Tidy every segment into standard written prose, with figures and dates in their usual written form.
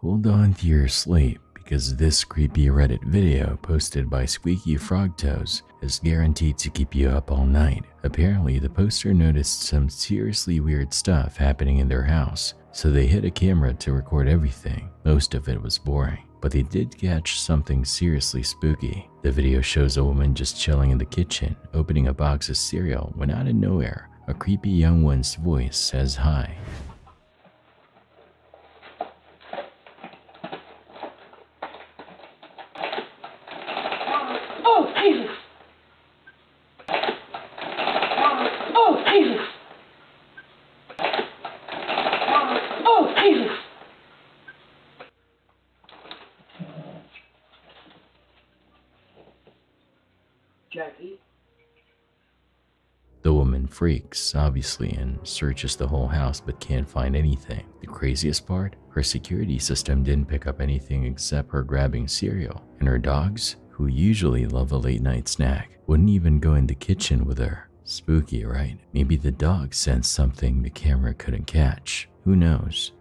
Hold on to your sleep, because this creepy Reddit video posted by Squeaky Frog Toes is guaranteed to keep you up all night. Apparently, the poster noticed some seriously weird stuff happening in their house, so they hid a camera to record everything. Most of it was boring, but they did catch something seriously spooky. The video shows a woman just chilling in the kitchen, opening a box of cereal when out of nowhere, a creepy young one's voice says hi. Oh, Jesus! Oh, Jesus! Oh, Jesus! Jackie? The woman freaks, obviously, and searches the whole house but can't find anything. The craziest part? Her security system didn't pick up anything except her grabbing cereal, and her dogs, who usually love a late night snack, wouldn't even go in the kitchen with her. Spooky, right? Maybe the dog sensed something the camera couldn't catch. Who knows?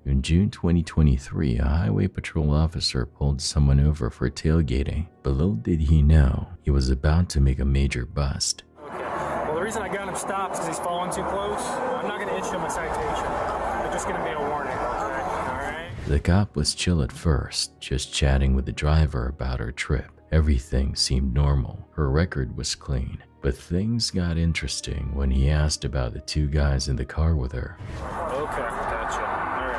In June 2023, a highway patrol officer pulled someone over for tailgating, but little did he know he was about to make a major bust. Okay. Well, the reason I got him stopped is because he's following too close. I'm not going to issue him a citation. It's just going to be a warning, okay? All right? The cop was chill at first, just chatting with the driver about her trip. Everything seemed normal. Her record was clean. But things got interesting when he asked about the two guys in the car with her. Okay, gotcha. All right.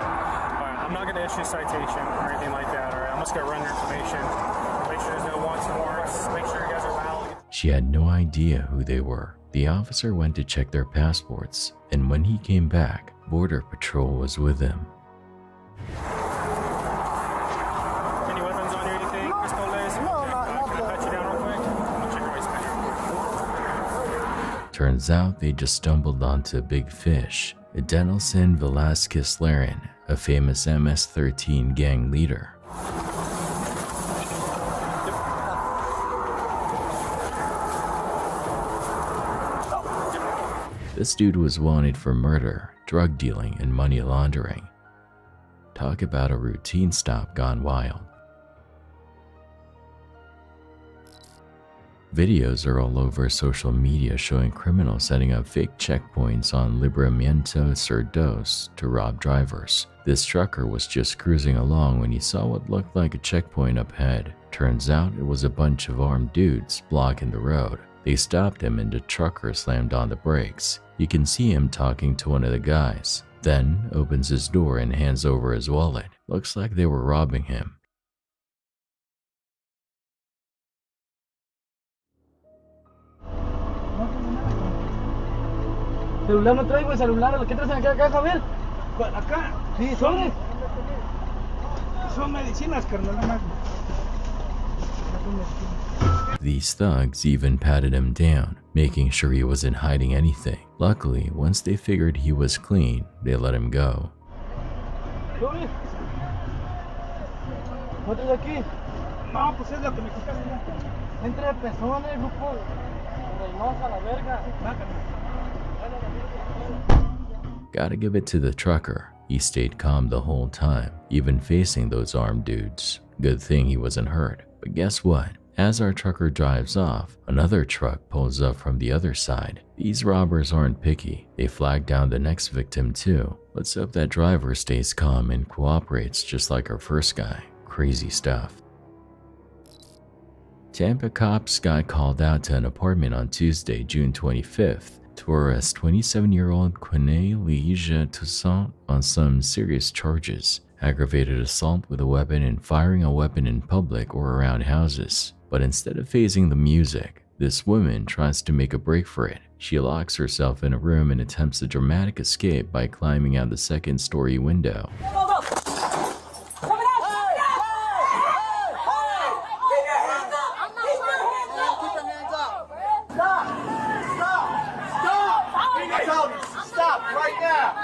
I'm not going to issue a citation or anything like that, all right? I'm just going to run your information. Make sure there's no wants and warrants. Make sure you guys are valid. She had no idea who they were. The officer went to check their passports, and when he came back, Border Patrol was with him. Any weapons on you or anything? Pistoles? No, Can I pat you down real quick? I'll check your waistband. Turns out they just stumbled onto a big fish, Adenilson Velasquez Larin, a famous MS-13 gang leader. This dude was wanted for murder, drug dealing, and money laundering. Talk about a routine stop gone wild. Videos are all over social media showing criminals setting up fake checkpoints on Libramiento Sur Dos to rob drivers. This trucker was just cruising along when he saw what looked like a checkpoint up ahead. Turns out it was a bunch of armed dudes blocking the road. They stopped him and the trucker slammed on the brakes. You can see him talking to one of the guys, then opens his door and hands over his wallet. Looks like they were robbing him. Celular no traigo, el celular, ¿qué traes en acá, Javier? Acá. Sí, sobre. Son medicinas, carnal, nada más. These thugs even patted him down, making sure he wasn't hiding anything. Luckily, once they figured he was clean, they let him go. Sobre. ¿No traes aquí? No, pues es lo que me quitas. Entre personas, grupo. Reynosa, la verga. Gotta give it to the trucker. He stayed calm the whole time, even facing those armed dudes. Good thing he wasn't hurt. But guess what? As our trucker drives off, another truck pulls up from the other side. These robbers aren't picky. They flag down the next victim too. Let's hope that driver stays calm and cooperates just like our first guy. Crazy stuff. Tampa cops got called out to an apartment on Tuesday, June 25th, to arrest 27-year-old Quene Leija Toussaint on some serious charges: aggravated assault with a weapon and firing a weapon in public or around houses. But instead of phasing the music, this woman tries to make a break for it. She locks herself in a room and attempts a dramatic escape by climbing out the second-story window. Stop right now!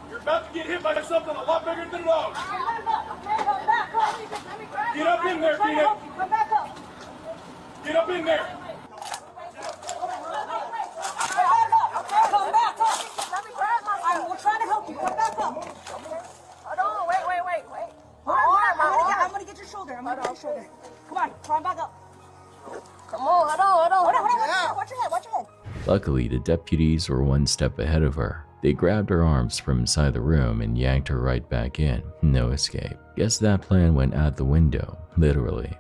You're about to get hit by something a lot bigger than those. Get up in there, Tina. Get up in there. on, climb back up. Come on, hold on. Watch your head. Luckily, the deputies were one step ahead of her. They grabbed her arms from inside the room and yanked her right back in. No escape. Guess that plan went out the window, literally.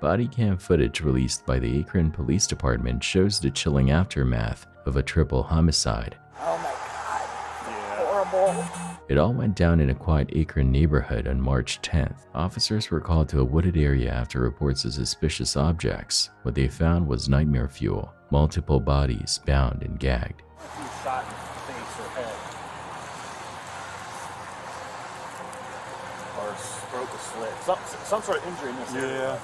Body cam footage released by the Akron Police Department shows the chilling aftermath of a triple homicide. Oh my God. Horrible. It all went down in a quiet Akron neighborhood on March 10th. Officers were called to a wooded area after reports of suspicious objects. What they found was nightmare fuel, multiple bodies bound and gagged. Shot in the face or head. Or broke a slit. Some sort of injury in this area.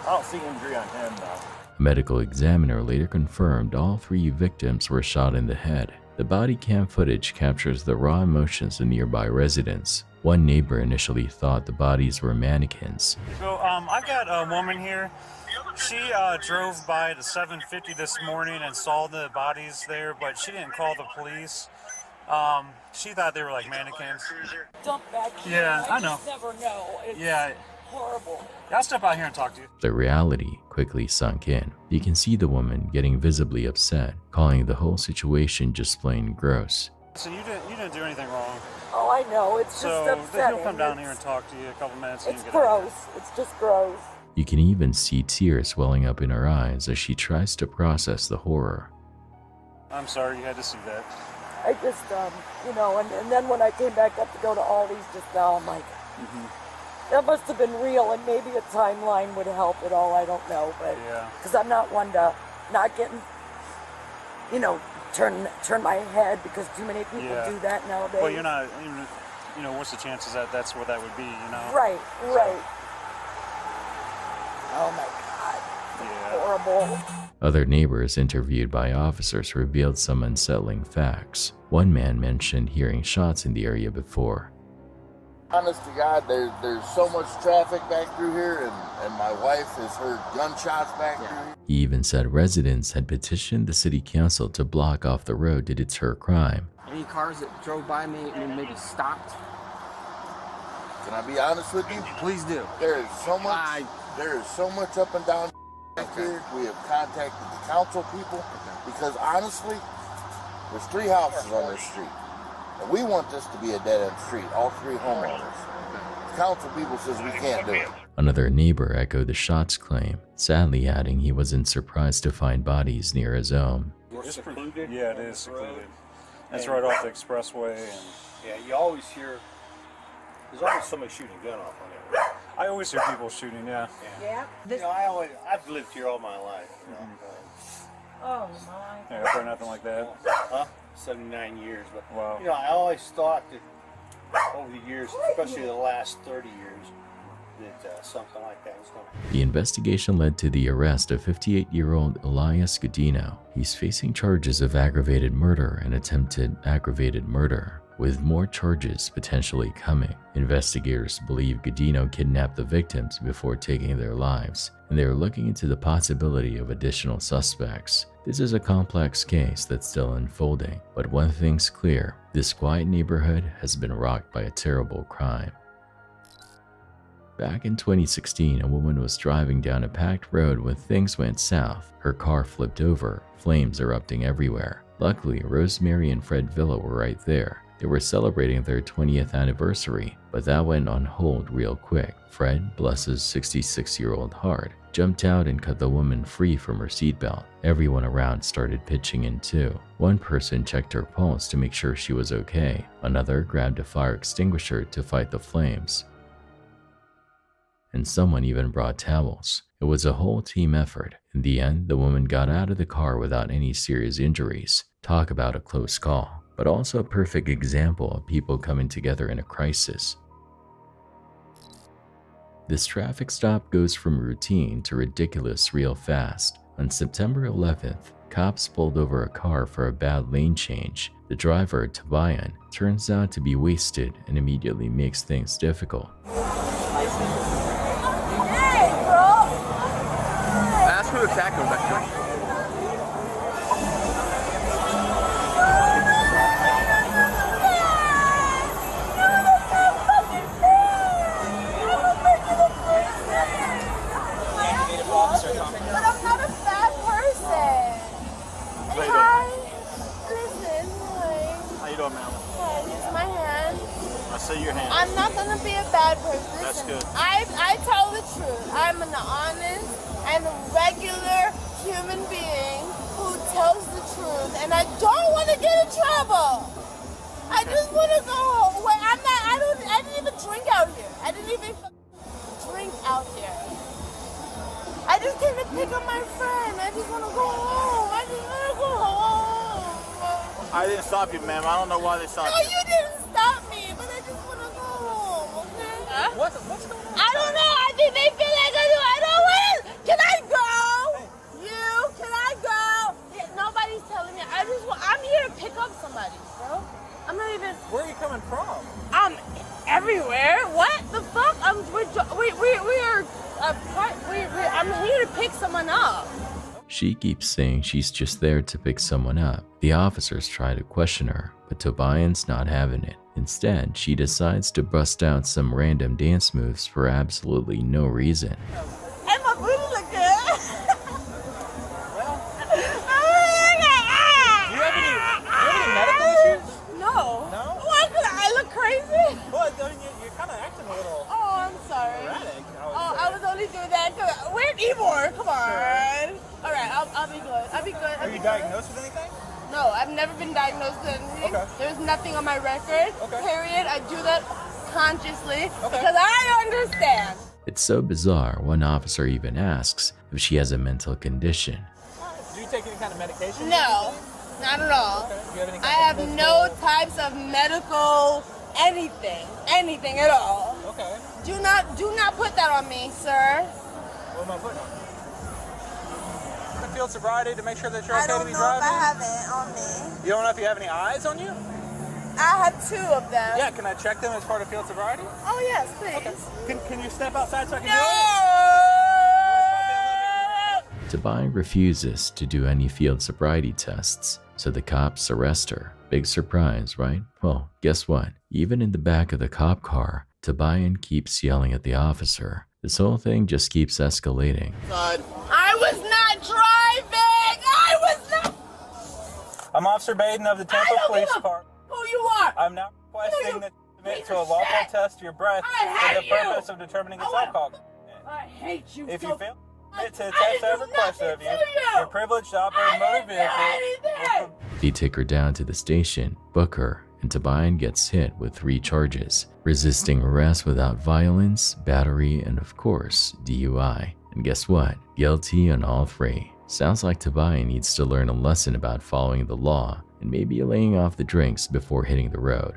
I don't see injury on him though. A medical examiner later confirmed all 3 victims were shot in the head. The body cam footage captures the raw emotions of nearby residents. One neighbor initially thought the bodies were mannequins. So I've got a woman here. She drove by the 750 this morning and saw the bodies there, but she didn't call the police. She thought they were like mannequins. Dump back here. Yeah, I know. Just never know. It's Yeah, horrible. I'll step out here and talk to you. The reality quickly sunk in. You can see the woman getting visibly upset, calling the whole situation just plain gross. So you didn't do anything wrong. Oh, I know. It's So just upsetting. he'll come down here and talk to you a couple minutes. And It's you can get out of gross. It's just gross. You can even see tears welling up in her eyes as she tries to process the horror. here. I'm sorry you had to see that. I just, and then when I came back up to go to Aldi's just now, I'm like, that must have been real, and maybe a timeline would help at all. I don't know, but Yeah. because I'm not one to not getting, turn my head because too many people Yeah. do that nowadays. Well, you're not. What's the chances that that's what that would be? Right. Oh my God. Yeah. Horrible. Other neighbors interviewed by officers revealed some unsettling facts. One man mentioned hearing shots in the area before. Honest to God, there's so much traffic back through here, and my wife has heard gunshots back through here. He even said residents had petitioned the city council to block off the road to deter crime. Any cars that drove by me and maybe stopped? Can I be honest with you? Please do. There is so much up and down back here. We have contacted the council people because honestly, there's 3 houses on this street. And we want this to be a dead-end street, all 3 homeowners. The council people says we can't do it. Another neighbor echoed the shots claim, sadly adding he wasn't surprised to find bodies near his home. It's secluded. Yeah, it is secluded. That's right off the expressway. And Yeah, you always hear. There's always somebody shooting a gun off on there. I always hear people shooting. Yeah. Yeah. I've lived here all my life. Oh my. Yeah, probably nothing like that. 79 years, but Wow. I always thought that over the years, especially the last 30 years, that something like that was going to happen. The investigation led to the arrest of 58-year-old Elias Godino. He's facing charges of aggravated murder and attempted aggravated murder, with more charges potentially coming. Investigators believe Godino kidnapped the victims before taking their lives, and they are looking into the possibility of additional suspects. This is a complex case that's still unfolding, but one thing's clear: this quiet neighborhood has been rocked by a terrible crime. Back in 2016, a woman was driving down a packed road when things went south. Her car flipped over, flames erupting everywhere. Luckily, Rosemary and Fred Villa were right there. They were celebrating their 20th anniversary, but that went on hold real quick. Fred, bless his 66-year-old heart, jumped out and cut the woman free from her seatbelt. Everyone around started pitching in too. One person checked her pulse to make sure she was okay. Another grabbed a fire extinguisher to fight the flames. And someone even brought towels. It was a whole team effort. In the end, the woman got out of the car without any serious injuries. Talk about a close call, but also a perfect example of people coming together in a crisis. This traffic stop goes from routine to ridiculous real fast. On September 11th, cops pulled over a car for a bad lane change. The driver, Tabayan, turns out to be wasted and immediately makes things difficult. That's who attacked him, actually. you doing, ma'am? Hey, here's my hand. I see your hand. I'm not gonna be a bad person. That's good. I tell the truth. I'm an honest and regular human being who tells the truth, and I don't want to get in trouble. I just want to go home. Wait, I didn't even drink out here. I didn't even drink out here. I just came to pick up my friend. I just want to go home. I just want to go home. I didn't stop you, ma'am. I don't know why they stopped No, you. you didn't stop me, but I just want to go home, okay? What's going on? I don't know. I think they feel like I do. I don't want. Can I go? You? Can I go? Yeah, nobody's telling me. I'm here to pick up somebody, bro. I'm not even. Where are you coming from? Everywhere. What the fuck? I'm here to pick someone up. She keeps saying she's just there to pick someone up. The officers try to question her, but Tobian's not having it. Instead, she decides to bust out some random dance moves for absolutely no reason. And my booty look good. Do you have any medical issues? No. No? Why could I look crazy? Well, you're kind of acting a little Oh, I'm sorry. erratic. I was only doing that because where's Ivor? Come on. All right, I'll be good. I'll be good. Are you diagnosed with anything? No, I've never been diagnosed with anything. Okay. There's nothing on my record. Okay. Period. I do that consciously because I understand. It's so bizarre, one officer even asks if she has a mental condition. Do you take any kind of medication? No, not at all. Okay. Do you have any kind I of have physical- no types of medical anything at all. Okay. Do not put that on me, sir. What am I putting on? Field sobriety to make sure that you're okay to be I driving? have it on me. You don't know if you have any eyes on you? I have 2 of them. Yeah, can I check them as part of field sobriety? Oh yes, please. Okay. Can you step outside so I can No! Tobian refuses to do any field sobriety tests, so the cops arrest her. Big surprise, right? Well, guess what? Even in the back of the cop car, Tobian keeps yelling at the officer. This whole thing just keeps escalating. I was not driving! I was not! I'm Officer Baden of the Tampa Police Department. Who you are? I'm now requesting that you submit to a lawful test of your breath I for the hate you. purpose of determining its alcohol content. I hate you If so you fail to submit to the I test didn't I do requested of nothing you, to you. you're privileged to operate a motor vehicle. They take her down to the station, book her, and Tobian gets hit with 3 charges: resisting arrest without violence, battery, and of course, DUI. And guess what? Guilty on all 3. Sounds like Tobian needs to learn a lesson about following the law and maybe laying off the drinks before hitting the road.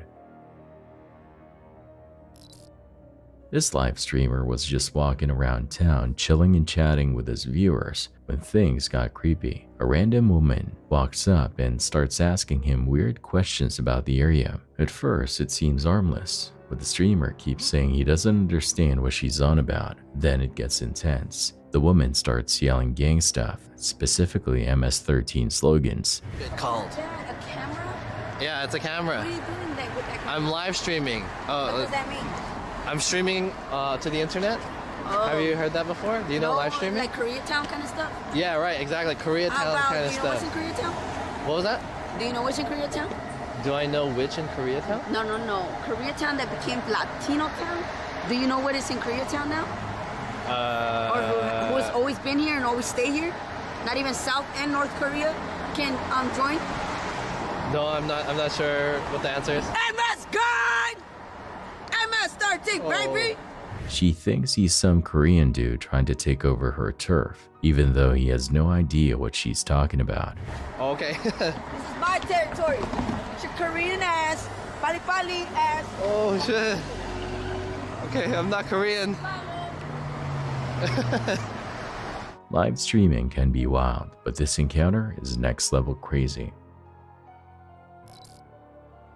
This live streamer was just walking around town chilling and chatting with his viewers when things got creepy. A random woman walks up and starts asking him weird questions about the area. At first it seems harmless, but the streamer keeps saying he doesn't understand what she's on about. Then it gets intense. The woman starts yelling gang stuff, specifically MS-13 slogans. Called. A camera? Yeah, it's a camera. What are you doing with that camera? I'm live streaming. What does that mean? I'm streaming to the internet. Have you heard that before? Do you know live streaming? Like Koreatown kind of stuff? Yeah, right, exactly. Koreatown kind of do you know what's in stuff. Koreatown? What was that? Do you know what's in Koreatown? Do I know which in Koreatown? No. Koreatown that became Latino town. Do you know what is in Koreatown now? Or who's always been here and always stay here? Not even South and North Korea can join? No, I'm not sure what the answer is. MS God! MS-13, baby! She thinks he's some Korean dude trying to take over her turf, even though he has no idea what she's talking about. Okay. This is my territory. It's your Korean ass, pali ass. Oh shit. Okay, I'm not Korean. Live streaming can be wild, but this encounter is next level crazy.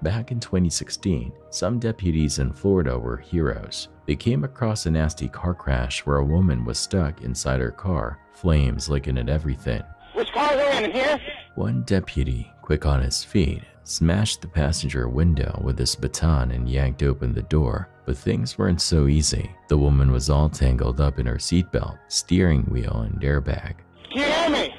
Back in 2016, some deputies in Florida were heroes. They came across a nasty car crash where a woman was stuck inside her car, flames licking at everything. Which car are in here? One deputy, quick on his feet, smashed the passenger window with his baton and yanked open the door. But things weren't so easy. The woman was all tangled up in her seatbelt, steering wheel, and airbag. Can you hear me?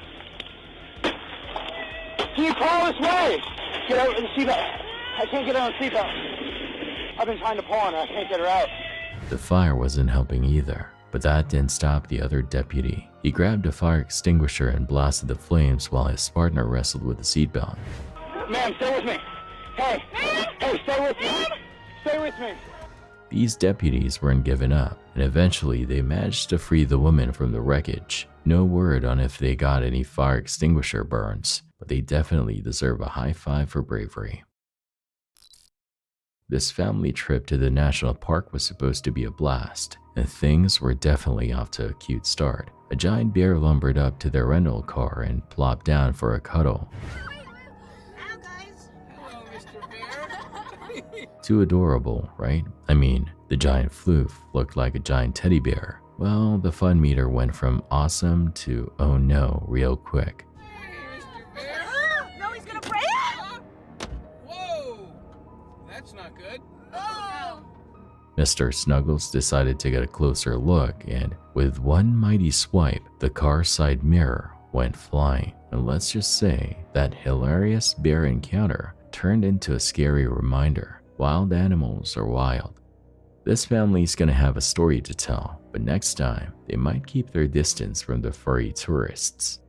Can you call this way? Get over and see that. I can't get her on the seatbelt. I've been trying to pull on her. I can't get her out. The fire wasn't helping either, but that didn't stop the other deputy. He grabbed a fire extinguisher and blasted the flames while his partner wrestled with the seatbelt. Ma'am, stay with me. Hey, stay with me. Stay with me. These deputies weren't giving up, and eventually they managed to free the woman from the wreckage. No word on if they got any fire extinguisher burns, but they definitely deserve a high five for bravery. This family trip to the national park was supposed to be a blast, and things were definitely off to a cute start. A giant bear lumbered up to their rental car and plopped down for a cuddle. Too adorable, right? I mean, the giant floof looked like a giant teddy bear. Well, the fun meter went from awesome to oh no real quick. No, he's gonna break. Whoa! That's not good. Oh. Mr. Snuggles decided to get a closer look, and with one mighty swipe, the car side mirror went flying. And let's just say that hilarious bear encounter turned into a scary reminder. Wild animals are wild. This family's gonna have a story to tell, but next time, they might keep their distance from the furry tourists.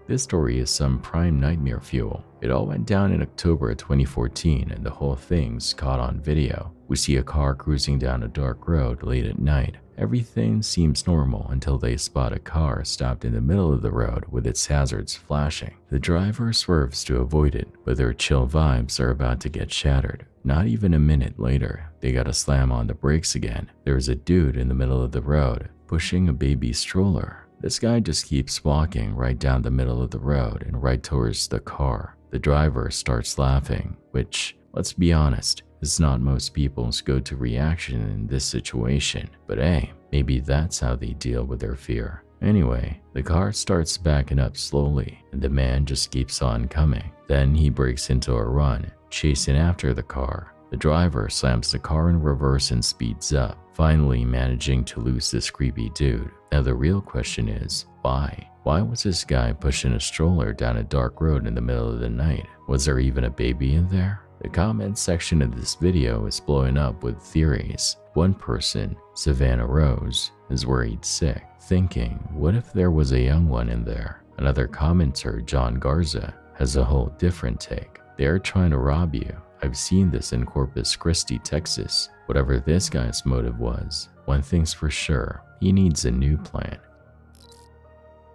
This story is some prime nightmare fuel. It all went down in October 2014 and the whole thing's caught on video. We see a car cruising down a dark road late at night. Everything seems normal until they spot a car stopped in the middle of the road with its hazards flashing. The driver swerves to avoid it, but their chill vibes are about to get shattered. Not even a minute later, they gotta slam on the brakes again. There's a dude in the middle of the road, pushing a baby stroller. This guy just keeps walking right down the middle of the road and right towards the car. The driver starts laughing, which, let's be honest, is not most people's go-to reaction in this situation, but hey, maybe that's how they deal with their fear. Anyway, the car starts backing up slowly, and the man just keeps on coming. Then he breaks into a run, chasing after the car. The driver slams the car in reverse and speeds up, finally managing to lose this creepy dude. Now the real question is, why? Why was this guy pushing a stroller down a dark road in the middle of the night? Was there even a baby in there? The comment section of this video is blowing up with theories. One person, Savannah Rose, is worried sick, thinking, what if there was a young one in there? Another commenter, John Garza, has a whole different take. They're trying to rob you. I've seen this in Corpus Christi, Texas. Whatever this guy's motive was, one thing's for sure, he needs a new plan.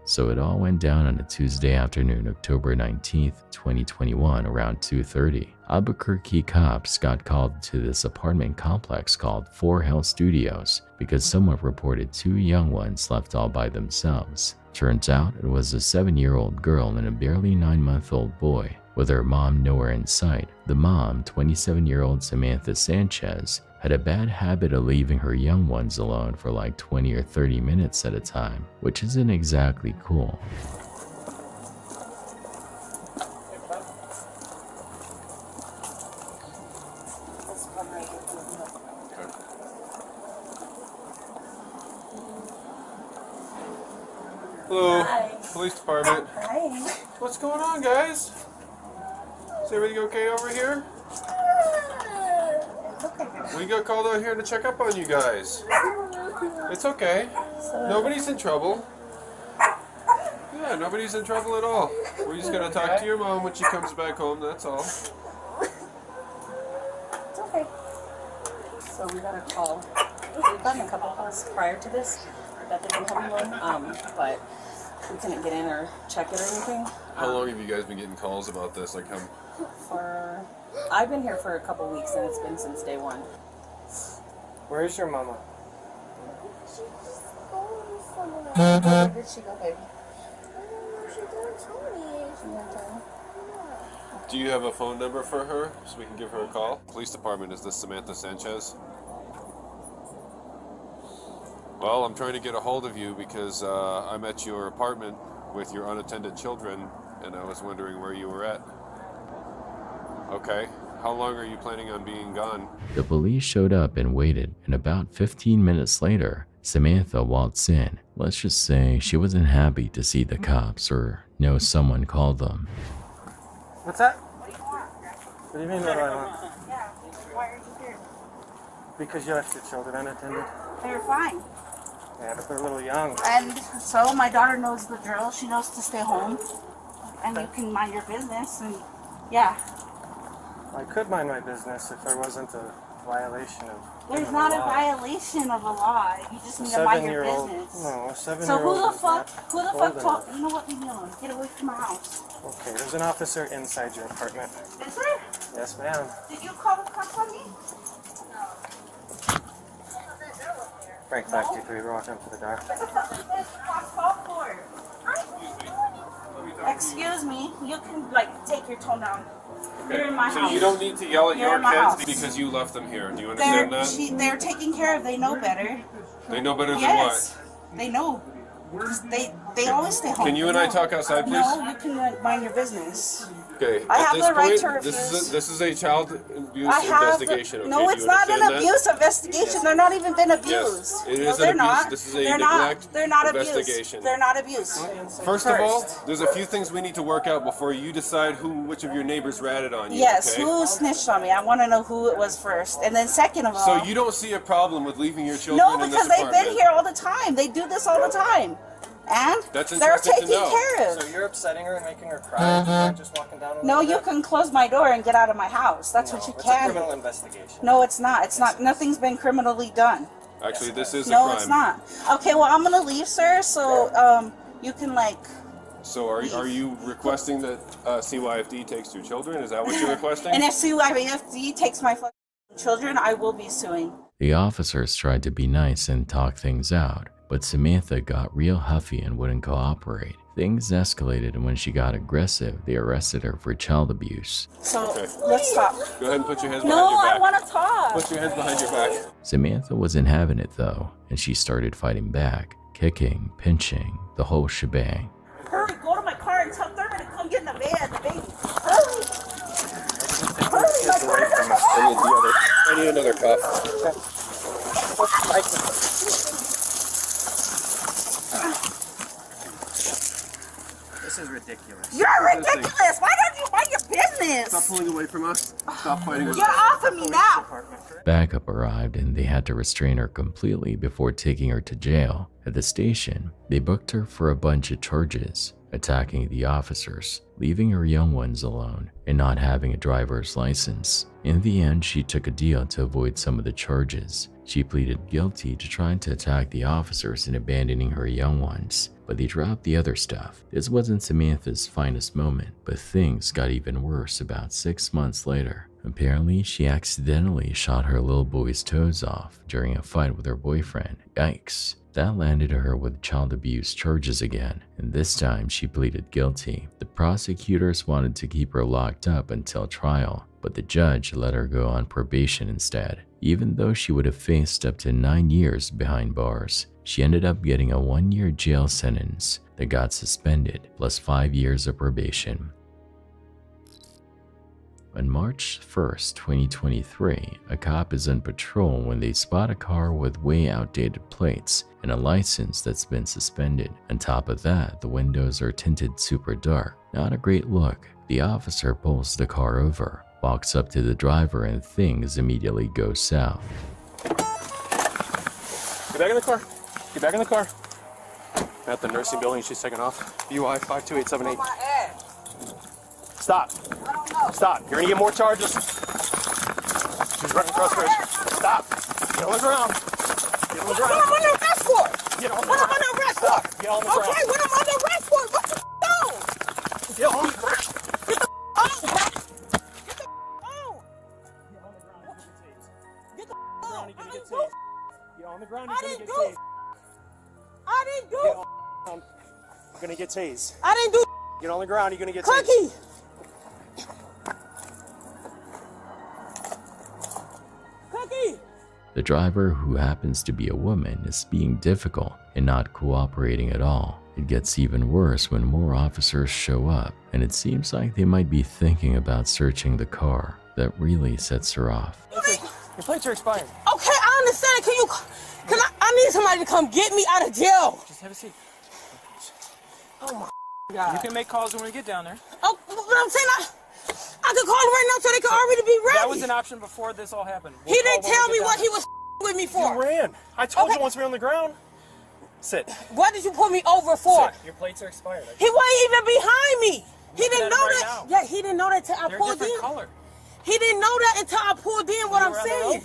So it all went down on a Tuesday afternoon, October 19th, 2021, around 2:30. Albuquerque cops got called to this apartment complex called 4 Hell Studios because someone reported 2 young ones left all by themselves. Turns out it was a 7-year-old girl and a barely 9-month-old boy, with her mom nowhere in sight. The mom, 27-year-old Samantha Sanchez, had a bad habit of leaving her young ones alone for like 20 or 30 minutes at a time, which isn't exactly cool. Hello, Hi. police department. Hi. What's going on, guys? Is everything okay over here? We got called out here to check up on you guys. It's okay. Nobody's in trouble. Yeah, nobody's in trouble at all. We're just gonna talk to your mom when she comes back home, that's all. It's okay. So we got a call. We've gotten a couple calls prior to this that they've been coming on, but we couldn't get in or check it or anything. How long have you guys been getting calls about this? Like, I've been here for a couple weeks and it's been since day one. Where's your mama? Where did she go, baby? do you have a phone number for her so we can give her a call? Police department, is this Samantha Sanchez? Well, I'm trying to get a hold of you because I'm at your apartment with your unattended children, and I was wondering where you were at. Okay. How long are you planning on being gone? The police showed up and waited, and about 15 minutes later, Samantha waltzed in. Let's just say she wasn't happy to see the cops or know someone called them. What's that? What do you mean, what do I want? Yeah. Why are you here? Because you left your children unattended. They're fine. Yeah, but they're a little young. And so my daughter knows the drill. She knows to stay home. And you can mind your business. And yeah. I could mind my business if there wasn't a violation of There's not a violation of a law. You just need to mind your business. No, a 7-year-old. So who the fuck told, enough. you know what, leave me alone. Get away from my house. Okay, there's an officer inside your apartment. Is there? Yes, ma'am. Did you call the cops on me? Frank 523, we're walking up to the door. Excuse me, you can like take your tone down. You're in my So house. you don't need to yell at You're your in my kids house. because you left them here. Do you understand that? They're taken care of. They know better. They know better than Yes, what? they know. They always stay home. Can you and I talk outside, please? No, you can mind your business. Okay. I at have this the right point, to refuse. This is a child abuse I have investigation. Okay? no, Do it's you not an understand that? abuse investigation. They're not even been abused. Yes, it No, is they're an abuse. not. This is a They're neglect not. They're not investigation. abused. They're not abused. First of all, there's a few things we need to work out before you decide which of your neighbors ratted on you. Yes, okay? who snitched on me? I want to know who it was first. And then second of all... So you don't see a problem with leaving your children No, in this because they've apartment? been here all the time. They do this all the time. And That's they're interesting to taken know. care of. So you're upsetting her and making her cry? You're just walking down No, you can close my door and get out of my house. That's what you It's a can. criminal investigation. No, it's not. It's not. Nothing's been criminally done. Actually, this is a No, crime. it's not. Okay, well, I'm gonna leave, sir. So you can like. So are you requesting that CYFD takes your children? Is that what you're requesting? And if CYFD takes my fucking children, I will be suing. The officers tried to be nice and talk things out, but Samantha got real huffy and wouldn't cooperate. Things escalated, and when she got aggressive, they arrested her for child abuse. So let's stop. Go ahead and put your hands No, behind your back. I want to talk. Put your hands behind your back. Samantha wasn't having it though, and she started fighting back, kicking, pinching, the whole shebang. Hurry, go to my car and tell Thurman to come get in the van, the baby. Hurry. Hurry, my car. I need another cup. This is ridiculous. You're ridiculous. Why don't you mind your business? Stop pulling away from us. Stop fighting with Get us. off of me now. Backup arrived and they had to restrain her completely before taking her to jail. At the station, they booked her for a bunch of charges, attacking the officers, leaving her young ones alone, and not having a driver's license. In the end, she took a deal to avoid some of the charges. She pleaded guilty to trying to attack the officers and abandoning her young ones, but they dropped the other stuff. This wasn't Samantha's finest moment, but things got even worse about 6 months later. Apparently, she accidentally shot her little boy's toes off during a fight with her boyfriend. Yikes. That landed her with child abuse charges again, and this time she pleaded guilty. The prosecutors wanted to keep her locked up until trial, but the judge let her go on probation instead. Even though she would have faced up to 9 years behind bars, she ended up getting a 1-year jail sentence that got suspended, plus 5 years of probation. On March 1st, 2023, a cop is on patrol when they spot a car with way outdated plates and a license that's been suspended. On top of that, the windows are tinted super dark. Not a great look. The officer pulls the car over, walks up to the driver, and things immediately go south. Get back in the car. Get back in the car. At the nursing building, she's taking off. UI 52878. Stop. Stop. You're gonna get more charges. She's running across the bridge. Stop. Get on the ground. Get on the ground. What am I under arrest for? Get on the What am ground. I under arrest for? Stop. Get on the ground. Okay, what am I under arrest for? What the f*** Get on the ground. Get the Get on the ground. I didn't do it. I didn't do it. You're gonna get tased. I didn't do Get on the ground. You're gonna get tased. Cookie. Cookie. The driver, who happens to be a woman, is being difficult and not cooperating at all. It gets even worse when more officers show up, and it seems like they might be thinking about searching the car. That really sets her off. Your plates are expired. Okay, I understand. I need somebody to come get me out of jail. Just have a seat. Oh my God. You can make calls when we get down there. Oh, but I'm saying I could call them right now so they can already be ready. That was an option before this all happened. He didn't tell me what he was with me for. You ran. I told you once we were on the ground. Sit. What did you put me over for? Sit. Your plates are expired. He wasn't even behind me. He didn't know right that. now. Yeah, he didn't know that until I They're pulled different in. color. He didn't know that until I pulled in what I'm saying.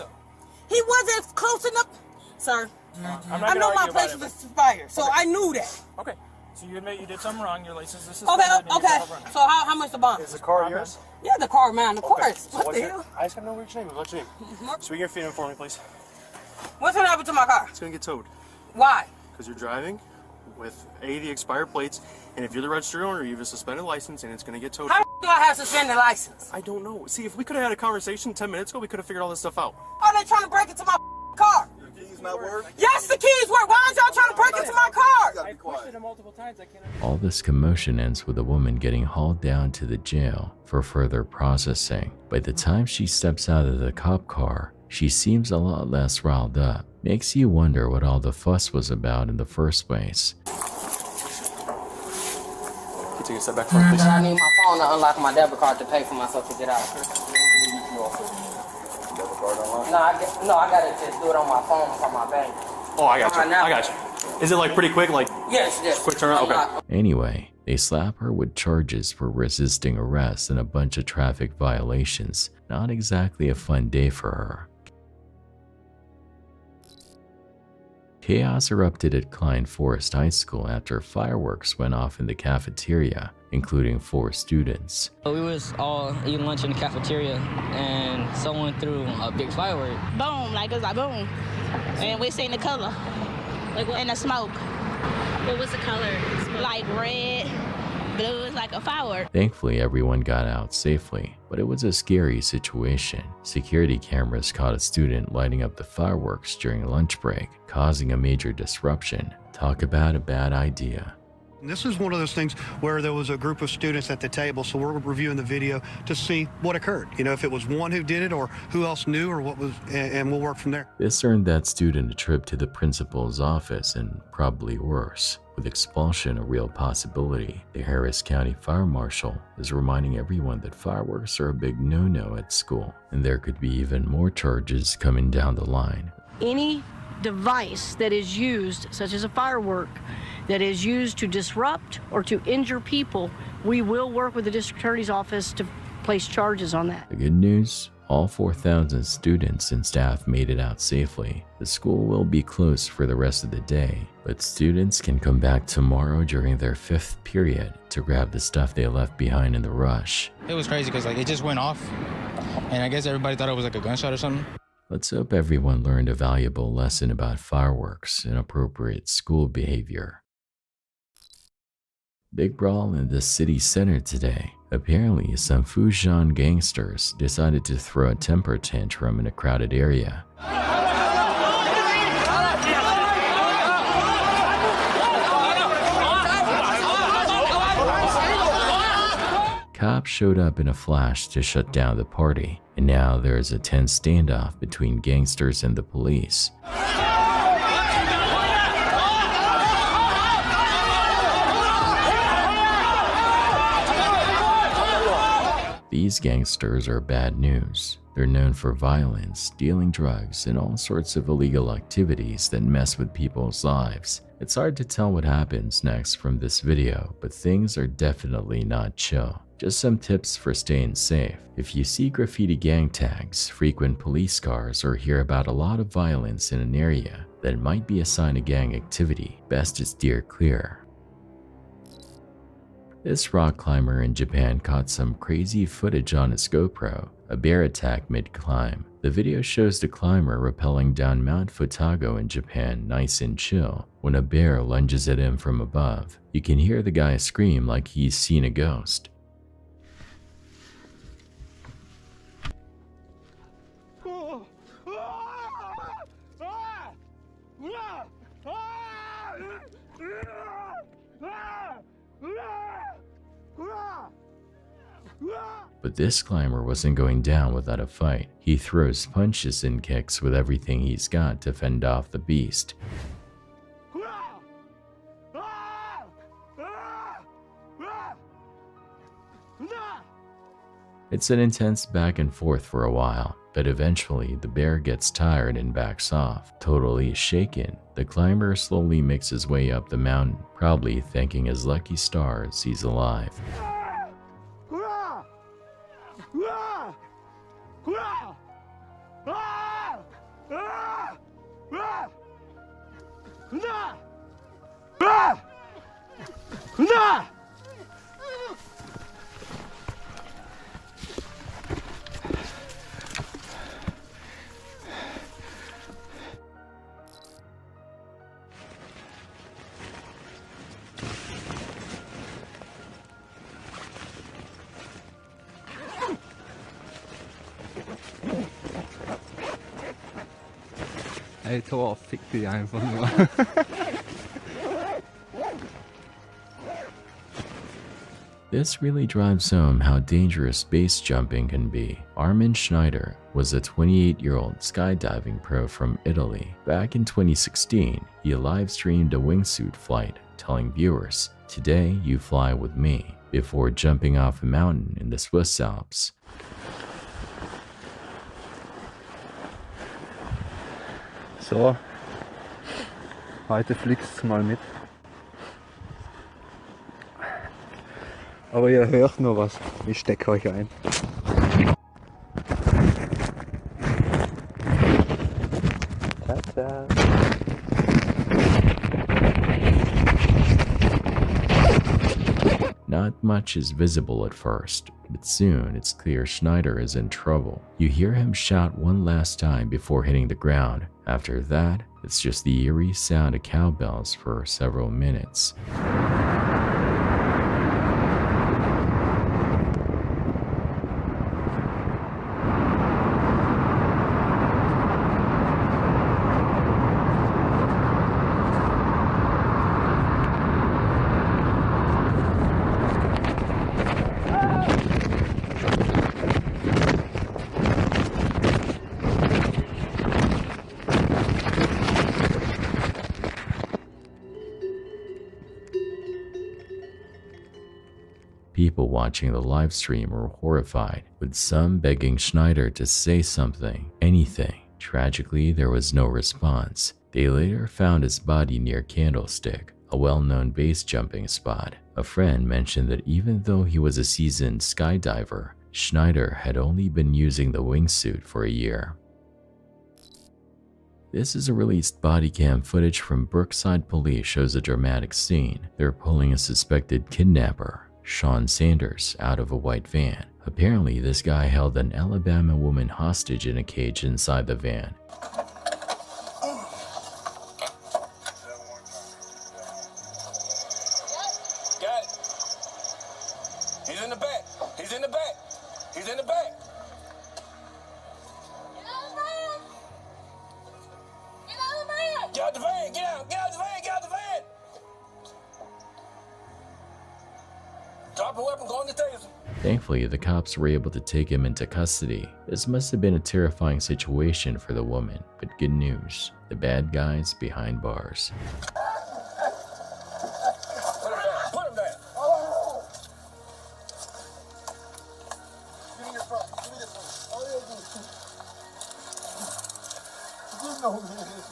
He wasn't close enough. Sir, I know my place was expired, so I knew that. Okay. So you admit you did something wrong. Your license is Okay, suspended. okay. So how much the bond? Is the car yours? Yeah, the car, man, of course. So What what's the your, hell? I just gotta know what your name is. What's your name? Swing your feet in for me, please. What's gonna happen to my car? It's gonna get towed. Why? Because you're driving with the expired plates, and if you're the registered owner, you have a suspended license, and it's gonna get towed. How do I have suspended license? I don't know. See, if we could have had a conversation 10 minutes ago, we could have figured all this stuff out. Are they trying to break into my car? Your keys not work? Yes, the keys work. Why aren't y'all trying to break into my car? I questioned it multiple times. I can't. All this commotion ends with a woman getting hauled down to the jail for further processing. By the time she steps out of the cop car, she seems a lot less riled up. Makes you wonder what all the fuss was about in the first place. Can you take a step back from me, please? I need my phone to unlock my debit card to pay for myself to get out. No, I gotta just do it on my phone from my bank. Oh, I got you. I got you. Is it like pretty quick? Like yes. Quick turnaround. Okay. Anyway, they slap her with charges for resisting arrest and a bunch of traffic violations. Not exactly a fun day for her. Chaos erupted at Klein Forest High School after fireworks went off in the cafeteria, including 4 students. We was all eating lunch in the cafeteria, and someone threw a big firework. Boom, like it was like boom. And we seen the color. Like what? And the smoke. What was the color? Like red, blue, was like a firework. Thankfully, everyone got out safely, but it was a scary situation. Security cameras caught a student lighting up the fireworks during lunch break, causing a major disruption. Talk about a bad idea. This is one of those things where there was a group of students at the table, so we're reviewing the video to see what occurred. You know, if it was one who did it or who else knew or what was, and we'll work from there. This earned that student a trip to the principal's office and probably worse. With expulsion a real possibility, the Harris County Fire Marshal is reminding everyone that fireworks are a big no-no at school, and there could be even more charges coming down the line. Any device that is used, such as a firework, that is used to disrupt or to injure people, we will work with the district attorney's office to place charges on that. The good news? All 4,000 students and staff made it out safely. The school will be closed for the rest of the day, but students can come back tomorrow during their 5th period to grab the stuff they left behind in the rush. It was crazy because it just went off, and I guess everybody thought it was like a gunshot or something. Let's hope everyone learned a valuable lesson about fireworks and appropriate school behavior. Big brawl in the city center today. Apparently, some Fujian gangsters decided to throw a temper tantrum in a crowded area. Cops showed up in a flash to shut down the party, and now there is a tense standoff between gangsters and the police. These gangsters are bad news. They're known for violence, dealing drugs, and all sorts of illegal activities that mess with people's lives. It's hard to tell what happens next from this video, but things are definitely not chill. Just some tips for staying safe. If you see graffiti gang tags, frequent police cars, or hear about a lot of violence in an area, that might be a sign of gang activity. Best to steer clear. This rock climber in Japan caught some crazy footage on his GoPro, a bear attack mid-climb. The video shows the climber rappelling down Mount Futago in Japan nice and chill when a bear lunges at him from above. You can hear the guy scream like he's seen a ghost. But this climber wasn't going down without a fight. He throws punches and kicks with everything he's got to fend off the beast. It's an intense back and forth for a while, but eventually the bear gets tired and backs off. Totally shaken, the climber slowly makes his way up the mountain, probably thanking his lucky stars he's alive. Jeg tror jeg fik det jeg for nu. This really drives home how dangerous base jumping can be. Armin Schneider was a 28-year-old skydiving pro from Italy. Back in 2016, he live-streamed a wingsuit flight, telling viewers, "Today you fly with me," before jumping off a mountain in the Swiss Alps. Så, heute fliegt's mal mit. Aber ihr hört nur was, ich stecke euch ein. Tata. Not much is visible at first, but soon it's clear Schneider is in trouble. You hear him shout one last time before hitting the ground. After that, it's just the eerie sound of cowbells for several minutes. People watching the live stream were horrified, with some begging Schneider to say something, anything. Tragically, there was no response. They later found his body near Candlestick, a well-known base jumping spot. A friend mentioned that even though he was a seasoned skydiver, Schneider had only been using the wingsuit for a year. This is a released body cam footage from Brookside Police shows a dramatic scene. They're pulling a suspected kidnapper, Sean Sanders, out of a white van. Apparently, this guy held an Alabama woman hostage in a cage inside the van. Got it. He's in the back. He's in the back. He's in the back. Get out the van. Get out. Get out the van. Get out the van. Drop a weapon. Go in the taser. Thankfully, the cops were able to take him into custody. This must have been a terrifying situation for the woman, but good news, the bad guy's behind bars. Put him down. Put him down. Give me your phone. Give me this one. You know who this is.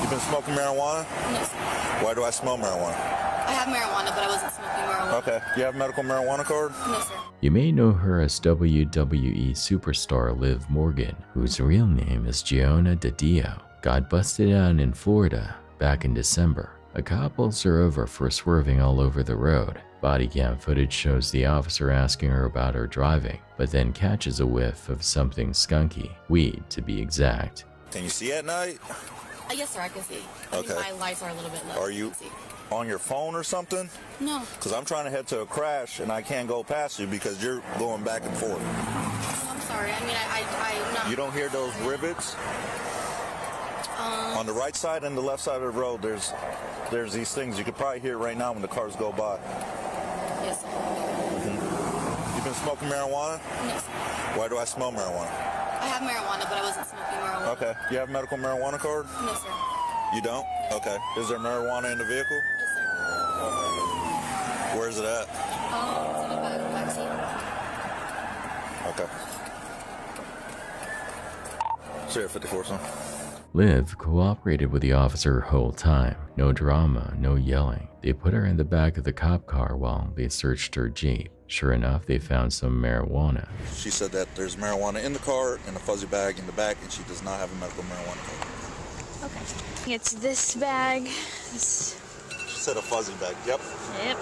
You been smoking marijuana? No, sir. Why do I smell marijuana? I have marijuana, but I wasn't smoking marijuana. Okay. You have a medical marijuana card? No, sir. You may know her as WWE superstar Liv Morgan, whose real name is Gianna DiDio. Got busted out in Florida back in December. The cops pulls her over for swerving all over the road. Body cam footage shows the officer asking her about her driving, but then catches a whiff of something skunky, weed to be exact. Can you see at night? Yes, sir, I can see. Okay. My lights are a little bit low. Are you on your phone or something? No. Because I'm trying to head to a crash and I can't go past you because you're going back and forth. Oh, I'm sorry. I mean, I'm not. You don't hear those rivets? On the right side and the left side of the road, there's these things. You could probably hear it right now when the cars go by. Yes, sir. You been smoking marijuana? No, sir. Why do I smell marijuana? I have marijuana, but I wasn't smoking marijuana. Okay. You have a medical marijuana card? No, sir. You don't? Okay. Is there marijuana in the vehicle? Yes, sir. Where is it at? It's in the back Okay. Sheriff 54, son. Liv cooperated with the officer her whole time. No drama, no yelling. They put her in the back of the cop car while they searched her Jeep. Sure enough, they found some marijuana. She said that there's marijuana in the car and a fuzzy bag in the back, and she does not have a medical marijuana card. Okay. It's this bag. This... She said a fuzzy bag. Yep. Yep.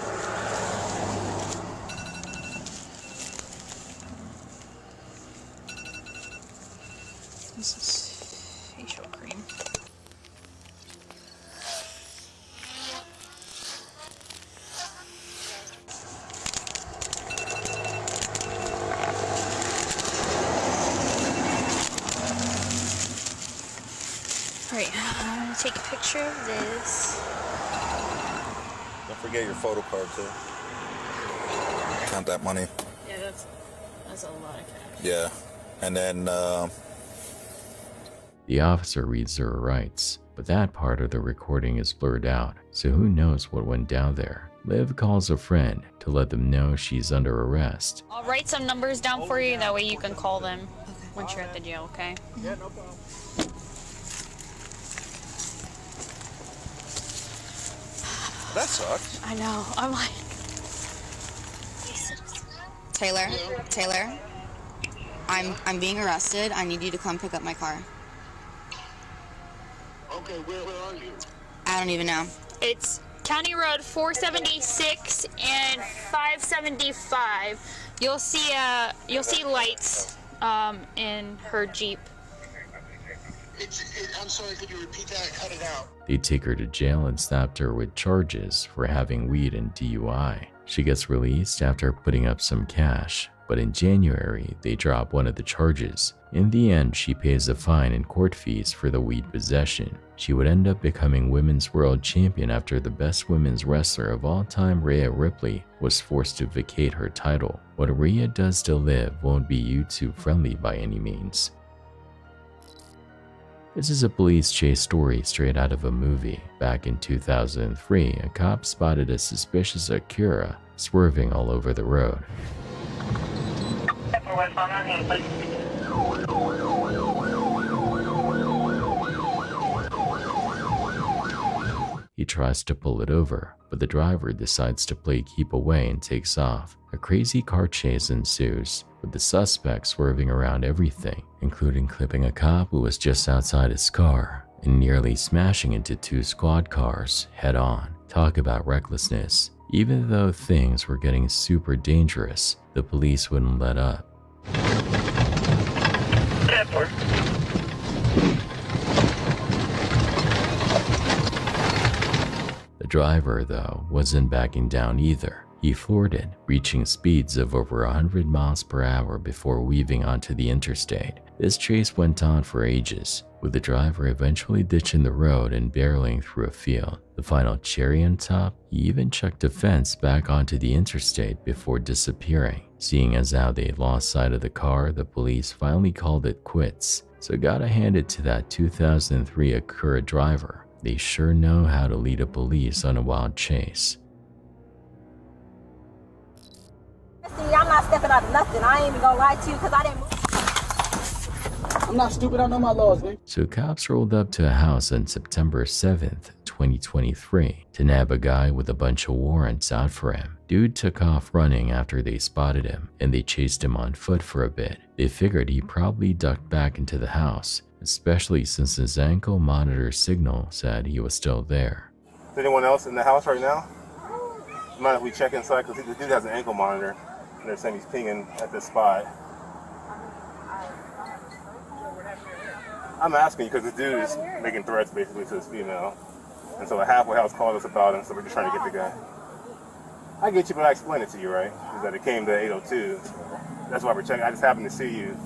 This is facial cream. Alright, I'm gonna take a picture of this. Don't forget your photo card too. Count that money. Yeah, that's a lot of cash. Yeah. And then The officer reads her rights, but that part of the recording is blurred out, so who knows what went down there. Liv calls a friend to let them know she's under arrest. I'll write some numbers down for you, that way you can call them once you're at the jail, okay? Yeah, no problem. That sucks. I know, I'm like... Taylor, I'm being arrested. I need you to come pick up my car. Okay, where are you? I don't even know. It's County Road 476 and 575. You'll see lights in her Jeep. I'm sorry, could you repeat that? I cut it out. They take her to jail and slapped her with charges for having weed and DUI. She gets released after putting up some cash, but in January, they drop one of the charges. In the end, she pays a fine and court fees for the weed possession. She would end up becoming women's world champion after the best women's wrestler of all time, Rhea Ripley, was forced to vacate her title. What Rhea does to Liv won't be YouTube friendly by any means. This is a police chase story straight out of a movie. Back in 2003, a cop spotted a suspicious Acura swerving all over the road. He tries to pull it over, but the driver decides to play keep away and takes off. A crazy car chase ensues, with the suspect swerving around everything, including clipping a cop who was just outside his car and nearly smashing into two squad cars head on. Talk about recklessness. Even though things were getting super dangerous, the police wouldn't let up. The driver, though, wasn't backing down either. He floored it, reaching speeds of over 100 miles per hour before weaving onto the interstate. This chase went on for ages, with the driver eventually ditching the road and barreling through a field. The final cherry on top, he even chucked a fence back onto the interstate before disappearing. Seeing as how they lost sight of the car, the police finally called it quits. So gotta hand it to that 2003 Acura driver. They sure know how to lead a police on a wild chase. See, I'm not stepping out of nothing. I ain't even gonna lie to you because I didn't move. I'm not stupid, I know my laws, man. So cops rolled up to a house on September 7th, 2023 to nab a guy with a bunch of warrants out for him. Dude took off running after they spotted him, and they chased him on foot for a bit. They figured he probably ducked back into the house, especially since his ankle monitor signal said he was still there. Is anyone else in the house right now? Mind if we check inside? Because the dude has an ankle monitor, and they're saying he's pinging at this spot. I'm asking you because the dude is making threats basically to this female. And so the halfway house called us about him, so we're just trying to get the guy. I get you, but I explained it to you, right? Is that it came to 802. That's why we're checking. I just happened to see you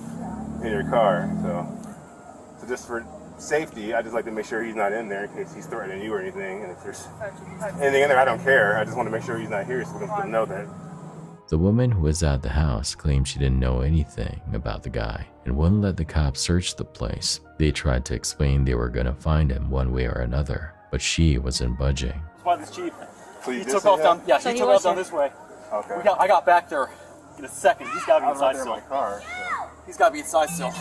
in your car. So just for safety, I just like to make sure he's not in there in case he's threatening you or anything. And if there's anything in there, I don't care. I just want to make sure he's not here so we can know that. The woman who was at the house claimed she didn't know anything about the guy and wouldn't let the cops search the place. They tried to explain they were going to find him one way or another, but she wasn't budging. By this chief. So he took off down. Yeah, so he took off down this way. Okay. I got back there in a second. He's got to be I'm right inside there in still. my car. So. He's got to be inside still.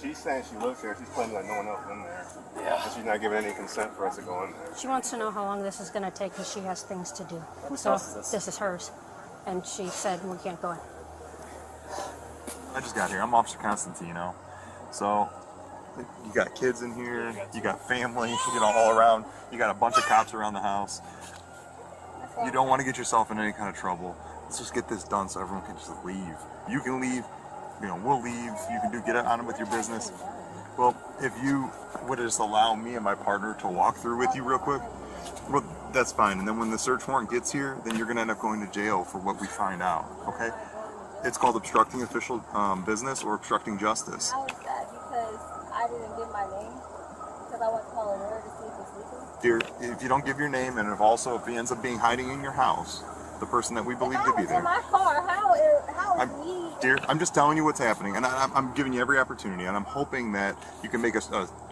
She's saying she lives here. She's claiming that no one else is in there. Yeah. And she's not giving any consent for us to go in there. She wants to know how long this is going to take because she has things to do. Whose So house is this? This is hers. And she said we can't go in. I just got here. I'm Officer Constantino. So, you got kids in here, you got family, you know, all around. You got a bunch of cops around the house. You don't want to get yourself in any kind of trouble. Let's just get this done so everyone can just leave. You can leave, you know, we'll leave. You can get on with your business. Well, if you would just allow me and my partner to walk through with you real quick, well, that's fine. And then when the search warrant gets here, then you're going to end up going to jail for what we find out, okay? It's called obstructing official business or obstructing justice. How is that? Because I didn't give my name? Because I went to call a lawyer to see if it's legal? Dear, if you don't give your name, and if he ends up being hiding in your house, the person that we believe to be there. In my car, how is me? Dear, I'm just telling you what's happening, and I'm giving you every opportunity, and I'm hoping that you can make a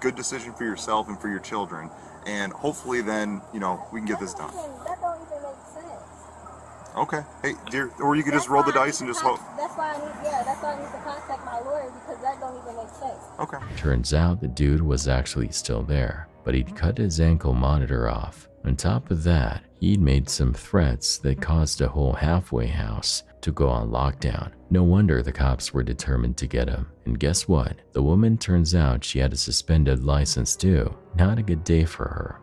good decision for yourself and for your children, and hopefully then, you know, we can get this done. That don't even make sense. Okay. Hey, dear, or you could just roll the dice and just hope. That's why I need to contact my lawyer because that don't even make sense. Okay. Turns out the dude was actually still there, but he'd cut his ankle monitor off. On top of that, he'd made some threats that caused a whole halfway house to go on lockdown. No wonder the cops were determined to get him. And guess what? The woman, turns out she had a suspended license too. Not a good day for her.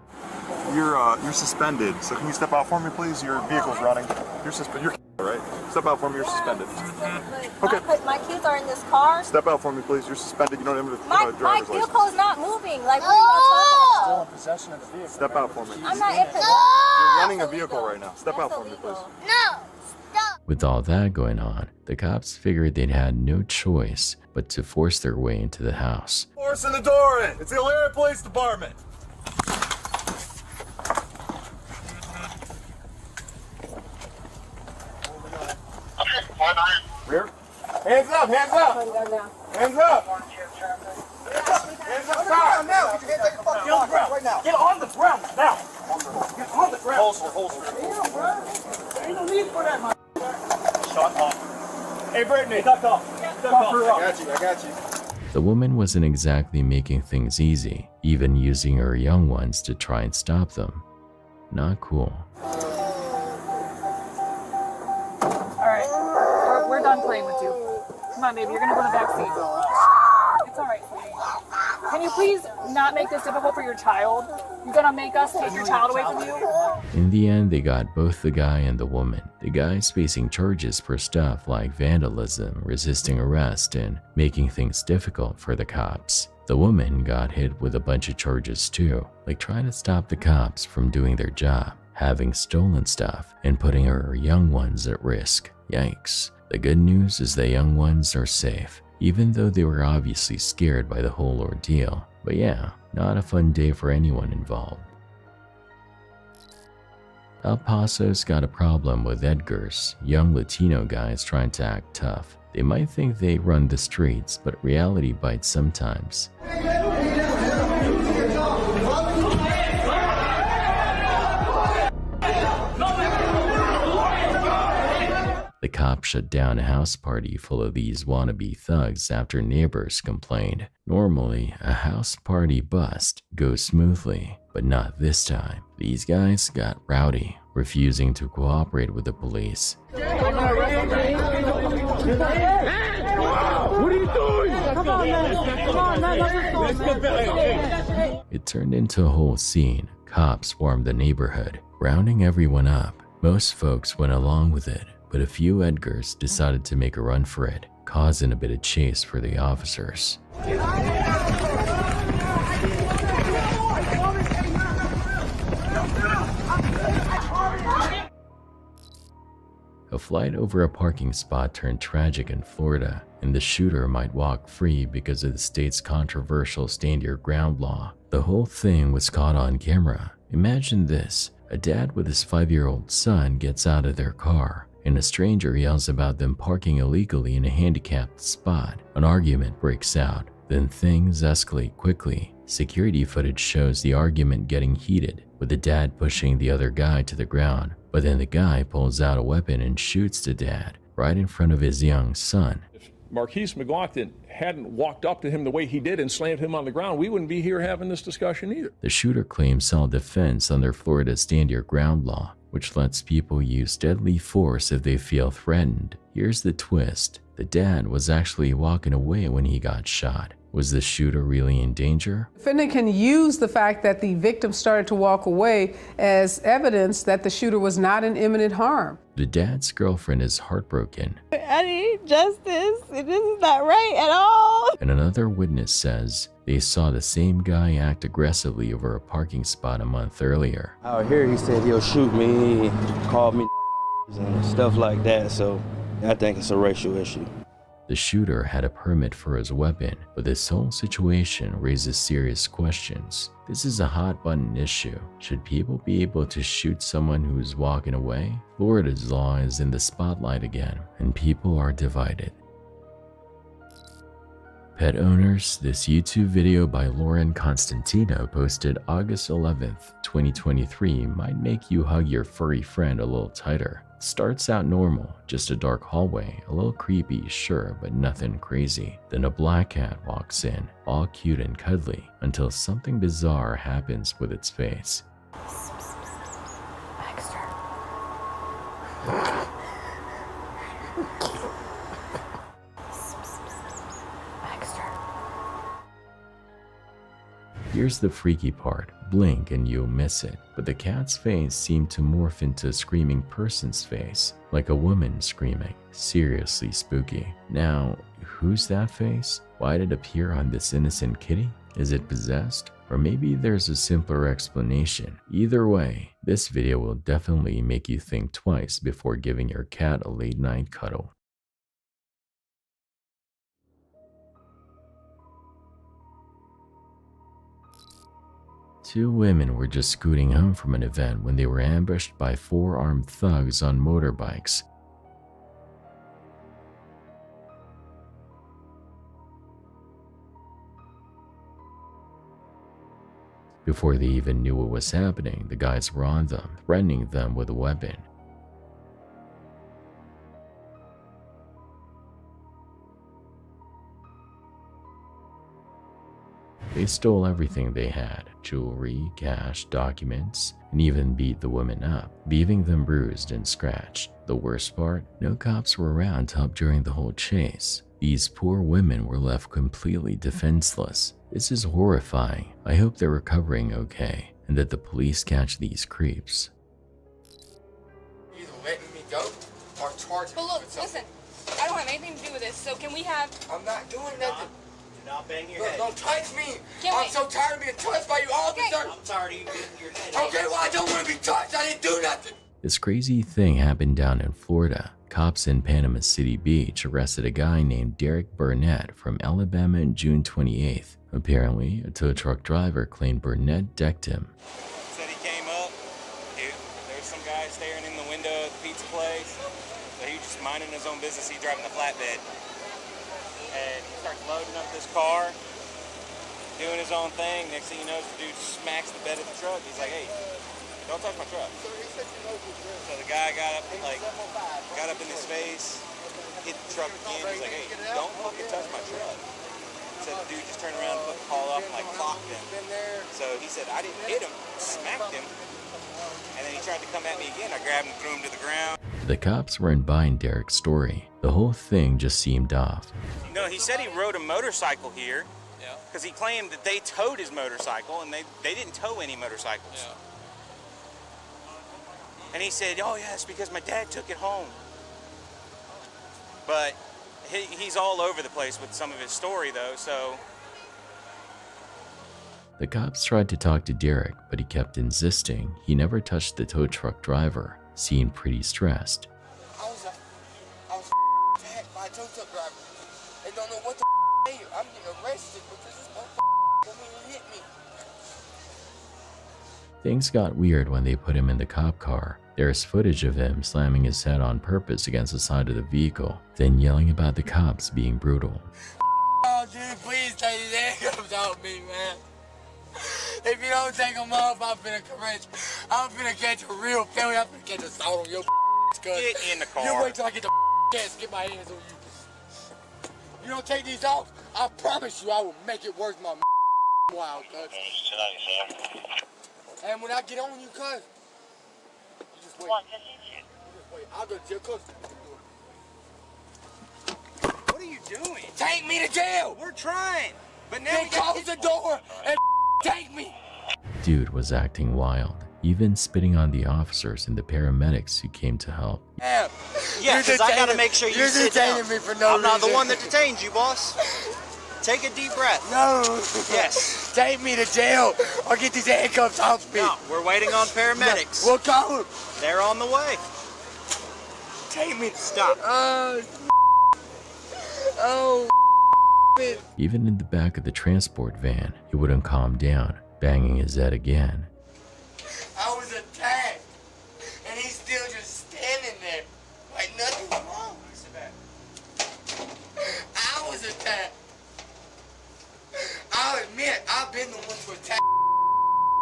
You're suspended, so can you step out for me, please? Your vehicle's running. You're suspended. You're right. Step out for me. You're suspended. Okay. My kids are in this car. Step out for me, please. You're suspended. You don't have a My driver's license. vehicle is not moving. Like, what are you Still talking in possession of the vehicle. Step out for me. about? I'm not in possession. You're running a vehicle right now. Step out for me, please. No. Stop. With all that going on, the cops figured they'd had no choice but to force their way into the house. Forcing the door in. It's the Elyria Police Department. Rear. Hands up, hands up. Hands up. Hands up, stop. Now. Get on the ground right now. Get on the ground now. Get on the ground. Holster. Ain't no need for that, man. Shut up. Hey, Brittany. Duck off. Duck off. I got you. The woman wasn't exactly making things easy, even using her young ones to try and stop them. Not cool. Alright, we're done playing with you. Come on, baby, you're gonna go in the back seat. It's alright, sweetie. Can you please not make this difficult for your child? You're gonna make us take your child away from you? In the end, they got both the guy and the woman. The guy's facing charges for stuff like vandalism, resisting arrest, and making things difficult for the cops. The woman got hit with a bunch of charges too, like trying to stop the cops from doing their job, having stolen stuff, and putting her young ones at risk. Yikes. The good news is the young ones are safe, even though they were obviously scared by the whole ordeal. But yeah, not a fun day for anyone involved. El Paso's got a problem with Edgar's, young Latino guys trying to act tough. They might think they run the streets, but reality bites sometimes. The cops shut down a house party full of these wannabe thugs after neighbors complained. Normally, a house party bust goes smoothly, but not this time. These guys got rowdy, refusing to cooperate with the police. What are you doing? Come on, man. It turned into a whole scene. Cops swarmed the neighborhood, rounding everyone up. Most folks went along with it, but a few Edgars decided to make a run for it, causing a bit of chase for the officers. A flight over a parking spot turned tragic in Florida, and the shooter might walk free because of the state's controversial stand your ground law. The whole thing was caught on camera. Imagine this: a dad with his 5-year-old son gets out of their car, and a stranger yells about them parking illegally in a handicapped spot. An argument breaks out, then things escalate quickly. Security footage shows the argument getting heated, with the dad pushing the other guy to the ground, but then the guy pulls out a weapon and shoots the dad. right in front of his young son. If Marquise McLaughlin hadn't walked up to him the way he did and slammed him on the ground, we wouldn't be here having this discussion either. The shooter claims self-defense under Florida's stand your ground law, which lets people use deadly force if they feel threatened. Here's the twist. The dad was actually walking away when he got shot. Was the shooter really in danger? The defendant can use the fact that the victim started to walk away as evidence that the shooter was not in imminent harm. The dad's girlfriend is heartbroken. I need justice. This is not right at all. And another witness says they saw the same guy act aggressively over a parking spot a month earlier. Out here, he said he'll shoot me, called me and stuff like that, so I think it's a racial issue. The shooter had a permit for his weapon, but this whole situation raises serious questions. This is a hot-button issue. Should people be able to shoot someone who's walking away? Florida's law is in the spotlight again, and people are divided. Pet owners, this YouTube video by Lauren Constantino posted August 11th, 2023 might make you hug your furry friend a little tighter. Starts out normal, just a dark hallway, a little creepy, sure, but nothing crazy. Then a black cat walks in, all cute and cuddly, until something bizarre happens with its face. Here's the freaky part. Blink and you'll miss it. But the cat's face seemed to morph into a screaming person's face, like a woman screaming. Seriously spooky. Now, who's that face? Why did it appear on this innocent kitty? Is it possessed? Or maybe there's a simpler explanation. Either way, this video will definitely make you think twice before giving your cat a late night cuddle. Two women were just scooting home from an event when they were ambushed by 4 armed thugs on motorbikes. Before they even knew what was happening, the guys were on them, threatening them with a weapon. They stole everything they had, jewelry, cash, documents, and even beat the women up, leaving them bruised and scratched. The worst part, no cops were around to help during the whole chase. These poor women were left completely defenseless. This is horrifying. I hope they're recovering okay, and that the police catch these creeps. Either letting me go or charging me. But look, listen, I don't have anything to do with this, so can we have... I'm not doing nothing. Do not bang your Look, head. don't touch me. I'm so tired of being touched by you officers. I'm tired of you beating your head. Okay, well, I don't want to be touched. I didn't do nothing. This crazy thing happened down in Florida. Cops in Panama City Beach arrested a guy named Derek Burnett from Alabama on June 28th. Apparently, a tow truck driver claimed Burnett decked him. Said he came up, there was some guy staring in the window of the pizza place. So he was just minding his own business. He's driving the flatbed. And he starts loading up this car, doing his own thing. Next thing you know, the dude smacks the bed of the truck. He's like, hey, don't touch my truck. So the guy got up in his face, hit the truck again. He's like, hey, don't fucking touch my truck. So the dude just turned around and put the call up and clocked him. So he said, I didn't hit him, smacked him. And then he tried to come at me again. I grabbed him and threw him to the ground. The cops weren't buying Derek's story. The whole thing just seemed off. No, he said he rode a motorcycle here because he claimed that they towed his motorcycle, and they didn't tow any motorcycles. And he said, oh yeah, it's because my dad took it home. But he's all over the place with some of his story though, so. The cops tried to talk to Derek, but he kept insisting he never touched the tow truck driver, seemed pretty stressed. I was attacked by a tow truck driver. They don't know what the I'm getting arrested because this motherfucker hit me. Things got weird when they put him in the cop car. There's footage of him slamming his head on purpose against the side of the vehicle, then yelling about the cops being brutal. Oh, dude, please take his handcuffs off me, man. If you don't take them off, I'm finna catch a real felony. I'm finna catch assault on your Get in the car. You wait till I get the Can't get my hands on you. You don't take these off, I promise you I will make it worth my while, cuz. And when I get on you, cuz, you just wait. You just wait. I'll go to jail, cuz. What are you doing? Take me to jail! We're trying. But now Then close the door and take me! Dude was acting wild, even spitting on the officers and the paramedics who came to help. Yeah, because I gotta make sure you sit down. You're detaining me for no reason. I'm not the one that detained you, boss. Take a deep breath. No. Yes. Take me to jail or get these handcuffs off me. No, we're waiting on paramedics. No, we'll call them. They're on the way. Take me. Stop. Even in the back of the transport van, he wouldn't calm down, banging his head again. I was attacked, and he's still just standing there like nothing's wrong. I was attacked. I'll admit, I've been the one to attack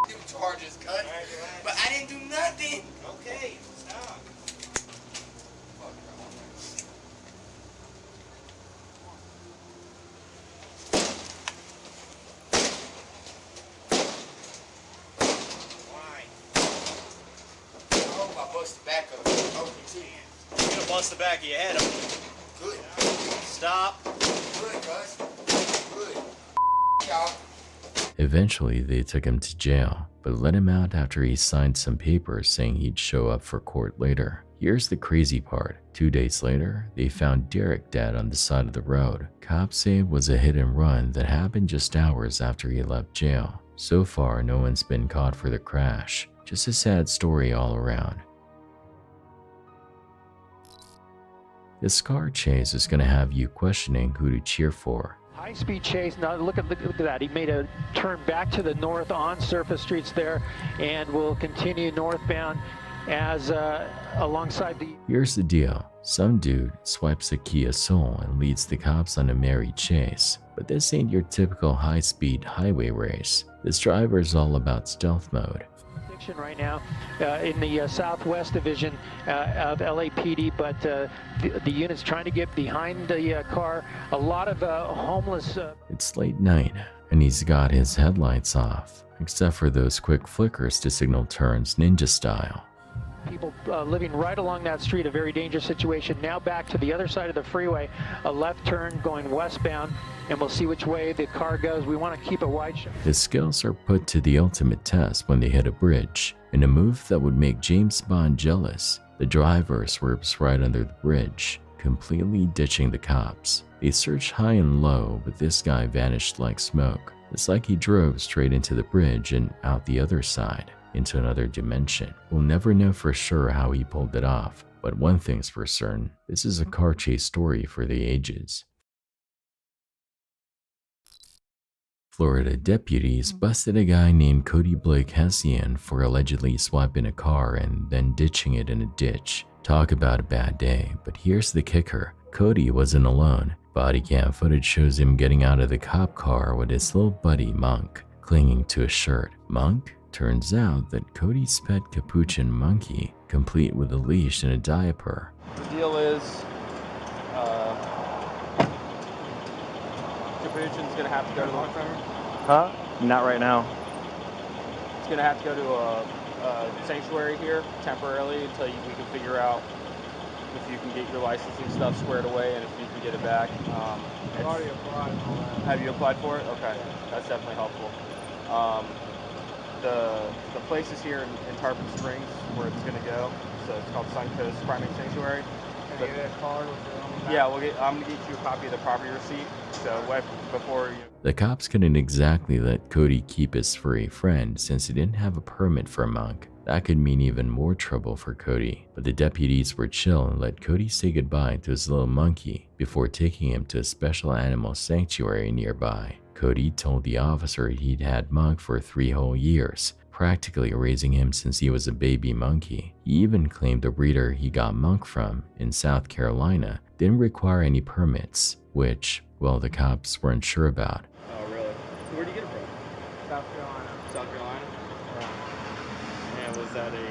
them charges, cuz. But I didn't do nothing. Okay, stop. You're gonna bust the back of your head open. Good. Stop. Good, cuz. Good. Y'all. Eventually, they took him to jail, but let him out after he signed some papers saying he'd show up for court later. Here's the crazy part. 2 days later, they found Derek dead on the side of the road. Cops say it was a hit and run that happened just hours after he left jail. So far, no one's been caught for the crash. Just a sad story all around. This car chase is going to have you questioning who to cheer for. High-speed chase. Now look at that. He made a turn back to the north on surface streets there, and will continue northbound as alongside the... Here's the deal. Some dude swipes a Kia Soul and leads the cops on a merry chase. But this ain't your typical high-speed highway race. This driver is all about stealth mode. Right now in the Southwest Division of LAPD, but the unit's trying to get behind the car. A lot of homeless... It's late night, and he's got his headlights off, except for those quick flickers to signal turns ninja style. People living right along that street, a very dangerous situation. Now back to the other side of the freeway, a left turn going westbound, and we'll see which way the car goes. We want to keep it wide shut. His skills are put to the ultimate test when they hit a bridge. In a move that would make James Bond jealous, the driver swerves right under the bridge, completely ditching the cops. They search high and low, but this guy vanished like smoke. It's like he drove straight into the bridge and out the other side, into another dimension. We'll never know for sure how he pulled it off, but one thing's for certain, this is a car chase story for the ages. Florida deputies busted a guy named Cody Blake Hessian for allegedly swiping a car and then ditching it in a ditch. Talk about a bad day, but here's the kicker. Cody wasn't alone. Body cam footage shows him getting out of the cop car with his little buddy Monk, clinging to a shirt. Monk? Turns out that Cody's pet capuchin monkey, complete with a leash and a diaper. The deal is, Capuchin's gonna have to go to the... Huh? Not right now. It's gonna have to go to a sanctuary here temporarily until we can figure out if you can get your licensing stuff squared away and if you can get it back. I've already applied. Have you applied for it? Okay, that's definitely helpful. The place is here in Tarpon Springs where it's going to go, so it's called Suncoast Primate Sanctuary. Can you get that card with your own back? Yeah, I'm going to get you a copy of the property receipt, so before you... The cops couldn't exactly let Cody keep his furry friend since he didn't have a permit for Monk. That could mean even more trouble for Cody, but the deputies were chill and let Cody say goodbye to his little monkey before taking him to a special animal sanctuary nearby. Cody told the officer he'd had Monk for 3 whole years, practically raising him since he was a baby monkey. He even claimed the breeder he got Monk from in South Carolina didn't require any permits, which, well, the cops weren't sure about. Oh, really? So where'd you get it from? South Carolina. South Carolina? And was that was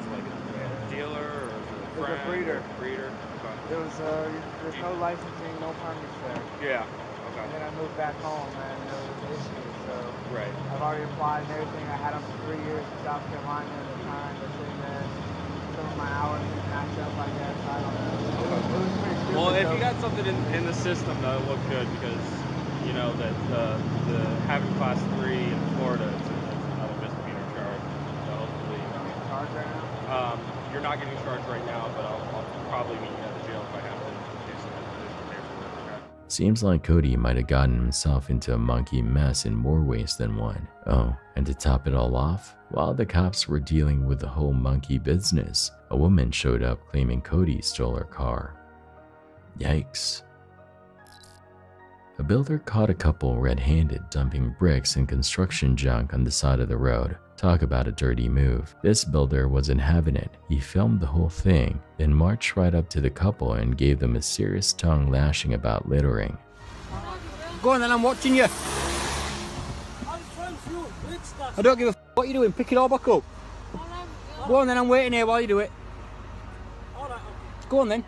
it like a dealer or was it It's a breeder. Breeder. Okay. There was there's no licensing, no permits there. Yeah. Okay. And then I moved back home, and there was issues. So Right. I've already applied and everything. I had them for 3 years in South Carolina at the time. But then some of my hours didn't match up, I guess. I don't know. It was pretty stupid. Well, if you got something in the system, that'll look good because you know that the having class 3 in Florida is another misdemeanor charge. So hopefully. Charge right now? You're not getting charged right now, but I'll probably meet you at the jail if I have to do some additional paperwork. Okay? Seems like Cody might have gotten himself into a monkey mess in more ways than one. Oh, and to top it all off, while the cops were dealing with the whole monkey business, a woman showed up claiming Cody stole her car. Yikes. A builder caught a couple red-handed dumping bricks and construction junk on the side of the road. Talk about a dirty move. This builder wasn't having it. He filmed the whole thing, then marched right up to the couple and gave them a serious tongue lashing about littering. Go on then, I'm watching you. I don't give a f what you're doing, pick it all back up. Go on then, I'm waiting here while you do it. Go on then.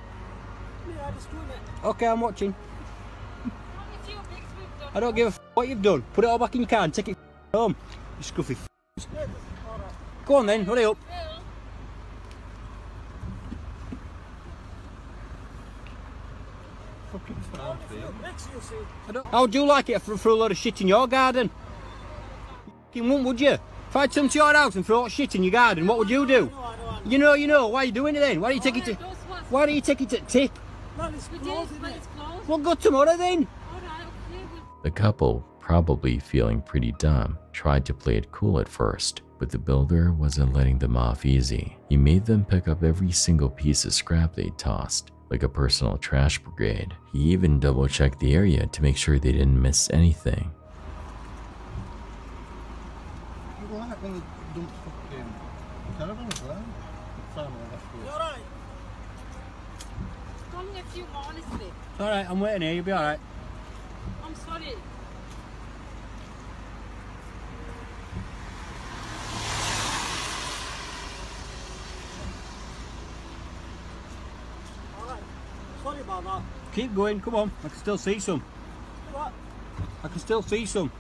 Okay, I'm watching. I don't give a f what you've done. Put it all back in your car and take it home. You scruffy f. Go on then, hurry up. How would you like it for a load of shit in your garden? You wouldn't, would you? If I'd come to your house and throw shit in your garden, what would you do? You know. Why are you doing it then? Why do you take it to? Why do you take it to tip? Well, go tomorrow then. The couple, probably feeling pretty dumb, tried to play it cool at first, but the builder wasn't letting them off easy. He made them pick up every single piece of scrap they'd tossed, like a personal trash brigade. He even double-checked the area to make sure they didn't miss anything. Alright, I'm waiting here, you'll be alright. I'm sorry. Alright, sorry about that. Keep going, come on, I can still see some. What? I can still see some.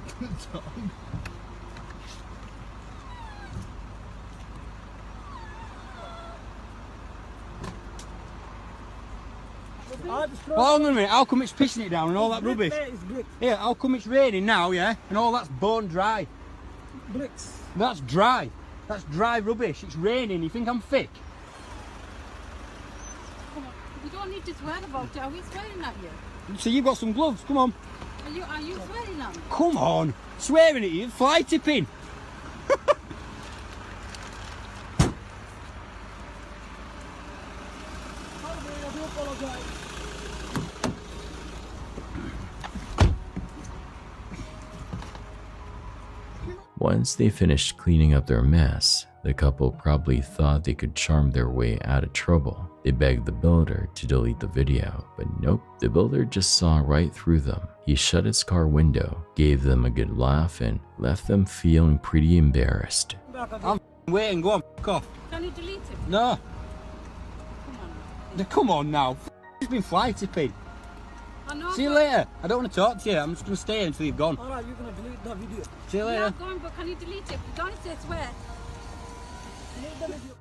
Well, hold on a minute, how come it's pissing it down and all that rubbish? Yeah, how come it's raining now, yeah, and all that's bone dry? Bricks. That's dry. That's dry rubbish. It's raining. You think I'm fake? Come on. We don't need to swear about it. Are we swearing at you? So you've got some gloves, come on. Are you swearing at me? Come on. Swearing at you, fly tipping. Once they finished cleaning up their mess, the couple probably thought they could charm their way out of trouble. They begged the builder to delete the video, but nope, the builder just saw right through them. He shut his car window, gave them a good laugh, and left them feeling pretty embarrassed. I'm waiting, go on, f off. Can you delete it? No. Come on now, it's been fly tipping. See you later. I don't want to talk to you. I'm just going to stay until you've gone. Alright, you're going to delete that video. See you later. Yeah, go on, but can you delete it? Don't say swear. Delete the video.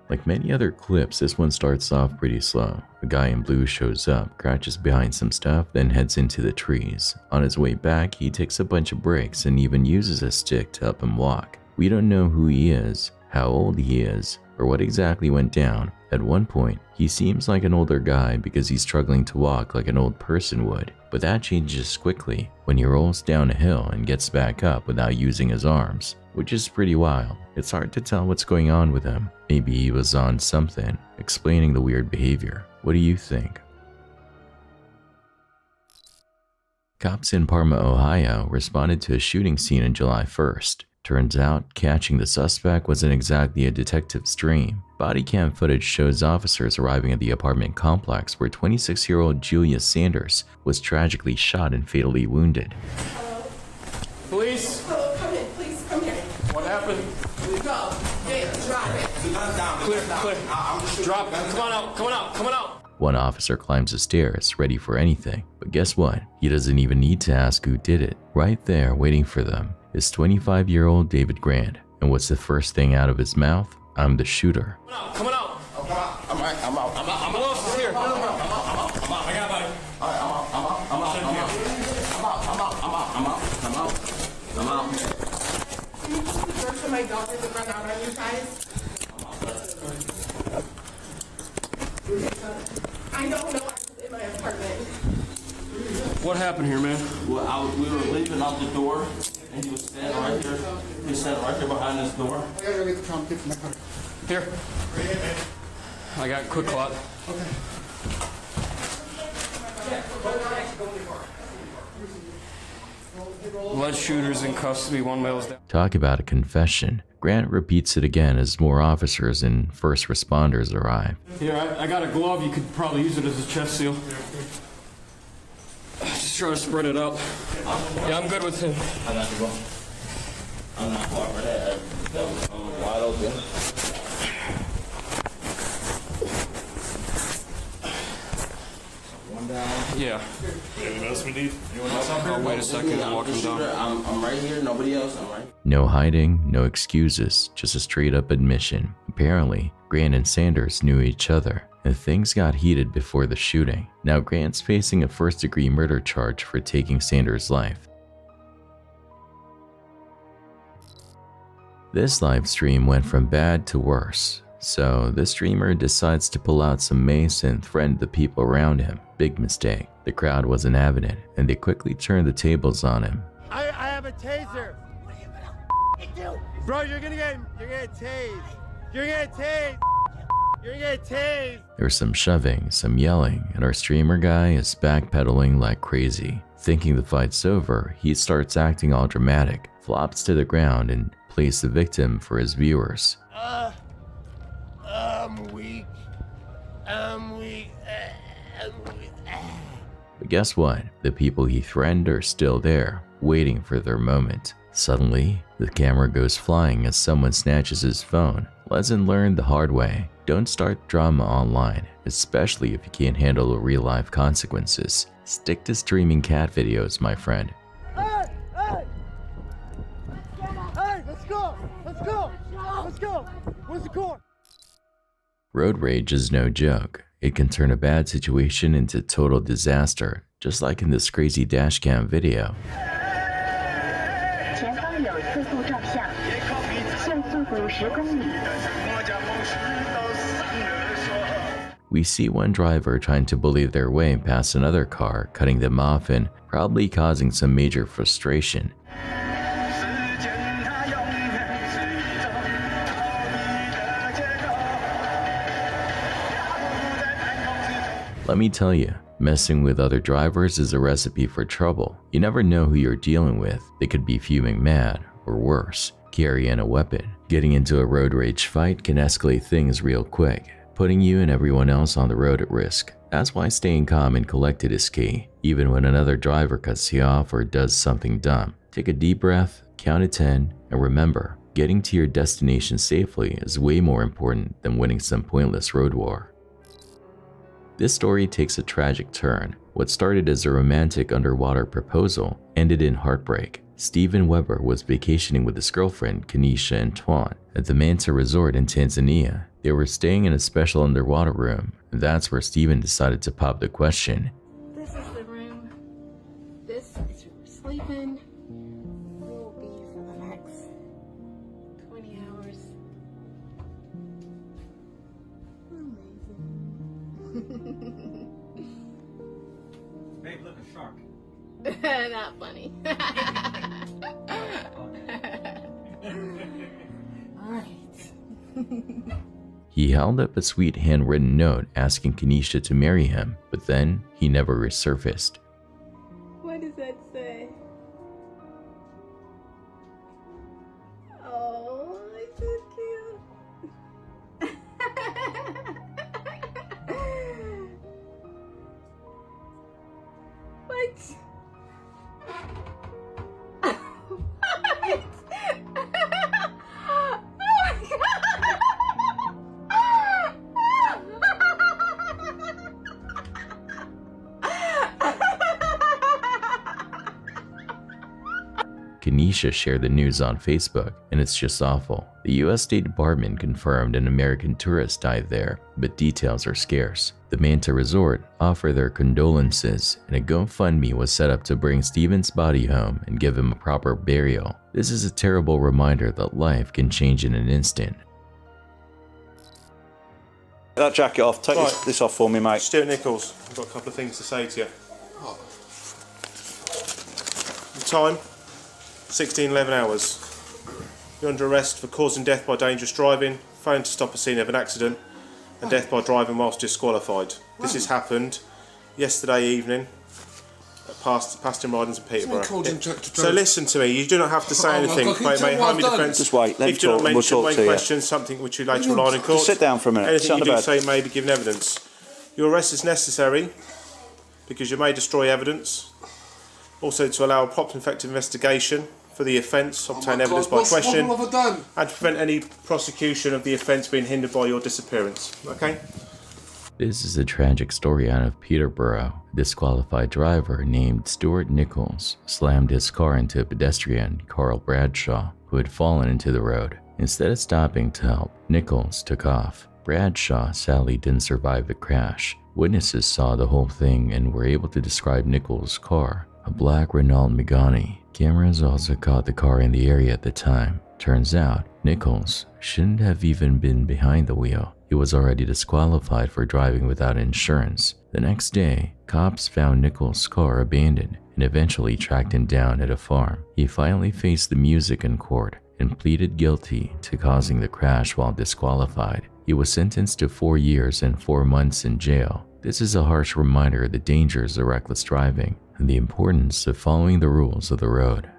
Like many other clips, this one starts off pretty slow. A guy in blue shows up, crouches behind some stuff, then heads into the trees. On his way back, he takes a bunch of bricks and even uses a stick to help him walk. We don't know who he is, how old he is, or what exactly went down. At one point, he seems like an older guy because he's struggling to walk like an old person would, but that changes quickly when he rolls down a hill and gets back up without using his arms, which is pretty wild. It's hard to tell what's going on with him. Maybe he was on something, explaining the weird behavior. What do you think? Cops in Parma, Ohio responded to a shooting scene on July 1st. Turns out, catching the suspect wasn't exactly a detective's dream. Body cam footage shows officers arriving at the apartment complex where 26-year-old Julia Sanders was tragically shot and fatally wounded. Police? Hello, come in, please, come here. What happened? Go, yeah, drive it. Clear. drop. Come on out, come on out, come on out. One officer climbs the stairs, ready for anything. But guess what? He doesn't even need to ask who did it. Right there, waiting for them, is 25-year-old David Grant. And what's the first thing out of his mouth? I'm the shooter. Come on out. I'm right. I'm out. I'm out. Here. I'm out. I got buddy. All right, I'm out. Can you put the door so my dog doesn't run out on you guys? I don't know. I'm in my apartment. What happened here, man? Well, we were leaving out the door, and he was standing right here. He was standing right there behind this door. I gotta go get the Tom kit from my car. Here. I got quick clot. Okay. Lead shooters in custody, one male's down. Talk about a confession. Grant repeats it again as more officers and first responders arrive. Here, I got a glove. You could probably use it as a chest seal. Just try to spread it out. Yeah, I'm good with him. I got the glove. I'm not far for that. That was wide open. One down. Yeah. Anyone else we need? Anyone else out there? Wait a second, I'm walking down. I'm right here. Nobody else. I'm right. No hiding, no excuses, just a straight up admission. Apparently, Grant and Sanders knew each other, and things got heated before the shooting. Now Grant's facing a first-degree murder charge for taking Sanders' life. This live stream went from bad to worse, so the streamer decides to pull out some mace and threaten the people around him. Big mistake. The crowd wasn't having it, and they quickly turned the tables on him. I have a taser. What are you gonna do? Bro, you're gonna get tased. You're gonna get tased. You're gonna get tased. There's some shoving, some yelling, and our streamer guy is backpedaling like crazy. Thinking the fight's over, he starts acting all dramatic, flops to the ground, and plays the victim for his viewers. I'm weak. I'm weak. But guess what? The people he threatened are still there, waiting for their moment. Suddenly, the camera goes flying as someone snatches his phone. Lesson learned the hard way. Don't start drama online, especially if you can't handle the real-life consequences. Stick to streaming cat videos, my friend. Hey! Hey! Hey! Let's go! Let's go! Let's go! Where's the car? Road rage is no joke. It can turn a bad situation into total disaster, just like in this crazy dashcam video. We see one driver trying to bully their way past another car, cutting them off and probably causing some major frustration. Let me tell you, messing with other drivers is a recipe for trouble. You never know who you're dealing with. They could be fuming mad, or worse, carrying a weapon. Getting into a road rage fight can escalate things real quick, putting you and everyone else on the road at risk. That's why staying calm and collected is key. Even when another driver cuts you off or does something dumb, take a deep breath, count to 10, and remember, getting to your destination safely is way more important than winning some pointless road war. This story takes a tragic turn. What started as a romantic underwater proposal ended in heartbreak. Steven Weber was vacationing with his girlfriend, Kenesha Antoine, at the Manta Resort in Tanzania. They were staying in a special underwater room, and that's where Steven decided to pop the question. This is the room. This is where we're sleeping. We'll be for the next 20 hours. Babe, look, a shark. Not funny. Alright. He held up a sweet handwritten note asking Kenesha to marry him, but then he never resurfaced. What does that say? Oh, it's so cute. What? What? Oh my god! Kenesha shared the news on Facebook, and it's just awful. The US State Department confirmed an American tourist died there, but details are scarce. The Manta Resort offered their condolences, and a GoFundMe was set up to bring Stephen's body home and give him a proper burial. This is a terrible reminder that life can change in an instant. That jacket off. Take Right. this off for me, mate. Stuart Nichols, I've got a couple of things to say to you. The time, 16:11 hours. You're under arrest for causing death by dangerous driving, failing to stop a scene of an accident, and death by driving whilst disqualified. This has happened yesterday evening at Paston Ridings in Peterborough. So listen to me, you do not have to say anything. May harm your defence. Just wait, let me if you do not talk, we'll mention talk main to you. questions, something which you later rely on in court. Just sit down for a minute. Anything you do Sound say may be given evidence. Your arrest is necessary because you may destroy evidence. Also to allow a prompt and effective investigation for the offence, obtain evidence by question, What have I done? and to prevent any prosecution of the offence being hindered by your disappearance. Okay? This is a tragic story out of Peterborough. A disqualified driver named Stuart Nichols slammed his car into a pedestrian, Carl Bradshaw, who had fallen into the road. Instead of stopping to help, Nichols took off. Bradshaw sadly didn't survive the crash. Witnesses saw the whole thing and were able to describe Nichols' car, a black Renault Megane. Cameras also caught the car in the area at the time. Turns out, Nichols shouldn't have even been behind the wheel. He was already disqualified for driving without insurance. The next day, cops found Nichols' car abandoned and eventually tracked him down at a farm. He finally faced the music in court and pleaded guilty to causing the crash while disqualified. He was sentenced to 4 years and 4 months in jail. This is a harsh reminder of the dangers of reckless driving and the importance of following the rules of the road.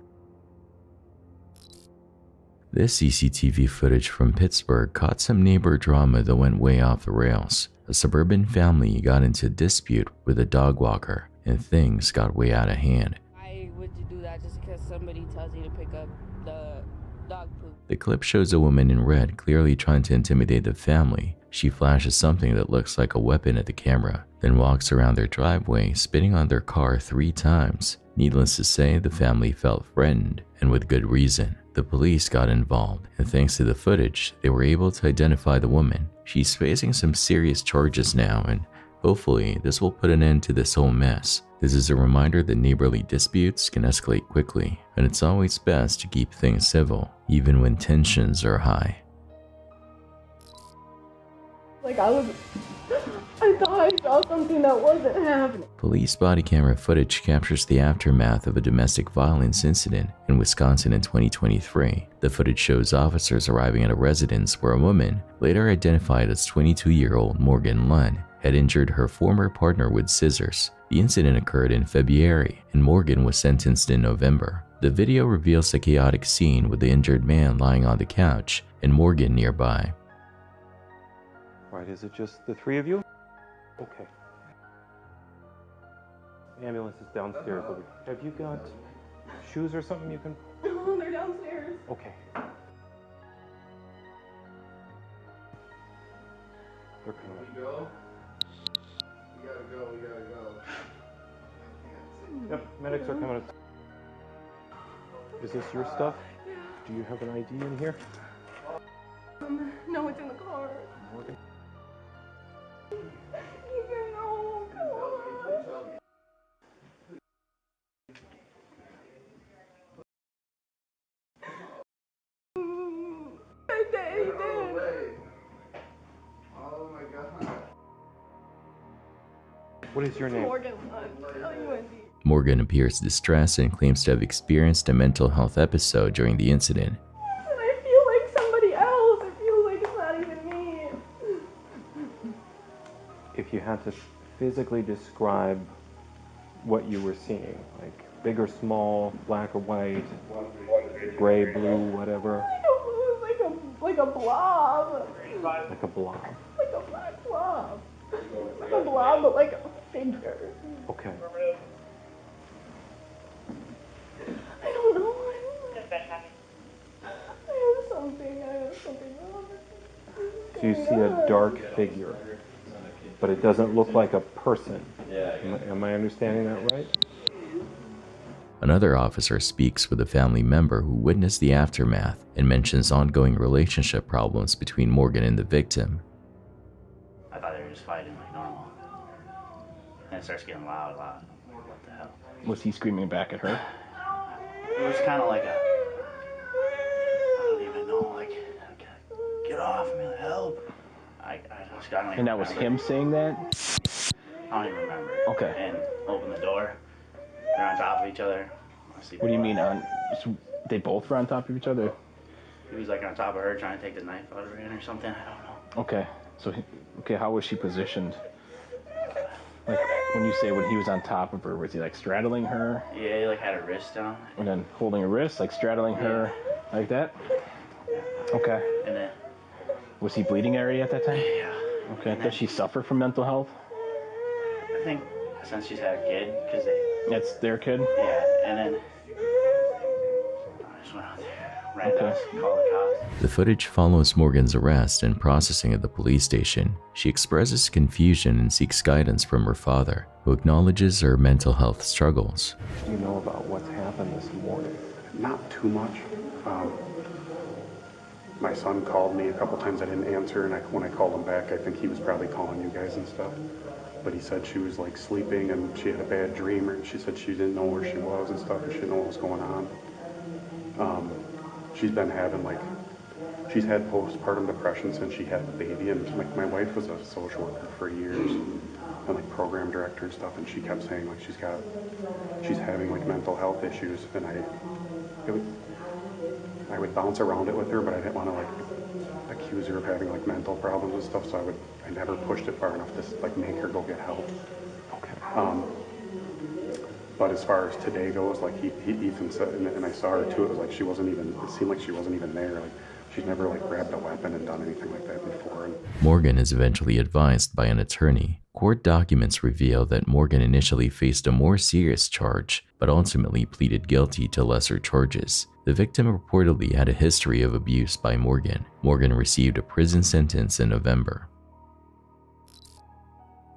This CCTV footage from Pittsburgh caught some neighbor drama that went way off the rails. A suburban family got into a dispute with a dog walker, and things got way out of hand. Why would you do that just because somebody tells you to pick up the dog poop? The clip shows a woman in red clearly trying to intimidate the family. She flashes something that looks like a weapon at the camera, then walks around their driveway, spitting on their car 3 times. Needless to say, the family felt threatened, and with good reason. The police got involved, and thanks to the footage, they were able to identify the woman. She's facing some serious charges now, and hopefully this will put an end to this whole mess. This is a reminder that neighborly disputes can escalate quickly, and it's always best to keep things civil, even when tensions are high. Like I thought I saw something that wasn't happening. Police body camera footage captures the aftermath of a domestic violence incident in Wisconsin in 2023. The footage shows officers arriving at a residence where a woman, later identified as 22-year-old Morgan Lunn, had injured her former partner with scissors. The incident occurred in February, and Morgan was sentenced in November. The video reveals a chaotic scene with the injured man lying on the couch and Morgan nearby. Right, is it just the 3 of you? Okay. The ambulance is downstairs. Have you got shoes or something you can... No, they're downstairs. Okay. They're coming. We go? We gotta go. Yep, medics are coming. Is this your stuff? Do you have an ID in here? No, it's in the car. Morgan? No, come on. My daddy did. Oh my God. What is your name? Morgan Lunn. Morgan appears distressed and claims to have experienced a mental health episode during the incident. And I feel like somebody else. I feel like it's not even me. If you had to physically describe what you were seeing, like big or small, black or white, gray, blue, whatever. I don't know, it's like a blob. Like a blob. Like a black blob. Like a blob, but like a figure. Okay. I don't know. I have something wrong. So you see a dark figure, but it doesn't look like a person. Am I understanding that right? Another officer speaks with a family member who witnessed the aftermath and mentions ongoing relationship problems between Morgan and the victim. I thought they were just fighting like normal. And it starts getting loud. What the hell? Was he screaming back at her? It was kind of like a, I don't even know, like, get off me, help. I just got. And that was him saying that? I don't even remember. Okay. And open the door. They're on top of each other. What do you mean on? They both were on top of each other? He was like on top of her trying to take the knife out of her hand or something. I don't know. Okay. So, okay, how was she positioned? Like, when you say when he was on top of her, was he like straddling her? Yeah, he like had her wrist down. And then holding her wrist, like straddling her like that? Okay. And then... Was he bleeding area at that time? Yeah. Okay. Does she suffer from mental health? I think since she's had a kid, because they... That's their kid? Yeah, and then... I just went out there, ran us, called the cops. The footage follows Morgan's arrest and processing at the police station. She expresses confusion and seeks guidance from her father, who acknowledges her mental health struggles. Do you know about what's happened this morning? Not too much. My son called me a couple times. I didn't answer, and when I called him back, I think he was probably calling you guys and stuff. But he said she was like sleeping and she had a bad dream, or she said she didn't know where she was and stuff, and she didn't know what was going on. She's been having she's had postpartum depression since she had the baby, and like my wife was a social worker for years and like program director and stuff, and she kept saying like she's having like mental health issues, and I would bounce around it with her, but I didn't want to like accuse her of having like mental problems and stuff, so I never pushed it far enough to like make her go get help. Okay. But as far as today goes, like Ethan said, and I saw her too, it was like it seemed like she wasn't even there. Like she's never like grabbed a weapon and done anything like that before. Morgan is eventually advised by an attorney. Court documents reveal that Morgan initially faced a more serious charge, but ultimately pleaded guilty to lesser charges. The victim reportedly had a history of abuse by Morgan. Morgan received a prison sentence in November.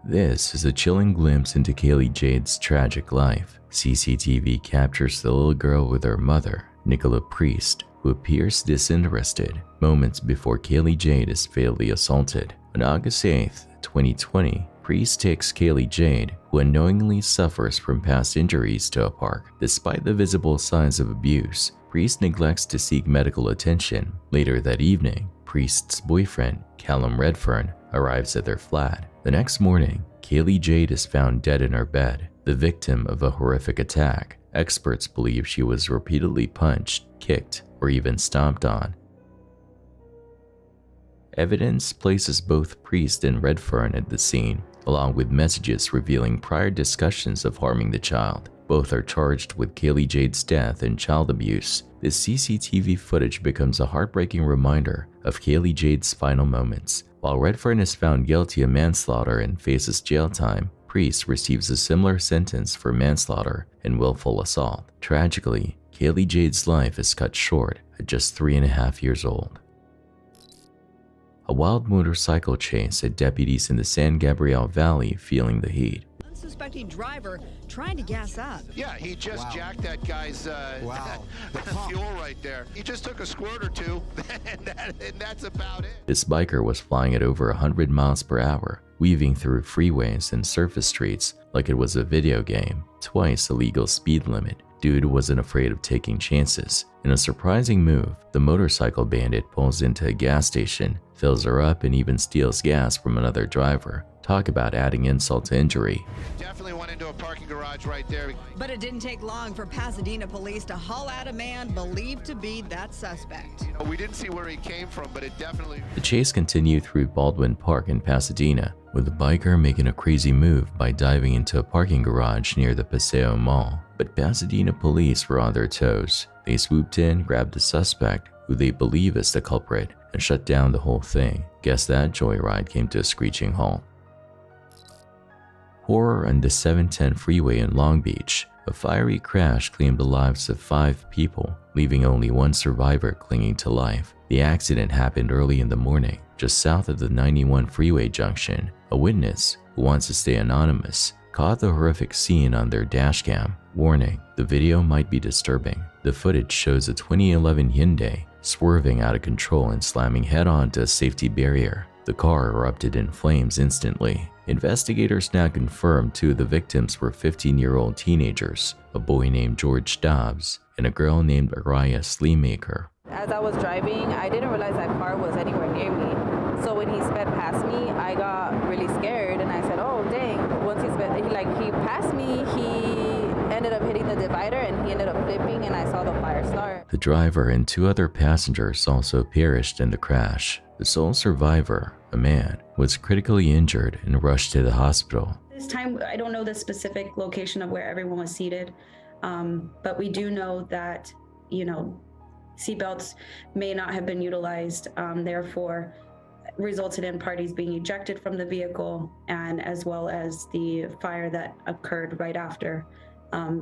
This is a chilling glimpse into Kaylee Jade's tragic life. CCTV captures the little girl with her mother, Nicola Priest, who appears disinterested moments before Kaylee Jade is fatally assaulted. On August 8th, 2020, Priest takes Kaylee Jade, who unknowingly suffers from past injuries, to a park. Despite the visible signs of abuse, Priest neglects to seek medical attention. Later that evening, Priest's boyfriend, Callum Redfern, arrives at their flat. The next morning, Kaylee Jade is found dead in her bed, the victim of a horrific attack. Experts believe she was repeatedly punched, kicked, or even stomped on. Evidence places both Priest and Redfern at the scene, along with messages revealing prior discussions of harming the child. Both are charged with Kaylee Jade's death and child abuse. This CCTV footage becomes a heartbreaking reminder of Kaylee Jade's final moments. While Redfern is found guilty of manslaughter and faces jail time, Priest receives a similar sentence for manslaughter and willful assault. Tragically, Kaylee Jade's life is cut short at just 3.5 years old. A wild motorcycle chase had deputies in the San Gabriel Valley feeling the heat. Unsuspecting driver trying to gas up. Yeah, he just jacked that guy's fuel right there. He just took a squirt or two, and that's about it. This biker was flying at over 100 miles per hour, weaving through freeways and surface streets like it was a video game, twice the legal speed limit. Dude wasn't afraid of taking chances. In a surprising move, the motorcycle bandit pulls into a gas station, fills her up, and even steals gas from another driver. Talk about adding insult to injury. Definitely went into a parking garage right there. But it didn't take long for Pasadena police to haul out a man believed to be that suspect. We didn't see where he came from, but it definitely... The chase continued through Baldwin Park in Pasadena, with the biker making a crazy move by diving into a parking garage near the Paseo Mall. But Pasadena police were on their toes. They swooped in, grabbed the suspect, who they believe is the culprit, and shut down the whole thing. Guess that joyride came to a screeching halt. Horror on the 710 freeway in Long Beach. A fiery crash claimed the lives of 5 people, leaving only one survivor clinging to life. The accident happened early in the morning, just south of the 91 freeway junction. A witness, who wants to stay anonymous, caught the horrific scene on their dashcam. Warning, the video might be disturbing. The footage shows a 2011 Hyundai swerving out of control and slamming head-on to a safety barrier. The car erupted in flames instantly. Investigators now confirm 2 of the victims were 15-year-old teenagers, a boy named George Dobbs and a girl named Araya Sleemaker. As I was driving, I didn't realize that car was anywhere near me. So when he sped past me, I got really scared and I said, oh dang. Once he passed me, he ended up hitting the divider and he ended up flipping and I saw the fire start. The driver and 2 other passengers also perished in the crash. The sole survivor, a man, was critically injured and rushed to the hospital. This time, I don't know the specific location of where everyone was seated, but we do know that, seatbelts may not have been utilized, therefore resulted in parties being ejected from the vehicle, and as well as the fire that occurred right after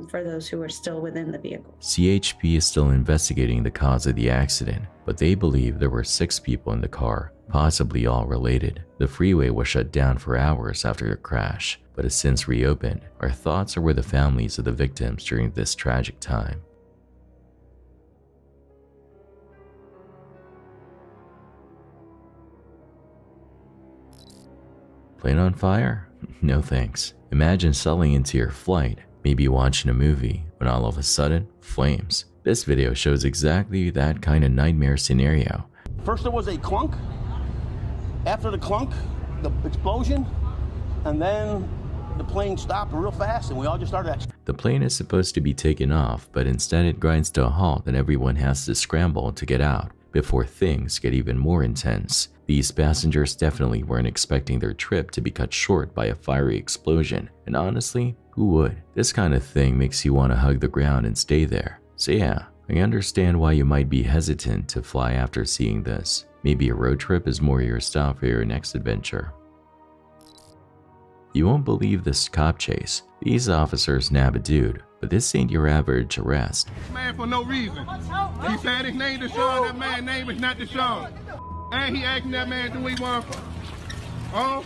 for those who are still within the vehicle. CHP is still investigating the cause of the accident, but they believe there were 6 people in the car, possibly all related. The freeway was shut down for hours after the crash, but has since reopened. Our thoughts are with the families of the victims during this tragic time. Plane on fire? No thanks. Imagine settling into your flight, maybe watching a movie, when all of a sudden, flames. This video shows exactly that kind of nightmare scenario. First there was a clunk. After the clunk, the explosion, and then the plane stopped real fast and we all just started. The plane is supposed to be taken off, but instead it grinds to a halt and everyone has to scramble to get out before things get even more intense. These passengers definitely weren't expecting their trip to be cut short by a fiery explosion, and honestly, who would? This kind of thing makes you want to hug the ground and stay there. So yeah, I understand why you might be hesitant to fly after seeing this. Maybe a road trip is more your style for your next adventure. You won't believe this cop chase. These officers nab a dude, but this ain't your average arrest. Man for no reason. He said his name Deshaun, that man's name is not Deshaun. And he asking that man, do he want? Oh?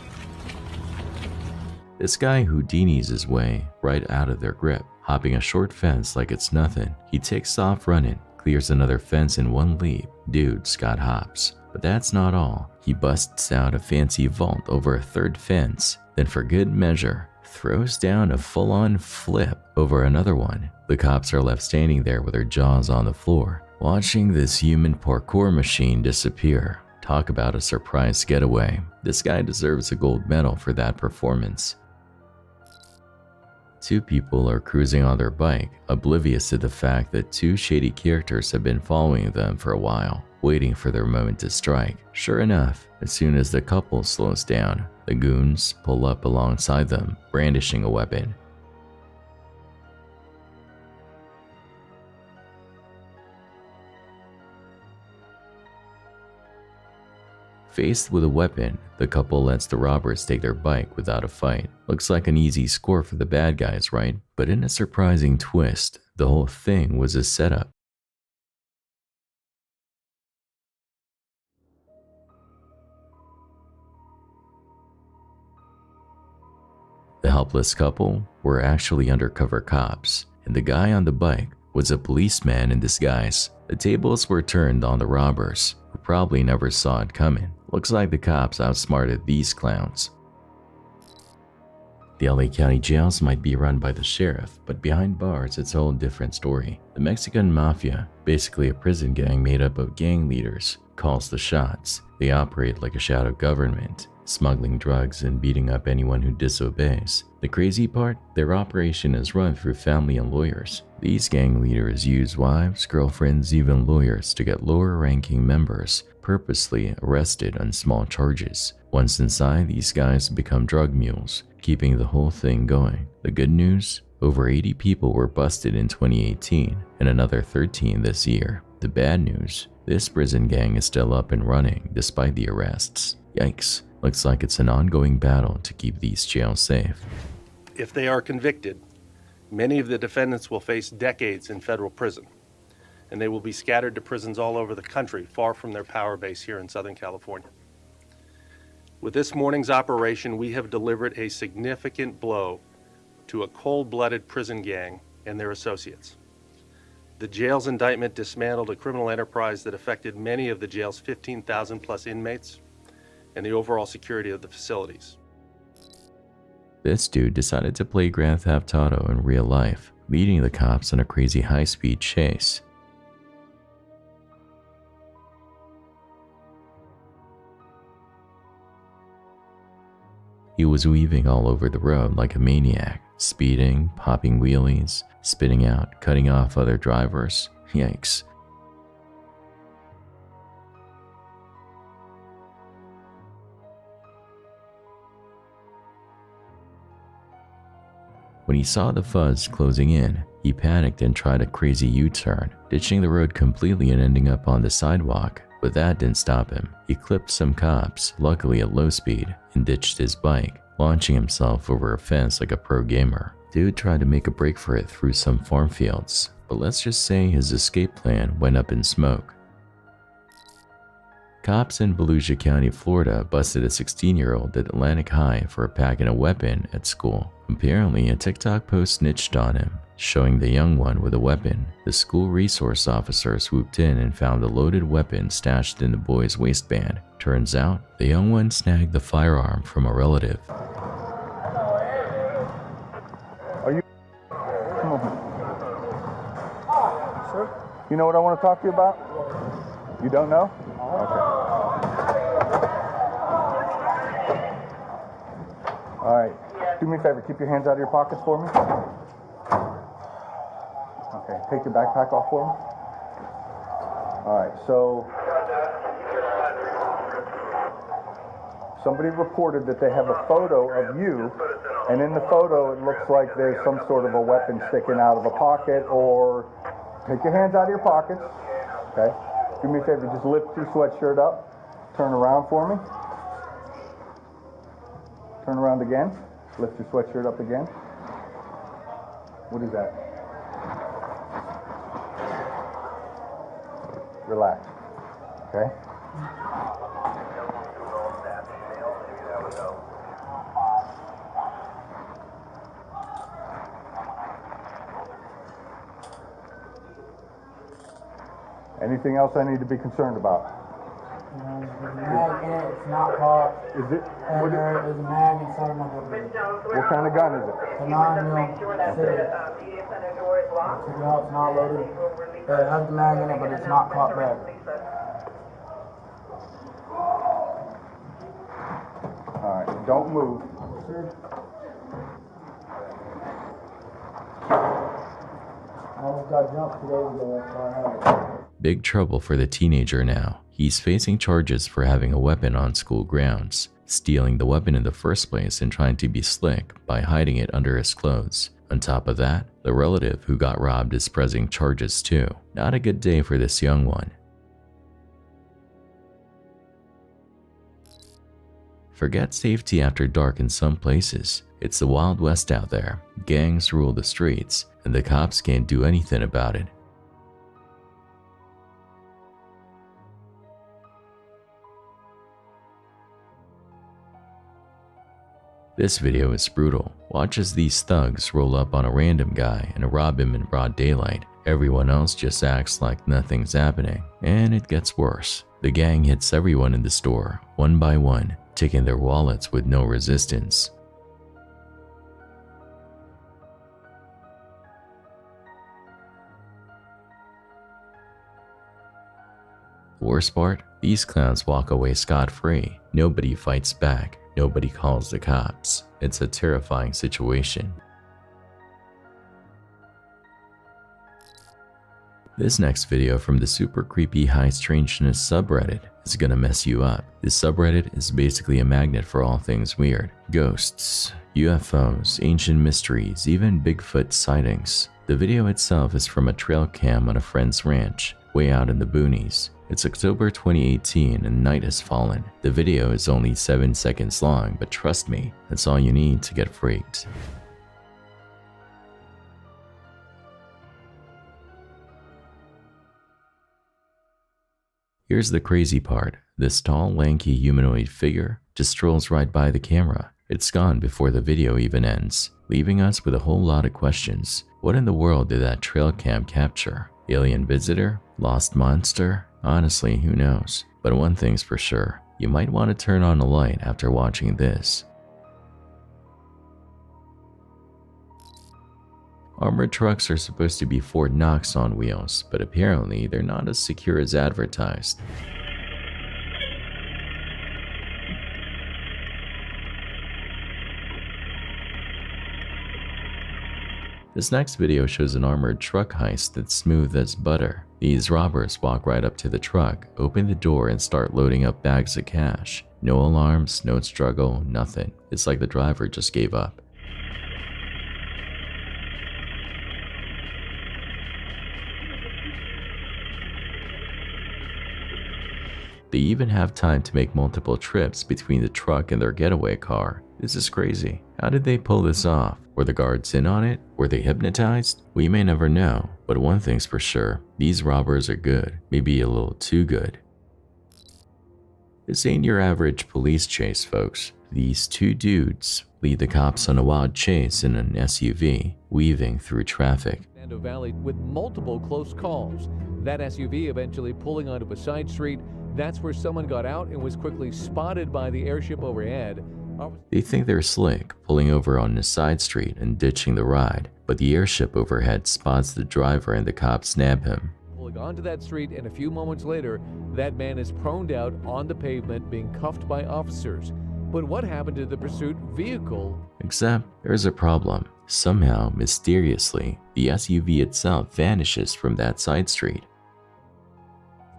This guy Houdini's his way right out of their grip, hopping a short fence like it's nothing. He takes off running, clears another fence in one leap. Dude, Scott hops. But that's not all. He busts out a fancy vault over a 3rd fence, then for good measure, throws down a full-on flip over another one. The cops are left standing there with their jaws on the floor, watching this human parkour machine disappear. Talk about a surprise getaway. This guy deserves a gold medal for that performance. 2 people are cruising on their bike, oblivious to the fact that 2 shady characters have been following them for a while, waiting for their moment to strike. Sure enough, as soon as the couple slows down, the goons pull up alongside them, brandishing a weapon. Faced with a weapon, the couple lets the robbers take their bike without a fight. Looks like an easy score for the bad guys, right? But in a surprising twist, the whole thing was a setup. The helpless couple were actually undercover cops, and the guy on the bike was a policeman in disguise. The tables were turned on the robbers, who probably never saw it coming. Looks like the cops outsmarted these clowns. The LA County jails might be run by the sheriff, but behind bars it's a whole different story. The Mexican Mafia, basically a prison gang made up of gang leaders, calls the shots. They operate like a shadow government, smuggling drugs and beating up anyone who disobeys. The crazy part? Their operation is run through family and lawyers. These gang leaders use wives, girlfriends, even lawyers to get lower-ranking members purposely arrested on small charges. Once inside, these guys become drug mules, keeping the whole thing going. The good news? Over 80 people were busted in 2018 and another 13 this year. The bad news? This prison gang is still up and running despite the arrests. Yikes. Looks like it's an ongoing battle to keep these jails safe. If they are convicted, many of the defendants will face decades in federal prison, and they will be scattered to prisons all over the country, far from their power base here in Southern California. With this morning's operation, we have delivered a significant blow to a cold-blooded prison gang and their associates. The jail's indictment dismantled a criminal enterprise that affected many of the jail's 15,000 plus inmates and the overall security of the facilities. This dude decided to play Grand Theft Auto in real life, leading the cops on a crazy high-speed chase. He was weaving all over the road like a maniac, speeding, popping wheelies, spinning out, cutting off other drivers. Yikes. When he saw the fuzz closing in, he panicked and tried a crazy U-turn, ditching the road completely and ending up on the sidewalk. But that didn't stop him. He clipped some cops, luckily at low speed, and ditched his bike, launching himself over a fence like a pro gamer. Dude tried to make a break for it through some farm fields, but let's just say his escape plan went up in smoke. Cops in Volusia County, Florida busted a 16-year-old at Atlantic High for packing a weapon at school. Apparently, a TikTok post snitched on him, showing the young one with a weapon. The school resource officer swooped in and found the loaded weapon stashed in the boy's waistband. Turns out, the young one snagged the firearm from a relative. Are you? Come on. Sir? You know what I want to talk to you about? You don't know? Okay. All right. Do me a favor. Keep your hands out of your pockets for me. Okay. Take your backpack off for me. All right. So somebody reported that they have a photo of you, and in the photo it looks like there's some sort of a weapon sticking out of a pocket, or take your hands out of your pockets. Okay. Do me a favor. Just lift your sweatshirt up. Turn around for me. Turn around again. Lift your sweatshirt up again. What is that? Relax. Okay? Anything else I need to be concerned about? There's a mag in it, it's not popped. Is it? And there's a mag inside of my book. What kind of gun is it? It's a 9mm. No, it's not loaded. It has the mag in it, but it's not popped back. Alright, don't move. I almost got jumped 2 days ago, that's why I have it. Big trouble for the teenager now. He's facing charges for having a weapon on school grounds, stealing the weapon in the first place and trying to be slick by hiding it under his clothes. On top of that, the relative who got robbed is pressing charges too. Not a good day for this young one. Forget safety after dark in some places. It's the Wild West out there. Gangs rule the streets, and the cops can't do anything about it. This video is brutal. Watch as these thugs roll up on a random guy and rob him in broad daylight. Everyone else just acts like nothing's happening, and it gets worse. The gang hits everyone in the store, one by one, taking their wallets with no resistance. The worst part? These clowns walk away scot-free. Nobody fights back. Nobody calls the cops. It's a terrifying situation. This next video from the super creepy high strangeness subreddit is gonna mess you up. This subreddit is basically a magnet for all things weird. Ghosts, UFOs, ancient mysteries, even Bigfoot sightings. The video itself is from a trail cam on a friend's ranch, way out in the boonies. It's October 2018 and night has fallen. The video is only 7 seconds long, but trust me, that's all you need to get freaked. Here's the crazy part. This tall, lanky humanoid figure just strolls right by the camera. It's gone before the video even ends, leaving us with a whole lot of questions. What in the world did that trail cam capture? Alien visitor? Lost monster? Honestly, who knows? But one thing's for sure, you might want to turn on a light after watching this. Armored trucks are supposed to be Fort Knox on wheels, but apparently they're not as secure as advertised. This next video shows an armored truck heist that's smooth as butter. These robbers walk right up to the truck, open the door, and start loading up bags of cash. No alarms, no struggle, nothing. It's like the driver just gave up. They even have time to make multiple trips between the truck and their getaway car. This is crazy. How did they pull this off? Were the guards in on it? Were they hypnotized? We may never know, but one thing's for sure, these robbers are good, maybe a little too good. This ain't your average police chase, folks. These two dudes lead the cops on a wild chase in an SUV, weaving through traffic. Valley with multiple close calls. That SUV eventually pulling onto a side street. That's where someone got out and was quickly spotted by the airship overhead. They think they're slick, pulling over on a side street and ditching the ride, but the airship overhead spots the driver and the cops nab him. Pulling onto that street, and a few moments later, that man is proned out on the pavement being cuffed by officers. But what happened to the pursuit vehicle? Except there's a problem. Somehow, mysteriously, the SUV itself vanishes from that side street.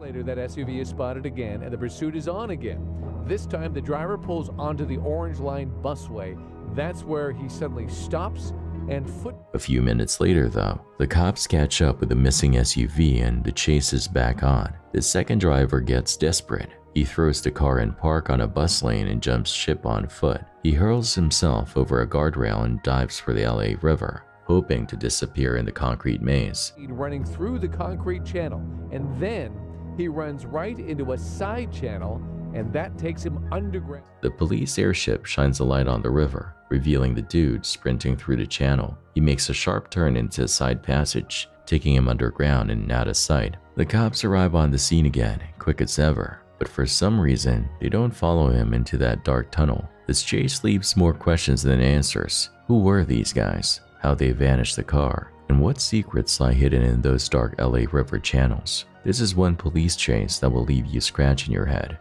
Later, that SUV is spotted again and the pursuit is on again. This time, the driver pulls onto the Orange Line busway. That's where he suddenly stops and A few minutes later, though, the cops catch up with the missing SUV and the chase is back on. The second driver gets desperate. He throws the car in park on a bus lane and jumps ship on foot. He hurls himself over a guardrail and dives for the LA River, hoping to disappear in the concrete maze. running through the concrete channel, and then he runs right into a side channel, and that takes him underground. The police airship shines a light on the river, revealing the dude sprinting through the channel. He makes a sharp turn into a side passage, taking him underground and out of sight. The cops arrive on the scene again, quick as ever, but for some reason, they don't follow him into that dark tunnel. This chase leaves more questions than answers. Who were these guys? How they vanished the car? And what secrets lie hidden in those dark LA River channels? This is one police chase that will leave you scratching your head.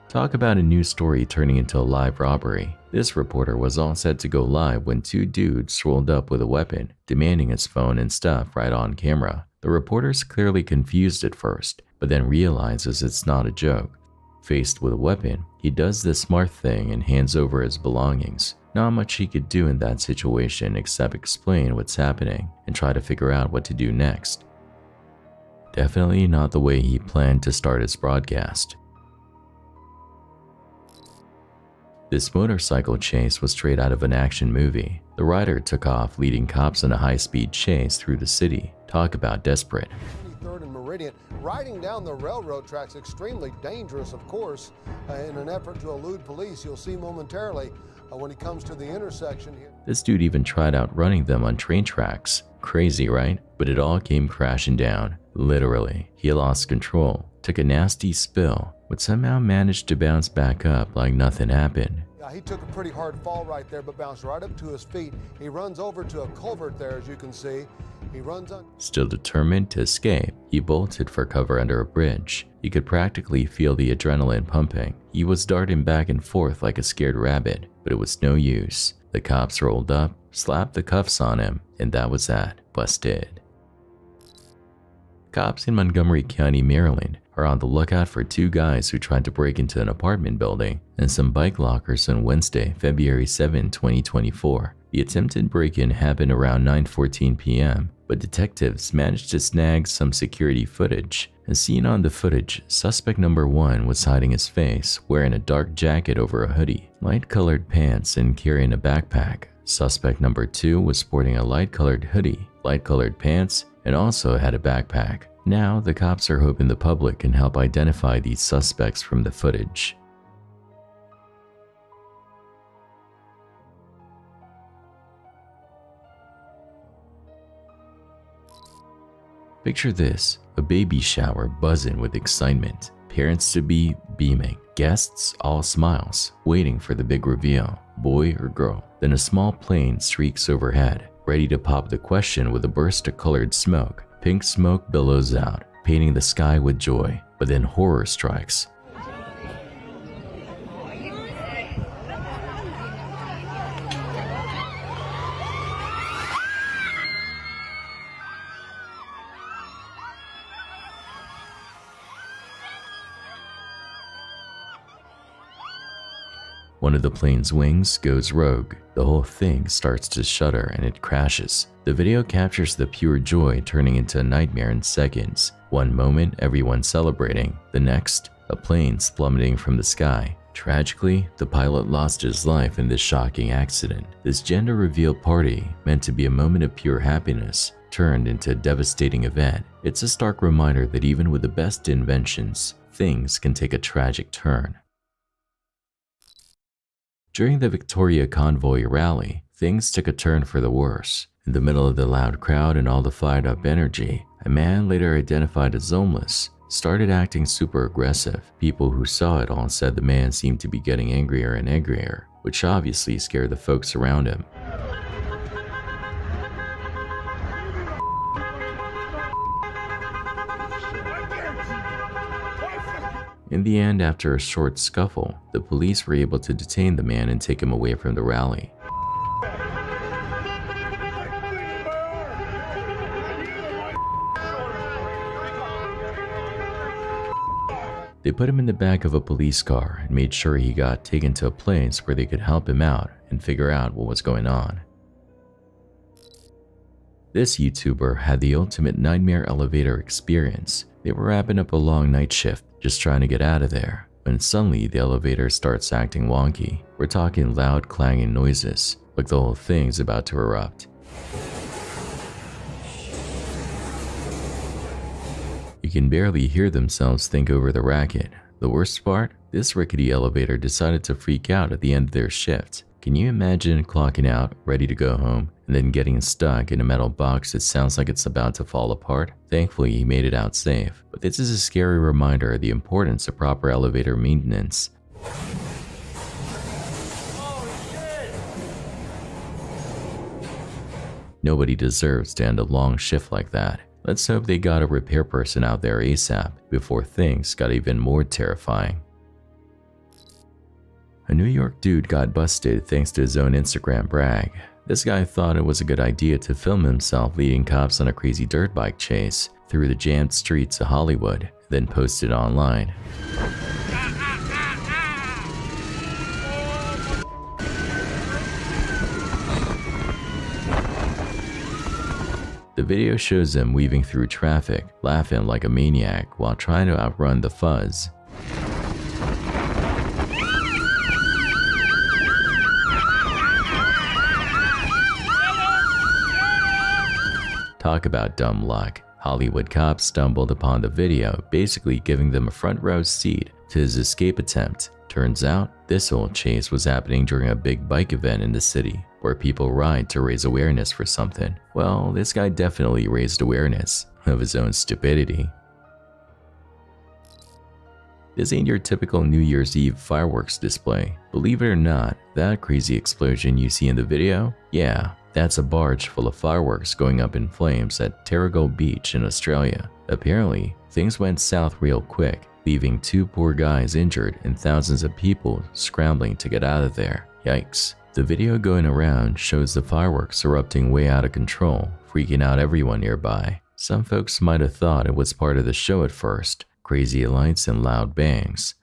Talk about a news story turning into a live robbery. This reporter was all set to go live when two dudes rolled up with a weapon, demanding his phone and stuff right on camera. The reporter's clearly confused at first, but then realizes it's not a joke. Faced with a weapon, he does the smart thing and hands over his belongings. Not much he could do in that situation except explain what's happening and try to figure out what to do next. Definitely not the way he planned to start his broadcast. This motorcycle chase was straight out of an action movie. The rider took off, leading cops in a high-speed chase through the city. Talk about desperate. 23rd and Meridian, riding down the railroad tracks, extremely dangerous, of course, in an effort to elude police. You'll see momentarily when he comes to the intersection here. This dude even tried out running them on train tracks. Crazy, right? But it all came crashing down. Literally, he lost control, took a nasty spill, but somehow managed to bounce back up like nothing happened. He took a pretty hard fall right there, but bounced right up to his feet. He runs over to a culvert there, as you can see. He runs on. Still determined to escape, he bolted for cover under a bridge. He could practically feel the adrenaline pumping. He was darting back and forth like a scared rabbit, but it was no use. The cops rolled up, slapped the cuffs on him, and that was that. Busted. Cops in Montgomery County, Maryland are on the lookout for two guys who tried to break into an apartment building and some bike lockers on Wednesday, February 7, 2024. The attempted break-in happened around 9:14 p.m., but detectives managed to snag some security footage. As seen on the footage, suspect number 1 was hiding his face, wearing a dark jacket over a hoodie, light-colored pants, and carrying a backpack. Suspect number 2 was sporting a light-colored hoodie, light-colored pants, and also had a backpack. Now, the cops are hoping the public can help identify these suspects from the footage. Picture this, a baby shower buzzing with excitement, parents-to-be beaming, guests all smiles, waiting for the big reveal, boy or girl. Then a small plane streaks overhead, ready to pop the question with a burst of colored smoke. Pink smoke billows out, painting the sky with joy, but then horror strikes. One of the plane's wings goes rogue. The whole thing starts to shudder and it crashes. The video captures the pure joy turning into a nightmare in seconds. One moment, everyone celebrating. The next, a plane plummeting from the sky. Tragically, the pilot lost his life in this shocking accident. This gender reveal party, meant to be a moment of pure happiness, turned into a devastating event. It's a stark reminder that even with the best inventions, things can take a tragic turn. During the Victoria Convoy rally, things took a turn for the worse. In the middle of the loud crowd and all the fired-up energy, a man later identified as homeless started acting super aggressive. People who saw it all said the man seemed to be getting angrier and angrier, which obviously scared the folks around him. In the end, after a short scuffle, the police were able to detain the man and take him away from the rally. They put him in the back of a police car and made sure he got taken to a place where they could help him out and figure out what was going on. This YouTuber had the ultimate nightmare elevator experience. They were wrapping up a long night shift, just trying to get out of there, when suddenly the elevator starts acting wonky. We're talking loud clanging noises, like the whole thing's about to erupt. You can barely hear themselves think over the racket. The worst part? This rickety elevator decided to freak out at the end of their shift. Can you imagine clocking out, ready to go home, and then getting stuck in a metal box that sounds like it's about to fall apart? Thankfully, he made it out safe, but this is a scary reminder of the importance of proper elevator maintenance. Nobody deserves to end a long shift like that. Let's hope they got a repair person out there ASAP before things got even more terrifying. A New York dude got busted thanks to his own Instagram brag. This guy thought it was a good idea to film himself leading cops on a crazy dirt bike chase through the jammed streets of Hollywood, then posted online. The video shows him weaving through traffic, laughing like a maniac while trying to outrun the fuzz. Talk about dumb luck. Hollywood cops stumbled upon the video, basically giving them a front row seat to his escape attempt. Turns out, this whole chase was happening during a big bike event in the city, where people ride to raise awareness for something. Well, this guy definitely raised awareness of his own stupidity. This ain't your typical New Year's Eve fireworks display. Believe it or not, that crazy explosion you see in the video? Yeah, that's a barge full of fireworks going up in flames at Terrigal Beach in Australia. Apparently, things went south real quick, leaving 2 poor guys injured and thousands of people scrambling to get out of there. Yikes. The video going around shows the fireworks erupting way out of control, freaking out everyone nearby. Some folks might have thought it was part of the show at first, crazy lights and loud bangs.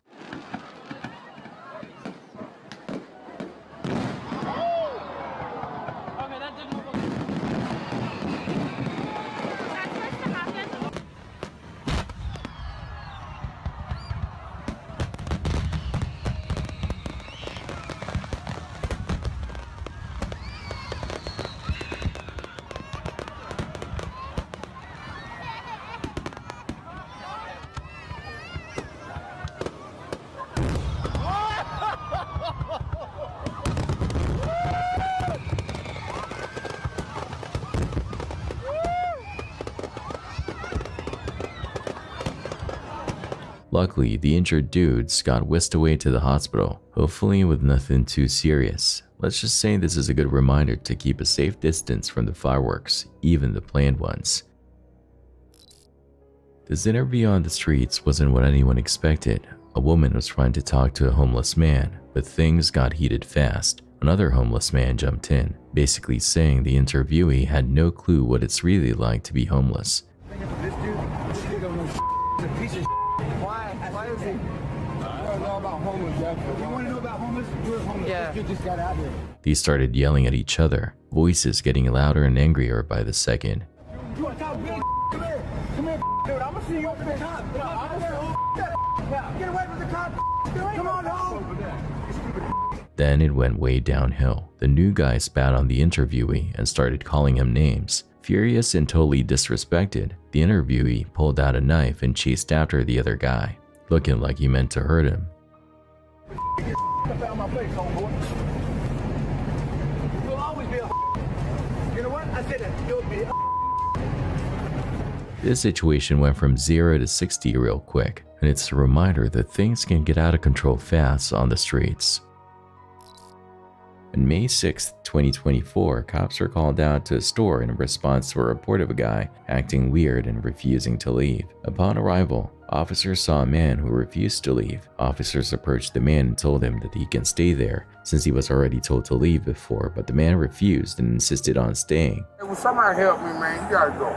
Luckily, the injured dudes got whisked away to the hospital, hopefully with nothing too serious. Let's just say this is a good reminder to keep a safe distance from the fireworks, even the planned ones. This interview on the streets wasn't what anyone expected. A woman was trying to talk to a homeless man, but things got heated fast. Another homeless man jumped in, basically saying the interviewee had no clue what it's really like to be homeless. This dude don't know he's a piece of Why is he? I don't know about homeless, Jeff. You want to know about homeless? You're homeless. Yeah. You just got out here. They started yelling at each other, voices getting louder and angrier by the second. You want to talk big? Come here. Come here, dude. I'm going to see you open the cop. Get away from the cop. Come on home. Then it went way downhill. The new guy spat on the interviewee and started calling him names. Furious and totally disrespected, the interviewee pulled out a knife and chased after the other guy, looking like he meant to hurt him. This situation went from 0 to 60 real quick, and it's a reminder that things can get out of control fast on the streets. On May 6, 2024, cops were called out to a store in response to a report of a guy acting weird and refusing to leave. Upon arrival, officers saw a man who refused to leave. Officers approached the man and told him that he can stay there, since he was already told to leave before, but the man refused and insisted on staying. Hey, will somebody help me, man? You gotta go.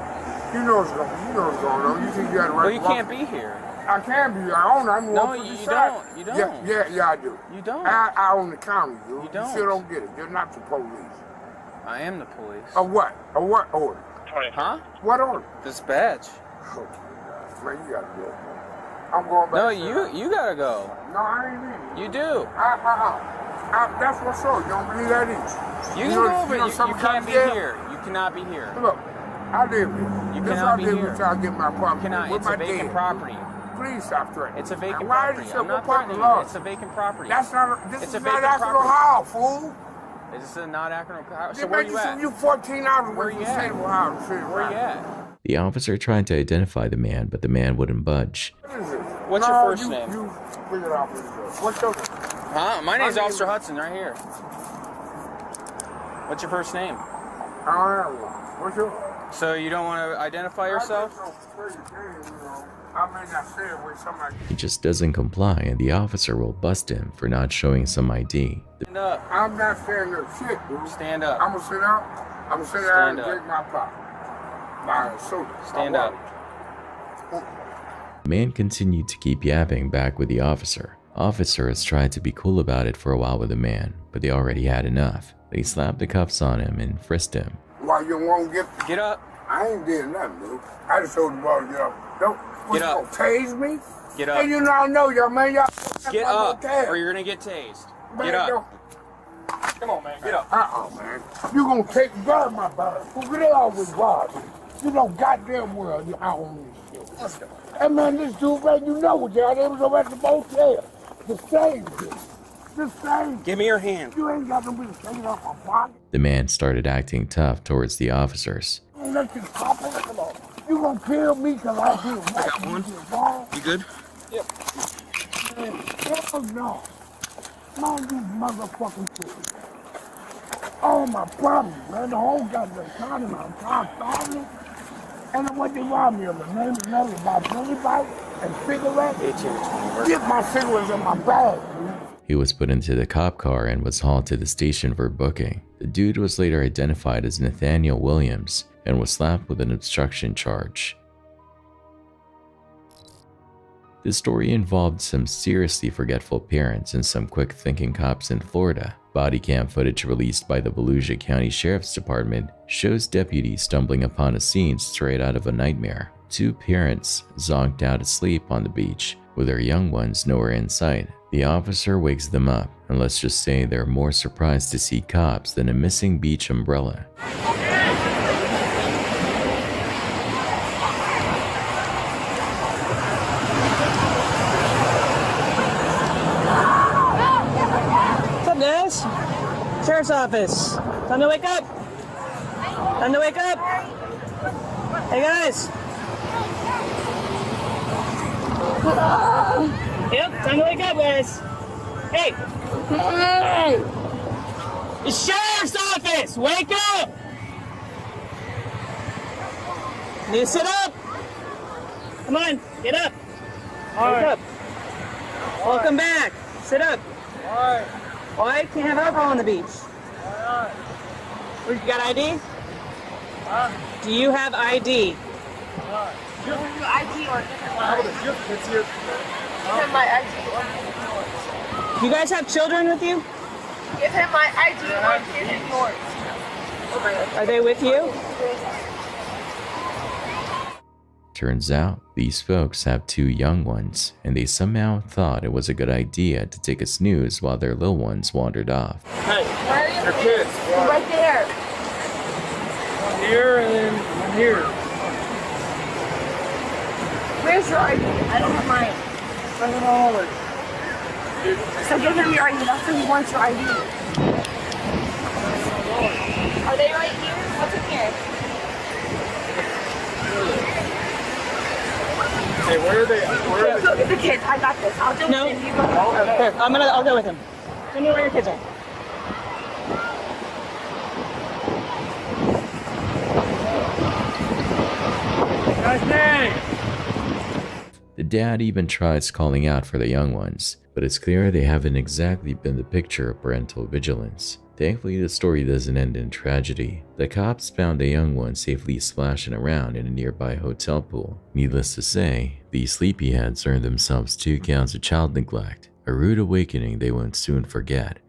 You know what's going on. You think you got the right. Well, you can't be here. I can be. I own it. I'm no, you don't. You don't. Yeah, I do. You don't. I own the county, dude. You don't. You still don't get it. You're not the police. I am the police. A what? A what order? Huh? What order? This badge. Oh, man, you gotta go. I'm going back. No, you gotta go. No, I ain't leaving. You do. That's what's up. You don't believe that either. You can go over. You can't be here. You cannot be here. Look, I live here. You cannot be here. Until I get my property. You cannot. It's a vacant property. Please stop threatening. It's a vacant why property. I'm not threatening you. It's a vacant property. That's not. This it's is a vacant not property. Hall, fool. This is not Akron. So they where you at? You 14 hours where away you from at? Where you at? The officer tried to identify the man, but the man wouldn't budge. What is it? What's your first name? You figure it out. What's your name? Huh? My name's Officer Hudson, right here. What's your first name? I don't know. What's your? So you don't want to identify yourself? I may not say it with somebody. He just doesn't comply, and the officer will bust him for not showing some ID. Stand up. I'm not standing up shit, dude. Stand up. I'm gonna sit down. I'm gonna sit down and drink my pop. My soda. Stand up. The man continued to keep yapping back with the officer. Officers tried to be cool about it for a while with the man, but they already had enough. They slapped the cuffs on him and frisked him. Why you won't get up? I ain't did nothing, dude. I just told the boy to get up. Don't get up. Tase me? Get up. Hey, you don't know, y'all, man. Y'all get up, or you're gonna get tased. Man, get up. Don't. Come on, man. Get up. Man. You gonna take guard my body. They always rob me. You know goddamn well I own this shit. Hey, man, this dude, man, you know what they are. They was over at the motel. The same shit. The same. Give me your hand. You ain't got no business taking off my pocket. The man started acting tough towards the officers. Let you pop it. Come on. You gonna kill me because I do. I got one. You good? Yep. Man, hell no. Man, you motherfucking shit. Oh, my problem, man. The whole goddamn county, my entire family. And what they robbed me of, the name and nothing about anybody and cigarettes. Get my cigarettes in my bag, dude. He was put into the cop car and was hauled to the station for booking. The dude was later identified as Nathaniel Williams and was slapped with an obstruction charge. This story involved some seriously forgetful parents and some quick-thinking cops in Florida. Body cam footage released by the Volusia County Sheriff's Department shows deputies stumbling upon a scene straight out of a nightmare. Two parents zonked out asleep on the beach, with their young ones nowhere in sight. The officer wakes them up, and let's just say they're more surprised to see cops than a missing beach umbrella. What's up, guys? Sheriff's Office. Time to wake up. Time to wake up. Hey, guys. Yep, time to wake up, guys. Hey! Hey! The sheriff's office! Wake up! Need to sit up? Come on, get up. Wake up. Welcome back. Sit up. Why? Can't have alcohol on the beach. You got ID? Do you have ID? ID or different one? Give him my ID or different You guys have children with you? Give him my ID or give him yours. Are they with you? Turns out, these folks have 2 young ones, and they somehow thought it was a good idea to take a snooze while their little ones wandered off. Hey, where are your kids? Right there. One here and then one here. Where's your ID? I don't have mine. Bring it all over. So give him your ID. That's what he wants, your ID. Are they right here? What's in here? Hey, where are they? Go get the kids. I got this. I'll do it. No. You go. Here, I'll go with him. Tell me where your kids are. Guy's name! The dad even tries calling out for the young ones, but it's clear they haven't exactly been the picture of parental vigilance. Thankfully, the story doesn't end in tragedy. The cops found the young one safely splashing around in a nearby hotel pool. Needless to say, these sleepyheads earned themselves 2 counts of child neglect, a rude awakening they won't soon forget.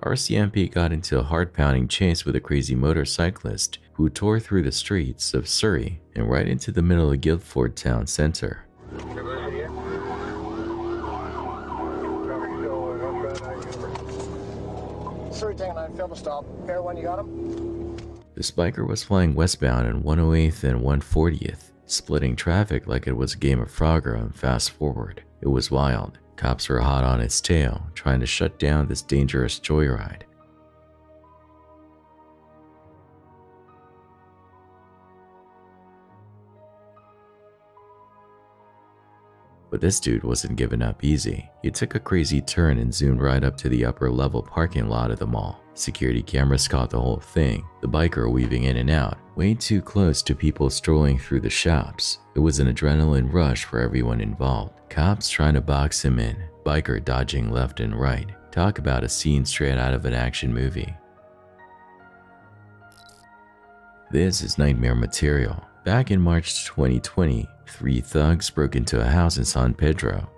RCMP got into a heart-pounding chase with a crazy motorcyclist who tore through the streets of Surrey and right into the middle of Guildford town center. Surrey taking 9 film stop. Fair one, you got him? This biker was flying westbound on 108th and 140th, splitting traffic like it was a game of Frogger on fast forward. It was wild. Cops were hot on its tail, trying to shut down this dangerous joyride. But this dude wasn't giving up easy. He took a crazy turn and zoomed right up to the upper level parking lot of the mall. Security cameras caught the whole thing, the biker weaving in and out, way too close to people strolling through the shops. It was an adrenaline rush for everyone involved. Cops trying to box him in, biker dodging left and right. Talk about a scene straight out of an action movie. This is nightmare material. Back in March 2020, 3 thugs broke into a house in San Pedro.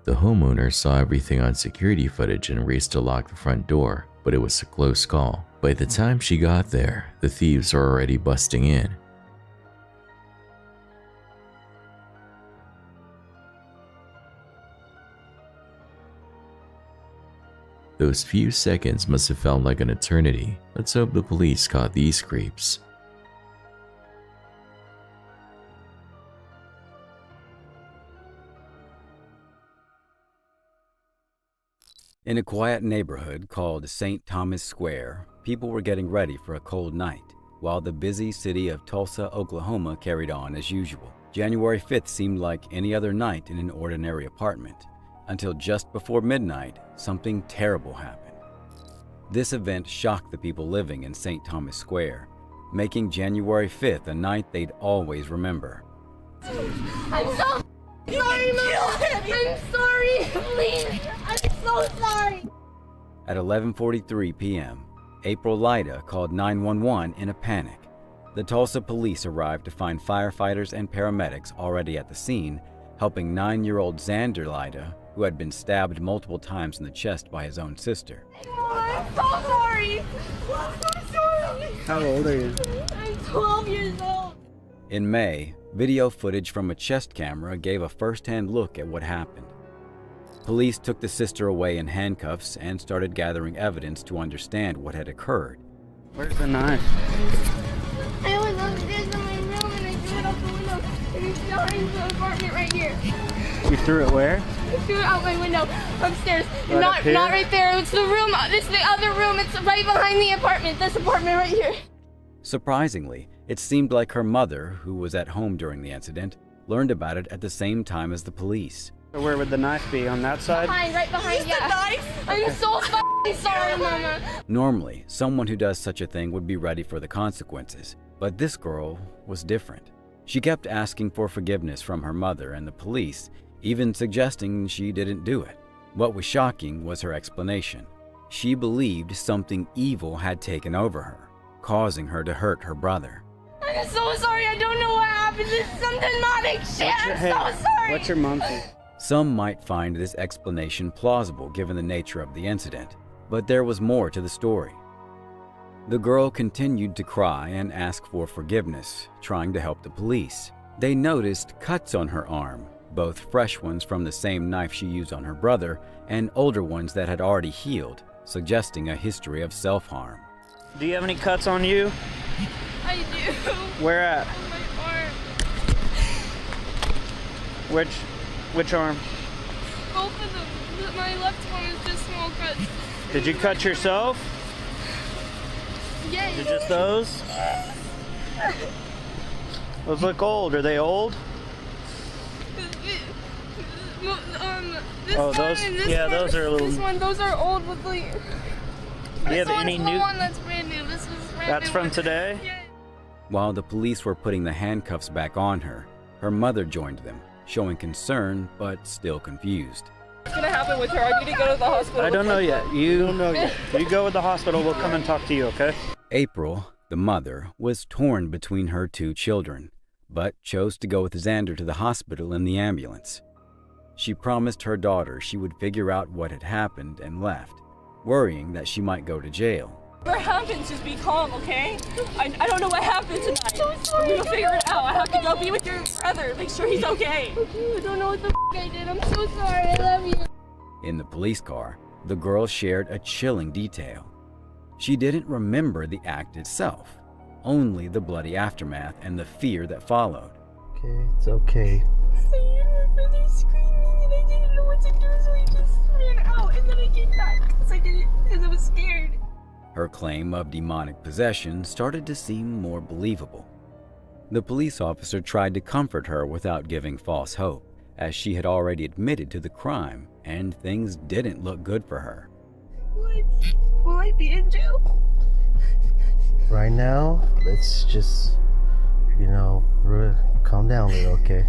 The homeowner saw everything on security footage and raced to lock the front door, but it was a close call. By the time she got there, the thieves were already busting in. Those few seconds must have felt like an eternity. Let's hope the police caught these creeps. In a quiet neighborhood called St. Thomas Square, people were getting ready for a cold night, while the busy city of Tulsa, Oklahoma carried on as usual. January 5th seemed like any other night in an ordinary apartment, until just before midnight, something terrible happened. This event shocked the people living in St. Thomas Square, making January 5th a night they'd always remember. I'm so sorry, Mom. I'm sorry. Please. I'm so sorry. At 11:43 p.m., April Lyda called 911 in a panic. The Tulsa police arrived to find firefighters and paramedics already at the scene, helping 9-year-old Xander Lyda, who had been stabbed multiple times in the chest by his own sister. I'm so sorry. I'm so sorry. How old are you? I'm 12 years old. In May, video footage from a chest camera gave a first-hand look at what happened. Police took the sister away in handcuffs and started gathering evidence to understand what had occurred. Where's the knife? I was upstairs in my room and I threw it out the window and it's behind the apartment right here. You threw it where? I threw it out my window upstairs. Right up here? Not right there. It's the room. It's the other room. It's right behind the apartment. This apartment right here. Surprisingly, it seemed like her mother, who was at home during the incident, learned about it at the same time as the police. Where would the knife be? On that side? Right behind. Yeah. The knife? I'm so fucking sorry, Mama. Normally, someone who does such a thing would be ready for the consequences, but this girl was different. She kept asking for forgiveness from her mother and the police, even suggesting she didn't do it. What was shocking was her explanation. She believed something evil had taken over her, causing her to hurt her brother. I'm so sorry. I don't know what happened. It's some demonic shit. I'm so sorry. What's your mom think? Some might find this explanation plausible given the nature of the incident, but there was more to the story. The girl continued to cry and ask for forgiveness, trying to help the police. They noticed cuts on her arm, both fresh ones from the same knife she used on her brother and older ones that had already healed, suggesting a history of self-harm. Do you have any cuts on you? I do. Where at? On my arm. Which arm? Both of them. My left one is just small cuts. Did you cut yourself? Yeah. Is it just those? Those look old. Are they old? This oh, one those. and this Yeah, one, those are a little. This one, those are old with like. Do you have any the new? one that's brand new. This was brand That's new. from today? Yeah. While the police were putting the handcuffs back on her, her mother joined them, showing concern but still confused. What's gonna happen with her? I need to go to the hospital. I don't know yet. You don't know yet. You go with the hospital. We'll come and talk to you, okay? April, the mother, was torn between her two children, but chose to go with Xander to the hospital in the ambulance. She promised her daughter she would figure out what had happened and left, worrying that she might go to jail. Whatever happens, just be calm, okay? I don't know what happened tonight. I'm so sorry. We'll figure it out. I have to go be with your brother. Make sure he's okay. I don't know what the I did. I'm so sorry. I love you. In the police car, the girl shared a chilling detail. She didn't remember the act itself, only the bloody aftermath and the fear that followed. Okay, it's okay. I heard my brother screaming and I didn't know what to do, so I just ran out and then I came back because I was scared. Her claim of demonic possession started to seem more believable. The police officer tried to comfort her without giving false hope, as she had already admitted to the crime and things didn't look good for her. Will I be in jail? Right now, let's just, calm down a little, okay?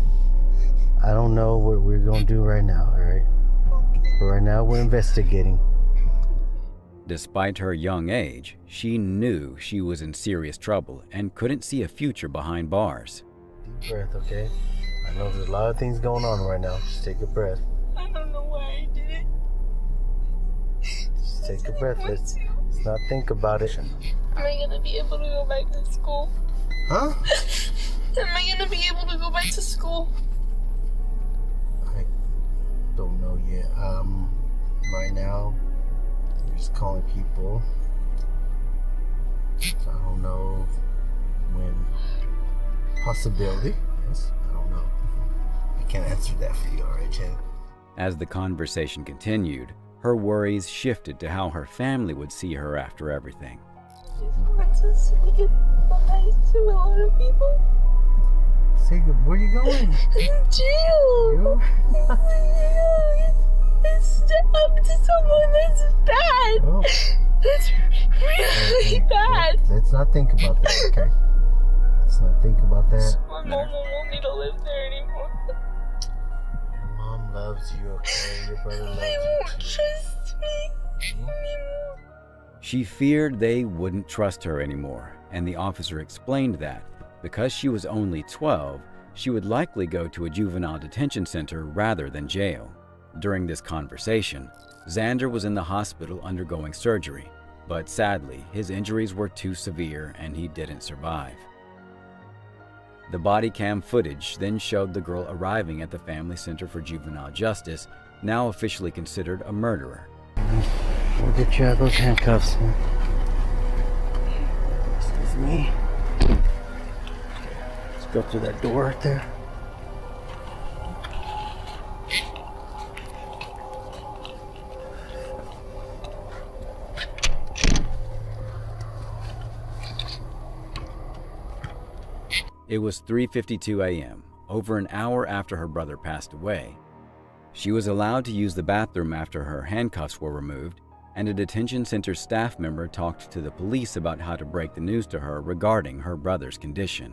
I don't know what we're gonna do right now, alright? But right now, we're investigating. Despite her young age, she knew she was in serious trouble and couldn't see a future behind bars. Deep breath, okay? I know there's a lot of things going on right now. Just take a breath. I don't know why I did it. Just take a breath. Let's not think about it. Am I gonna be able to go back to school? Huh? Am I gonna be able to go back to school? I don't know yet. Right now, we're just calling people. So I don't know when. Possibility. Yes, I don't know. I can't answer that for you, alright, Jen? As the conversation continued, her worries shifted to how her family would see her after everything. I just want to say goodbye to a lot of people. Say good. Where are you going? Jail. I stabbed someone. That's bad. Oh. That's really bad. Let's not think about that, okay? Let's not think about that. My mom won't want me to live there anymore. Your mom loves you, okay? Your brother loves They you won't too. trust me anymore. She feared they wouldn't trust her anymore, and the officer explained that, because she was only 12, she would likely go to a juvenile detention center rather than jail. During this conversation, Xander was in the hospital undergoing surgery, but sadly, his injuries were too severe and he didn't survive. The body cam footage then showed the girl arriving at the Family Center for Juvenile Justice, now officially considered a murderer. We'll get you out of those handcuffs. Excuse me. Let's go through that door right there. It was 3:52 a.m., over an hour after her brother passed away. She was allowed to use the bathroom after her handcuffs were removed, and a detention center staff member talked to the police about how to break the news to her regarding her brother's condition.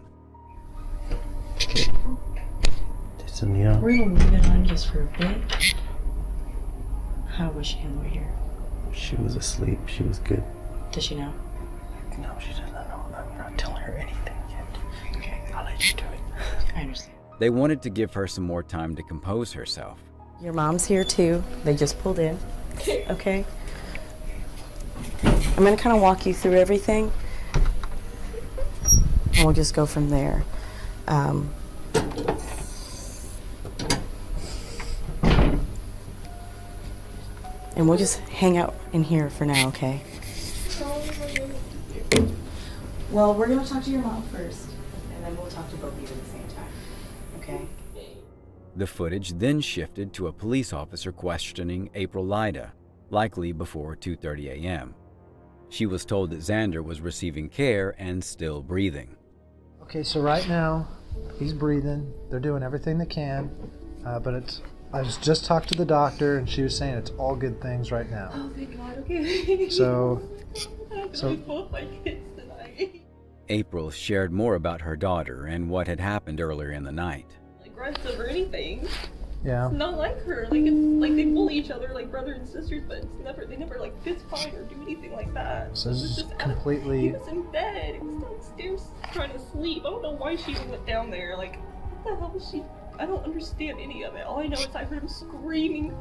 We're gonna leave it on just for a bit. How was she on the way here? She was asleep. She was good. Does she know? No, she doesn't know. I'm not telling her anything yet. Okay. I'll let you do it. I understand. They wanted to give her some more time to compose herself. Your mom's here too. They just pulled in. Okay? I'm gonna kind of walk you through everything, and we'll just go from there. And we'll just hang out in here for now, okay? Well, we're gonna talk to your mom first, and then we'll talk to both of you at the same time, okay? The footage then shifted to a police officer questioning April Lyda, likely before 2:30 a.m. She was told that Xander was receiving care and still breathing. Okay, so right now, he's breathing. They're doing everything they can, but I just talked to the doctor, and she was saying it's all good things right now. Oh, thank God, okay. So both my kids tonight. April shared more about her daughter and what had happened earlier in the night. Aggressive or anything. Yeah. It's not like her. Like, it's like they bully each other like brother and sisters, but they never like fist fight or do anything like that. So this is just completely. He was in bed. He was downstairs trying to sleep. I don't know why she even went down there. Like, what the hell was she? I don't understand any of it. All I know is I heard him screaming.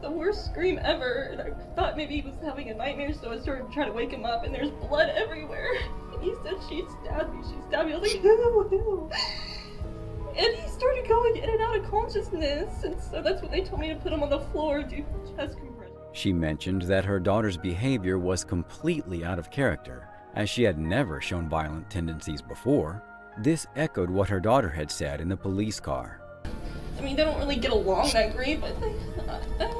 The worst scream ever, and I thought maybe he was having a nightmare, so I started trying to wake him up, and there's blood everywhere. And he said, she stabbed me. I was like, ew. And he started going in and out of consciousness, and so that's when they told me to put him on the floor and do chest compression. She mentioned that her daughter's behavior was completely out of character, as she had never shown violent tendencies before. This echoed what her daughter had said in the police car. I mean, they don't really get along that great, but I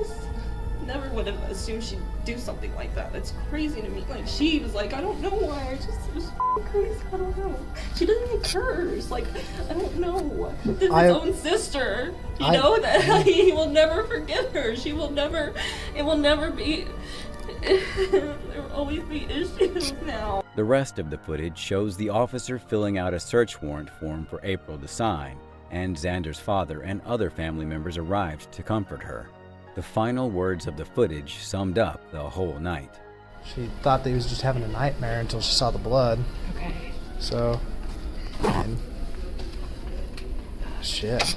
never would have assumed she'd do something like that. That's crazy to me. Like, she was like, I don't know why. It was crazy. I don't know. She doesn't even curse. Like, I don't know. This is his own sister. You know that he will never forgive her. She will never. It will never be. There will always be issues now. The rest of the footage shows the officer filling out a search warrant form for April to sign, and Xander's father and other family members arrived to comfort her. The final words of the footage summed up the whole night. She thought that he was just having a nightmare until she saw the blood. Okay. So, and shit.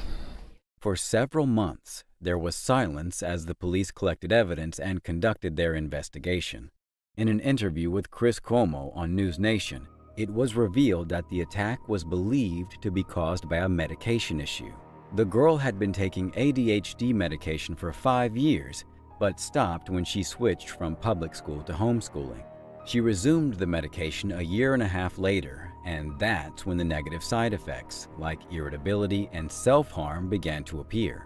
For several months, there was silence as the police collected evidence and conducted their investigation. In an interview with Chris Cuomo on News Nation, it was revealed that the attack was believed to be caused by a medication issue. The girl had been taking ADHD medication for 5 years, but stopped when she switched from public school to homeschooling. She resumed the medication a year and a half later, and that's when the negative side effects, like irritability and self-harm, began to appear.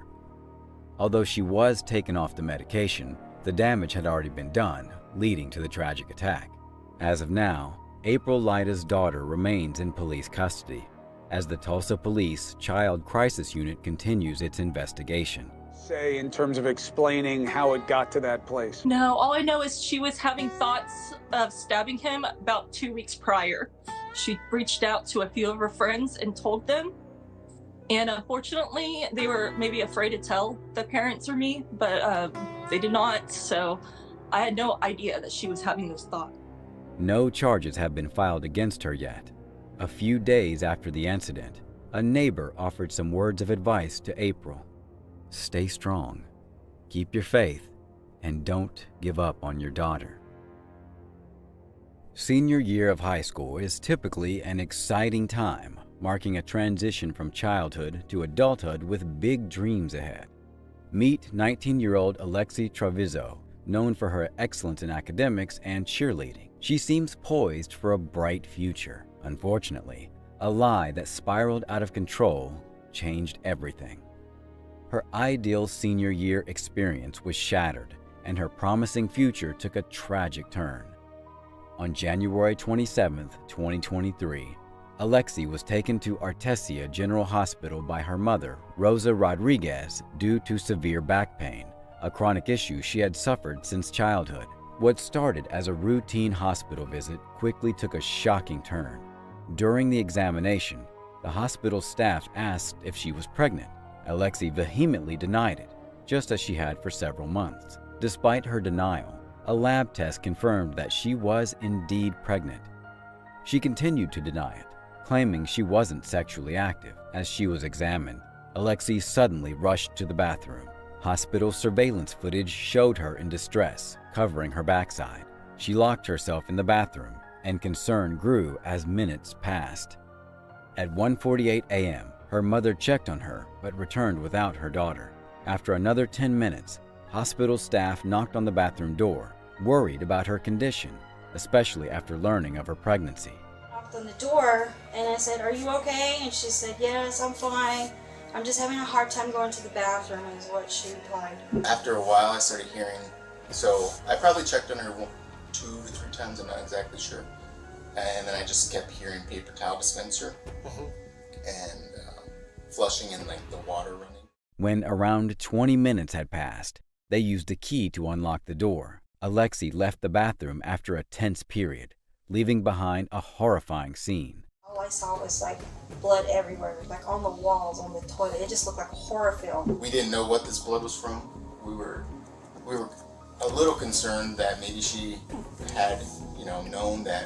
Although she was taken off the medication, the damage had already been done, leading to the tragic attack. As of now, April Lyda's daughter remains in police custody, as the Tulsa Police Child Crisis Unit continues its investigation. Say in terms of explaining how it got to that place? No, all I know is she was having thoughts of stabbing him about 2 weeks prior. She reached out to a few of her friends and told them. And unfortunately, they were maybe afraid to tell the parents or me, but they did not. So I had no idea that she was having those thoughts. No charges have been filed against her yet. A few days after the incident, a neighbor offered some words of advice to April. Stay strong, keep your faith, and don't give up on your daughter. Senior year of high school is typically an exciting time, marking a transition from childhood to adulthood with big dreams ahead. Meet 19-year-old Alexi Trevizo, known for her excellence in academics and cheerleading. She seems poised for a bright future. Unfortunately, a lie that spiraled out of control changed everything. Her ideal senior year experience was shattered, and her promising future took a tragic turn. On January 27, 2023, Alexi was taken to Artesia General Hospital by her mother, Rosa Rodriguez, due to severe back pain, a chronic issue she had suffered since childhood. What started as a routine hospital visit quickly took a shocking turn. During the examination, the hospital staff asked if she was pregnant. Alexi vehemently denied it, just as she had for several months. Despite her denial, a lab test confirmed that she was indeed pregnant. She continued to deny it, claiming she wasn't sexually active. As she was examined, Alexi suddenly rushed to the bathroom. Hospital surveillance footage showed her in distress, covering her backside. She locked herself in the bathroom, and concern grew as minutes passed. At 1:48 a.m., her mother checked on her but returned without her daughter. After another 10 minutes, hospital staff knocked on the bathroom door, worried about her condition, especially after learning of her pregnancy. Knocked on the door and I said, "Are you okay?" And she said, "Yes, I'm fine. I'm just having a hard time going to the bathroom," is what she replied. After a while, I started hearing, so I probably checked on her 2 to 3 times, I'm not exactly sure. And then I just kept hearing paper towel dispenser and flushing and like the water running. When around 20 minutes had passed, they used a key to unlock the door. Alexi left the bathroom after a tense period, leaving behind a horrifying scene. All I saw was like blood everywhere, like on the walls, on the toilet. It just looked like a horror film. We didn't know what this blood was from. We were a little concerned that maybe she had, known that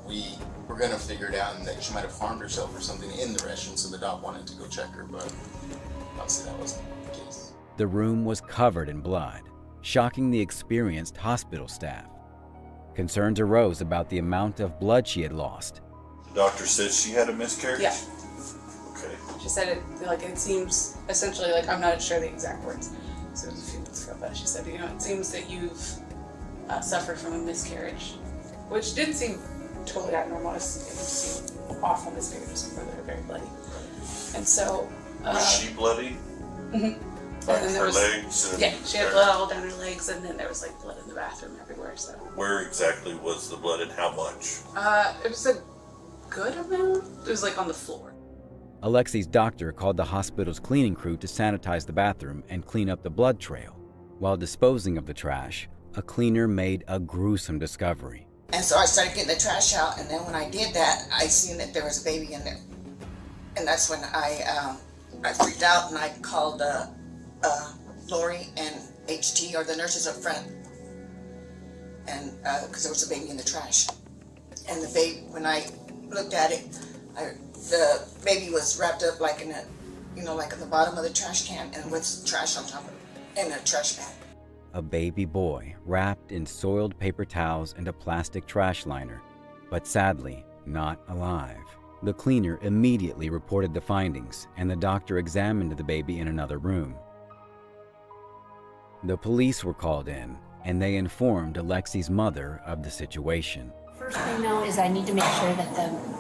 we were gonna figure it out and that she might have harmed herself or something in the restroom, so the dog wanted to go check her, but obviously that wasn't the case. The room was covered in blood, shocking the experienced hospital staff. Concerns arose about the amount of blood she had lost. The doctor said she had a miscarriage? Yeah. Okay. She said it seems, essentially, like, I'm not sure the exact words, so it was a few months ago, but she said, it seems that you've suffered from a miscarriage, which didn't seem totally abnormal. It seemed awful miscarriages before they were very bloody. And so... was she bloody? Mm-hmm. Like and then there her was, legs? And yeah, she had blood all down her legs, and then there was like blood in the bathroom everywhere, so... Where exactly was the blood and how much? It was a good amount. It was like on the floor. Alexi's doctor called the hospital's cleaning crew to sanitize the bathroom and clean up the blood trail. While disposing of the trash, a cleaner made a gruesome discovery. And so I started getting the trash out, and then when I did that, I seen that there was a baby in there. And that's when I freaked out and I called Lori and HT, or the nurses up front, and because there was a baby in the trash. And the baby, when I looked at it, the baby was wrapped up like in a, like at the bottom of the trash can, and with trash on top of it, in a trash bag. A baby boy wrapped in soiled paper towels and a plastic trash liner, but sadly not alive. The cleaner immediately reported the findings, and the doctor examined the baby in another room. The police were called in, and they informed Alexi's mother of the situation. First thing now is I need to make sure that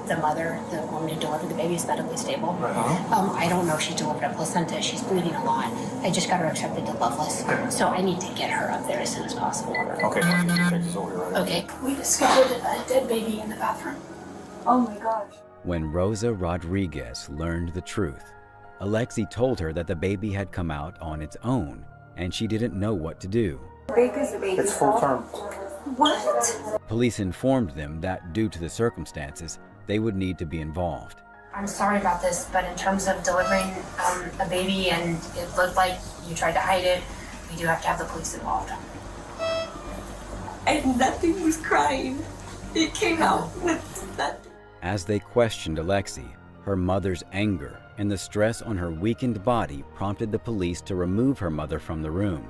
the mother, the woman who delivered the baby, is medically stable. I don't know if she delivered a placenta. She's bleeding a lot. I just got her accepted to Loveless, so I need to get her up there as soon as possible. Okay, Okay. We discovered a dead baby in the bathroom. Oh my gosh. When Rosa Rodriguez learned the truth, Alexi told her that the baby had come out on its own, and she didn't know what to do. It's full term. What? Police informed them that due to the circumstances, they would need to be involved. I'm sorry about this, but in terms of delivering a baby and it looked like you tried to hide it, we do have to have the police involved. And that thing was crying. It came out with that. As they questioned Alexi, her mother's anger and the stress on her weakened body prompted the police to remove her mother from the room.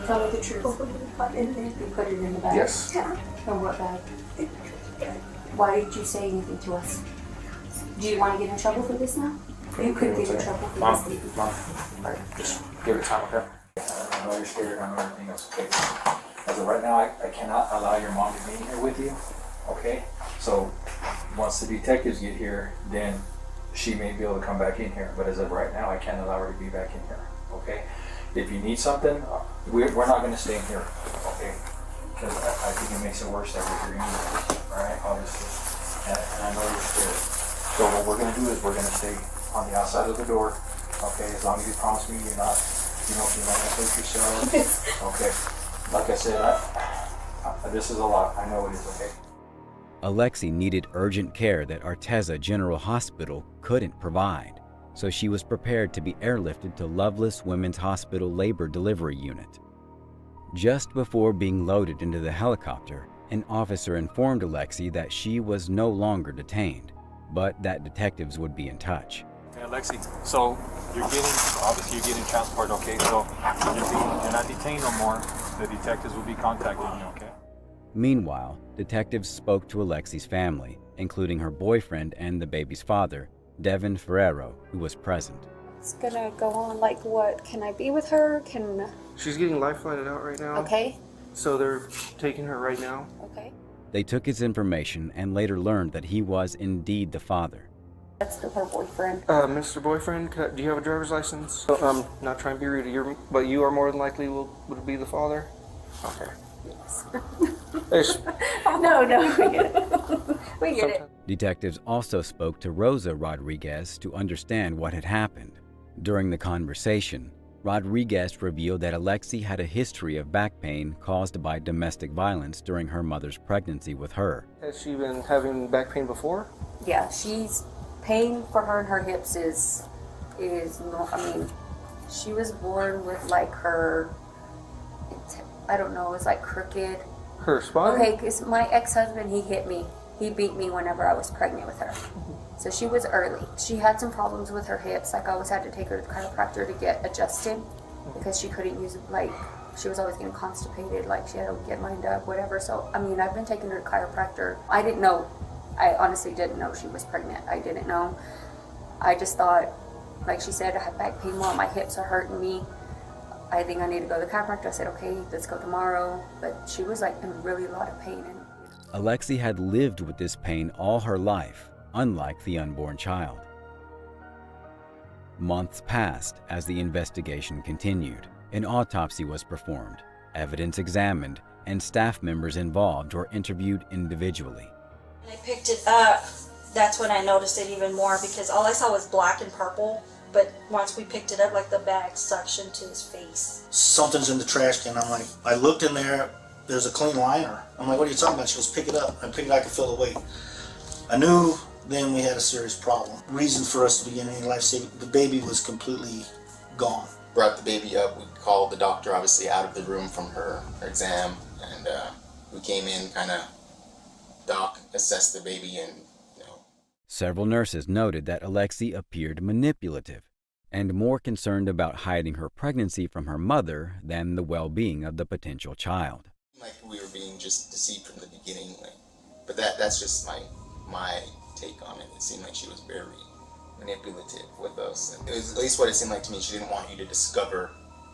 Tell me the truth. You put it in the bag? Yes. Yeah. And what bag? Why did you say anything to us? Do you want to get in trouble for this now? You could get in trouble for this. Mom, alright, just give it time, okay? I know you're scared, I know everything else, okay? As of right now, I cannot allow your mom to be in here with you, okay? So, once the detectives get here, then she may be able to come back in here. But as of right now, I can't allow her to be back in here, okay? If you need something, we're not going to stay in here, okay? Because I think it makes it worse that we're here anyway, all right, obviously. and I know you're scared. So what we're gonna do is we're gonna stay on the outside of the door, okay? As long as you promise me you're not gonna hurt yourself. Okay. Like I said, this is a lot. I know it is, okay? Alexi needed urgent care that Arteza General Hospital couldn't provide, so she was prepared to be airlifted to Loveless Women's Hospital Labor Delivery Unit. Just before being loaded into the helicopter, an officer informed Alexi that she was no longer detained, but that detectives would be in touch. Hey, Alexi, so obviously you're getting transport, okay? So you're not detained no more. The detectives will be contacting you, okay? Meanwhile, detectives spoke to Alexi's family, including her boyfriend and the baby's father, Devin Ferrero, who was present. It's gonna go on like what? Can I be with her? She's getting life-flighted out right now. Okay. So they're taking her right now. Okay. They took his information and later learned that he was indeed the father. That's her boyfriend. Mr. Boyfriend, do you have a driver's license? I'm not trying to be rude, but you are more than likely would be the father? Okay. Yes. No, we get it. We get it. Detectives also spoke to Rosa Rodriguez to understand what had happened. During the conversation, Rodriguez revealed that Alexi had a history of back pain caused by domestic violence during her mother's pregnancy with her. Has she been having back pain before? Yeah, pain for her and her hips is no, I mean, she was born with like I don't know, it was like crooked. Her spine? Okay, because my ex-husband, he hit me. He beat me whenever I was pregnant with her. So she was early. She had some problems with her hips. Like I always had to take her to the chiropractor to get adjusted because she couldn't use, like, she was always getting constipated. Like she had to get lined up, whatever. So, I mean, I've been taking her to chiropractor. I didn't know. I honestly didn't know she was pregnant. I didn't know. I just thought, like she said, I have back pain, Mom, my hips are hurting me. I think I need to go to the chiropractor. I said, okay, let's go tomorrow. But she was like in really a lot of pain. Alexi had lived with this pain all her life, unlike the unborn child. Months passed as the investigation continued. An autopsy was performed, evidence examined, and staff members involved were interviewed individually. When I picked it up, that's when I noticed it even more because all I saw was black and purple. But once we picked it up, like the bag suctioned to his face. Something's in the trash can. I'm like, I looked in there, there's a clean liner. I'm like, what are you talking about? She goes, pick it up. I picked it, I could feel the weight. I knew then we had a serious problem. Reason for us to begin any life saving, the baby was completely gone. Brought the baby up, we called the doctor obviously out of the room from her exam, and we came in, kind of, doc assessed the baby, and Several nurses noted that Alexi appeared manipulative and more concerned about hiding her pregnancy from her mother than the well-being of the potential child. Like we were being just deceived from the beginning, but that's just my take on it. It seemed like she was very manipulative with us. It was at least what it seemed like to me. She didn't want you to discover,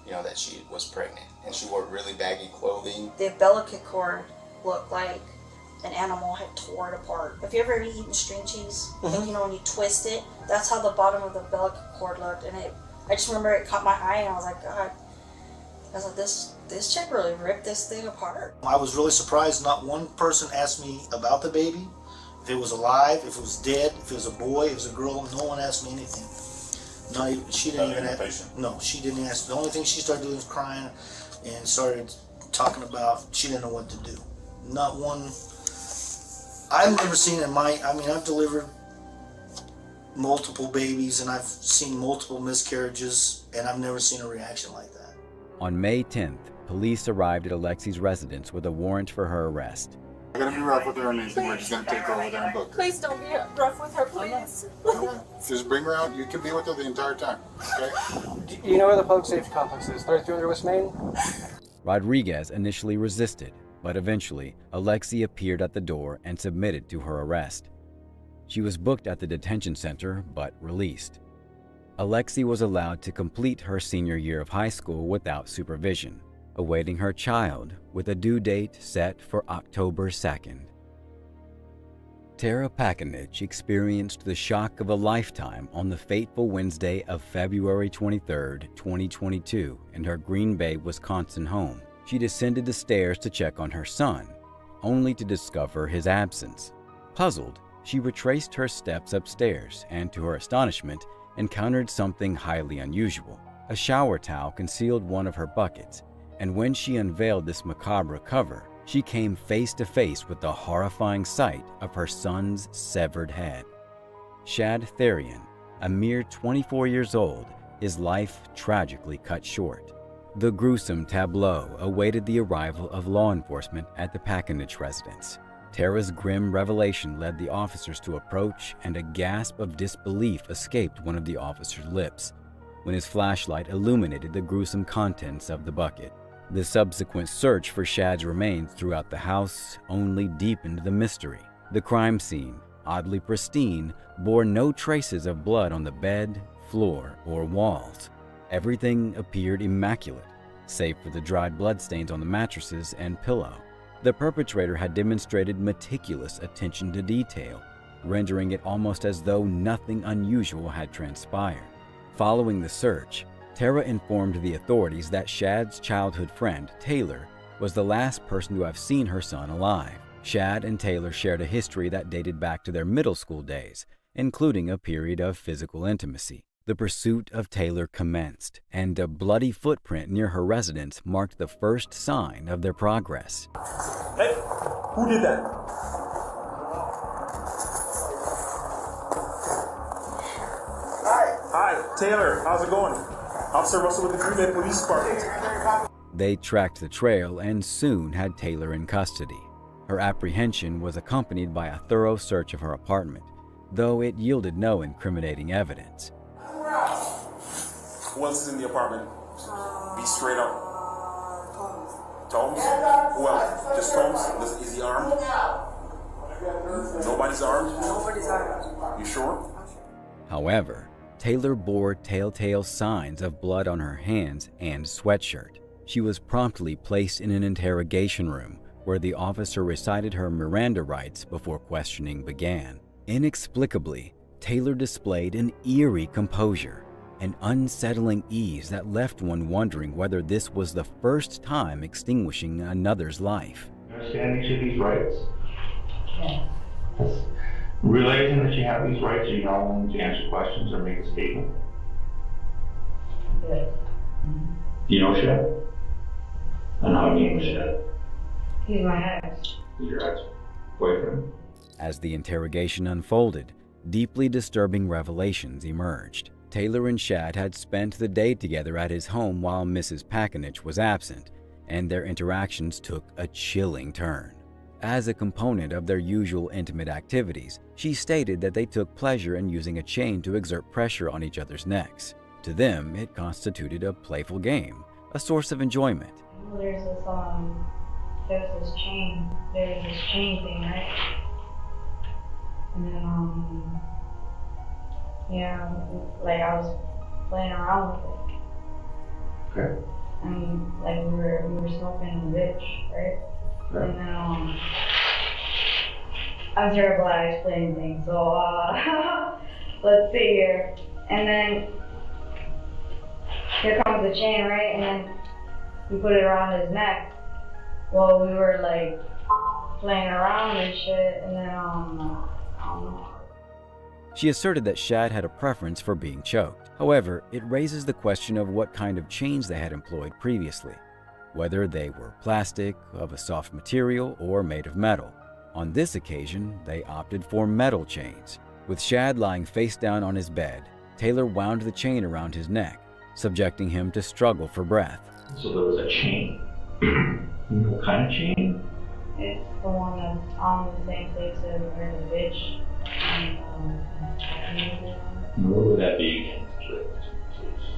that she was pregnant, and she wore really baggy clothing. The umbilical cord looked like an animal had tore it apart. Have you ever eaten string cheese? And when you twist it, that's how the bottom of the umbilical cord looked. And I just remember it caught my eye, and I was like, God. I was like, this chick really ripped this thing apart. I was really surprised not one person asked me about the baby, if it was alive, if it was dead, if it was a boy, if it was a girl. No one asked me anything. She didn't even ask. No, she didn't ask. The only thing she started doing was crying and started talking about she didn't know what to do. Not one. I've never seen I've delivered multiple babies and I've seen multiple miscarriages, and I've never seen a reaction like that. On May 10th, police arrived at Alexi's residence with a warrant for her arrest. I'm gonna be rough with her or anything. We're just gonna take her over there and book her. Please don't be rough with her, please. Just bring her out. You can be with her the entire time, okay? Do you know where the public safety complex is? 3300 West Main? Rodriguez initially resisted, but eventually, Alexi appeared at the door and submitted to her arrest. She was booked at the detention center, but released. Alexi was allowed to complete her senior year of high school without supervision, awaiting her child with a due date set for October 2nd. Tara Pakinich experienced the shock of a lifetime on the fateful Wednesday of February 23, 2022, in her Green Bay, Wisconsin home. She descended the stairs to check on her son, only to discover his absence. Puzzled, She retraced her steps upstairs and, to her astonishment, encountered something highly unusual. A shower towel concealed one of her buckets, and when she unveiled this macabre cover, she came face to face with the horrifying sight of her son's severed head. Shad Therian, a mere 24 years old, his life tragically cut short. The gruesome tableau awaited the arrival of law enforcement at the Pakenich residence. Tara's grim revelation led the officers to approach, and a gasp of disbelief escaped one of the officer's lips when his flashlight illuminated the gruesome contents of the bucket. The subsequent search for Shad's remains throughout the house only deepened the mystery. The crime scene, oddly pristine, bore no traces of blood on the bed, floor, or walls. Everything appeared immaculate, save for the dried bloodstains on the mattresses and pillow. The perpetrator had demonstrated meticulous attention to detail, rendering it almost as though nothing unusual had transpired. Following the search, Tara informed the authorities that Shad's childhood friend, Taylor, was the last person to have seen her son alive. Shad and Taylor shared a history that dated back to their middle school days, including a period of physical intimacy. The pursuit of Taylor commenced, and a bloody footprint near her residence marked the first sign of their progress. Hey, who did that? Hi, Taylor, how's it going? Officer Russell with the Green Bay Police Department. They tracked the trail and soon had Taylor in custody. Her apprehension was accompanied by a thorough search of her apartment, though it yielded no incriminating evidence. Who else is in the apartment? Be straight up. Tomes? Who else? Just Tomes? Is he armed? Nobody's armed? Nobody's armed. You sure? However, Taylor bore telltale signs of blood on her hands and sweatshirt. She was promptly placed in an interrogation room where the officer recited her Miranda rights before questioning began. Inexplicably, Taylor displayed an eerie composure, an unsettling ease that left one wondering whether this was the first time extinguishing another's life. You understand each of these rights? Yeah. Realizing that you have these rights, are you not willing to answer questions or make a statement? Yes. Do you know Shad? And how do you know Shad? He's my ex. He's your ex-boyfriend? As the interrogation unfolded, deeply disturbing revelations emerged. Taylor and Shad had spent the day together at his home while Mrs. Pakenich was absent, and their interactions took a chilling turn. As a component of their usual intimate activities, she stated that they took pleasure in using a chain to exert pressure on each other's necks. To them, it constituted a playful game, a source of enjoyment. There's this chain thing, right? And then, yeah, like I was playing around with it. Okay. And like we were smoking in the ditch, right? Okay. And then I'm terrible at explaining things, so let's see here. And then here comes the chain, right? And then we put it around his neck. Well, we were like playing around and shit, and then I don't know. She asserted that Shad had a preference for being choked. However, it raises the question of what kind of chains they had employed previously, whether they were plastic, of a soft material, or made of metal. On this occasion, they opted for metal chains. With Shad lying face down on his bed, Taylor wound the chain around his neck, subjecting him to struggle for breath. So there was a chain. What kind of chain? It's the one that's on the same place as where the bitch. Where would that be again?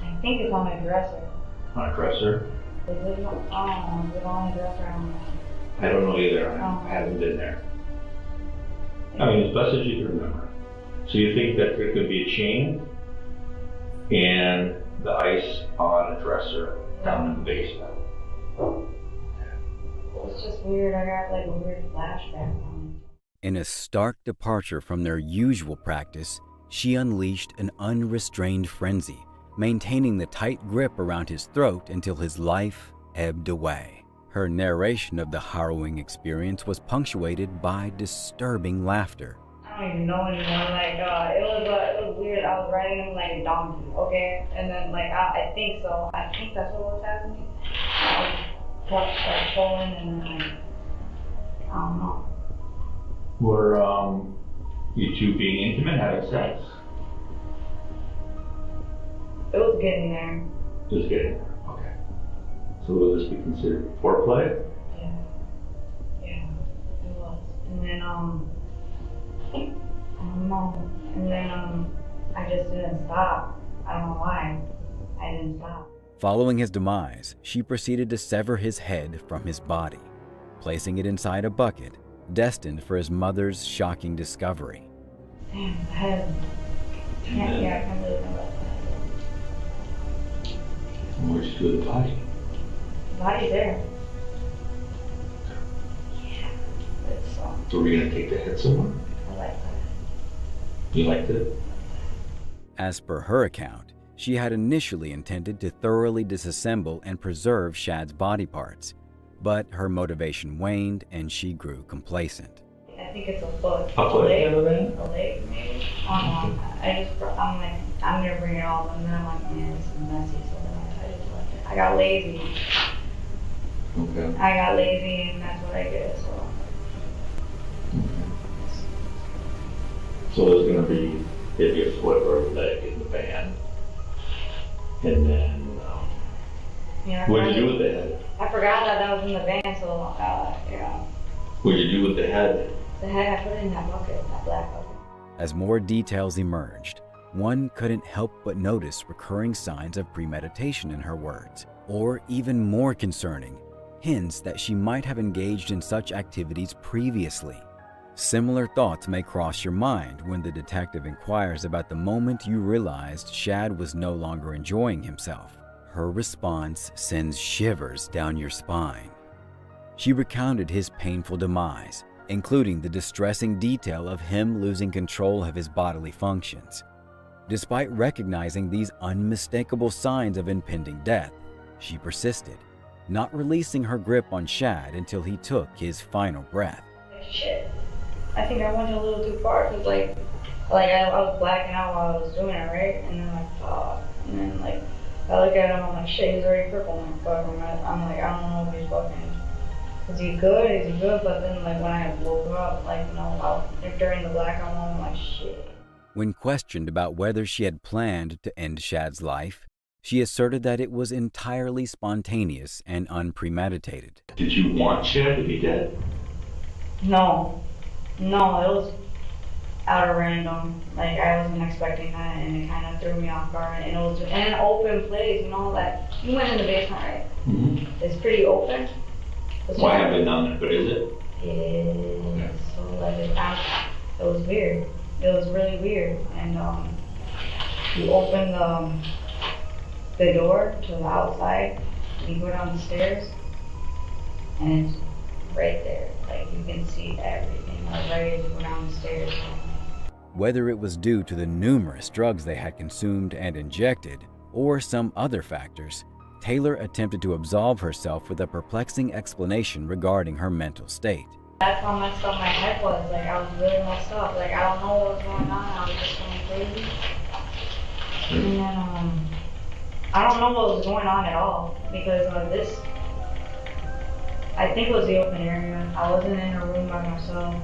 I think it's on a dresser. On a dresser? Is it on a dresser? I don't know either. I haven't been there. I mean, as best as you can remember. So you think that there could be a chain and the ice on a dresser down in the basement? It's just weird. I got like a weird flashback on it. In a stark departure from their usual practice, she unleashed an unrestrained frenzy, maintaining the tight grip around his throat until his life ebbed away. Her narration of the harrowing experience was punctuated by disturbing laughter. I don't even know anymore. Like, it was weird. I was riding him like a donkey, okay? And then, like, I think so. I think that's what was happening. I was like pulling and then, I don't know. Were you two being intimate, having sex? It was getting there. It was getting there, okay. So will this be considered foreplay? Yeah, it was. And then, I don't know. And then, I just didn't stop. I don't know why. I didn't stop. Following his demise, she proceeded to sever his head from his body, placing it inside a bucket destined for his mother's shocking discovery. Damn, the head. I can't believe that. Where'd you do the body? The body's there. Yeah. It's, So we're gonna take the head somewhere? I like that. You liked it? As per her account, she had initially intended to thoroughly disassemble and preserve Shad's body parts, but her motivation waned and she grew complacent. I think it's a foot. A foot? A leg, maybe. I don't know. I'm like, I'm gonna bring it all, and then I'm like, man, this is messy. So then I just left it. I got lazy. Okay. I got lazy, and that's what I did. So. So there's gonna be maybe a foot or a leg in the van. And then, Yeah. what did you do with the head? I forgot that was in the van, so yeah. What did you do with the head? The head, I put it in that bucket, that black bucket. As more details emerged, one couldn't help but notice recurring signs of premeditation in her words, or even more concerning, hints that she might have engaged in such activities previously. Similar thoughts may cross your mind when the detective inquires about the moment you realized Shad was no longer enjoying himself. Her response sends shivers down your spine. She recounted his painful demise, including the distressing detail of him losing control of his bodily functions. Despite recognizing these unmistakable signs of impending death, she persisted, not releasing her grip on Shad until he took his final breath. Shit. I think I went a little too far because I was blacking out while I was doing it, right? And then and then I look at him, I'm like, shit, he's already crippled. I'm like, I don't know if he's fucking. Is he good? Is he good? But then when I woke up, during the blackout moment, I'm like, shit. When questioned about whether she had planned to end Shad's life, she asserted that it was entirely spontaneous and unpremeditated. Did you want Shad to be dead? No, it was out of random. I wasn't expecting that, and it kind of threw me off guard. And it was in an open place, you went in the basement, right? Mm-hmm. It's pretty open. Well, I haven't been down there, but is it? Yeah. So it was weird. It was really weird. And you open the door to the outside, and you go down the stairs, and it's right there. You can see everything right as you go down the stairs. Whether it was due to the numerous drugs they had consumed and injected, or some other factors, Taylor attempted to absolve herself with a perplexing explanation regarding her mental state. That's how messed up my head was. I was really messed up. I don't know what was going on. I was just going crazy. And then, I don't know what was going on at all because I think it was the open area. I wasn't in a room by myself.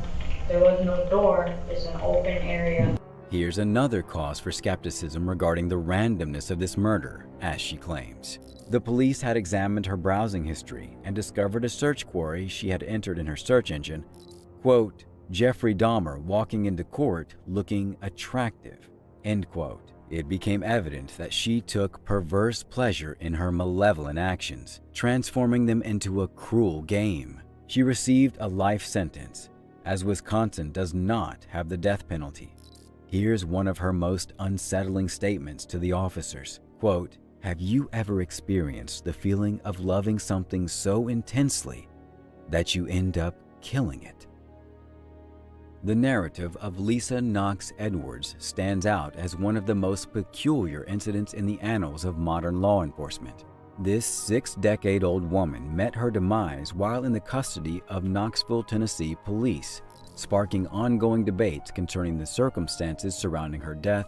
There was no door. It's an open area. Here's another cause for skepticism regarding the randomness of this murder, as she claims. The police had examined her browsing history and discovered a search query she had entered in her search engine, quote, Jeffrey Dahmer walking into court looking attractive, end quote. It became evident that she took perverse pleasure in her malevolent actions, transforming them into a cruel game. She received a life sentence, as Wisconsin does not have the death penalty. Here's one of her most unsettling statements to the officers, quote, have you ever experienced the feeling of loving something so intensely that you end up killing it? The narrative of Lisa Knox Edwards stands out as one of the most peculiar incidents in the annals of modern law enforcement. This 6-decade-old woman met her demise while in the custody of Knoxville, Tennessee police, sparking ongoing debates concerning the circumstances surrounding her death,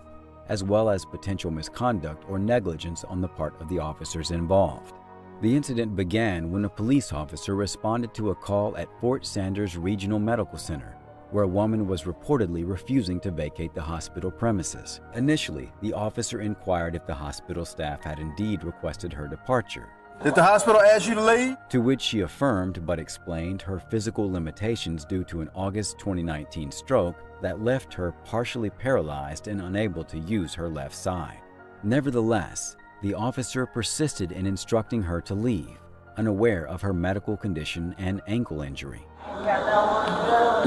as well as potential misconduct or negligence on the part of the officers involved. The incident began when a police officer responded to a call at Fort Sanders Regional Medical Center, where a woman was reportedly refusing to vacate the hospital premises. Initially, the officer inquired if the hospital staff had indeed requested her departure. Did the hospital ask you to leave? To which she affirmed but explained her physical limitations due to an August 2019 stroke that left her partially paralyzed and unable to use her left side. Nevertheless, the officer persisted in instructing her to leave, unaware of her medical condition and ankle injury.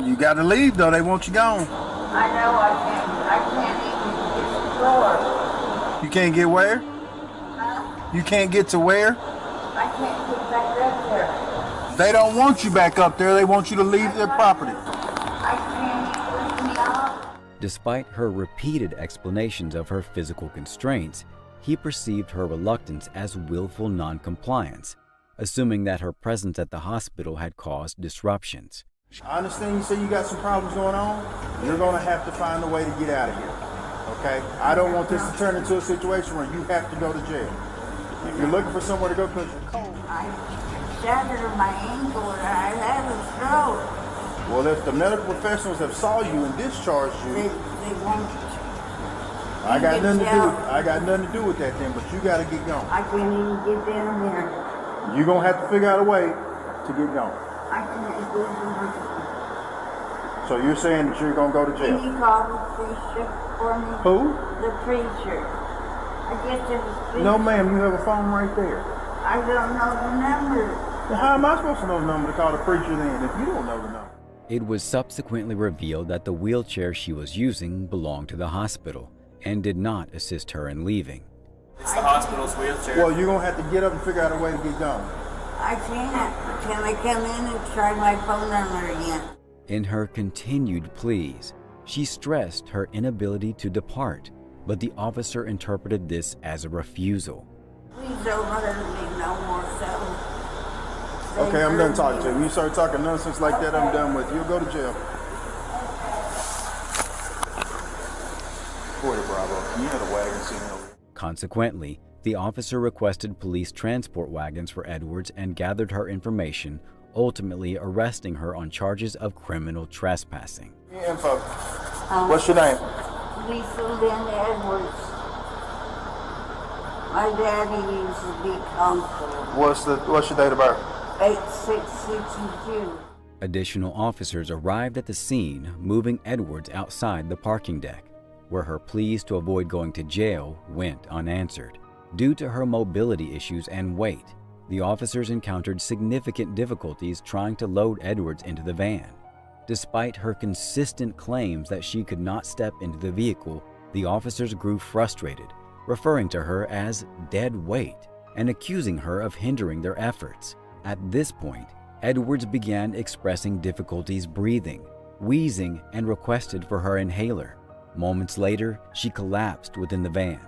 You got to leave though, they want you gone. I know I can't even get to the door. You can't get where? Huh? You can't get to where? I can't get back up there. They don't want you back up there, they want you to leave their property. I can't leave me out. Despite her repeated explanations of her physical constraints, he perceived her reluctance as willful noncompliance, assuming that her presence at the hospital had caused disruptions. I understand you say you got some problems going on. You're going to have to find a way to get out of here, okay? I don't want this to turn into a situation where you have to go to jail. If you're looking for somewhere to go because you're cold. I shattered my ankle and I had a stroke. Well, if the medical professionals have saw you and discharged you, They want I got nothing to do with that then, but you got to get going. I can't even get down there. You're going to have to figure out a way to get going. I can't do it. So you're saying that you're going to go to jail? Can you call the preacher for me? Who? The preacher. I guess it was preacher. No, ma'am, you have a phone right there. I don't know the number. Well, how am I supposed to know the number to call the preacher then if you don't know the number? It was subsequently revealed that the wheelchair she was using belonged to the hospital and did not assist her in leaving. It's the hospital's wheelchair. Well, you're going to have to get up and figure out a way to get going. I can't. Can I come in and try my phone number again? In her continued pleas, she stressed her inability to depart, but the officer interpreted this as a refusal. Please don't hurt me no more, so. Okay, I'm done talking to you. When you start talking nonsense like that, I'm done with you. You'll go to jail. Porter Bravo, can you have a wagon seen over? Consequently, the officer requested police transport wagons for Edwards and gathered her information, ultimately arresting her on charges of criminal trespassing. Info. What's your name? Lisa Lynn Edwards. My daddy used to be constable. What's your date of birth? 8662. Additional officers arrived at the scene, moving Edwards outside the parking deck, where her pleas to avoid going to jail went unanswered. Due to her mobility issues and weight, the officers encountered significant difficulties trying to load Edwards into the van. Despite her consistent claims that she could not step into the vehicle, the officers grew frustrated, referring to her as dead weight and accusing her of hindering their efforts. At this point, Edwards began expressing difficulties breathing, wheezing, and requested for her inhaler. Moments later, she collapsed within the van.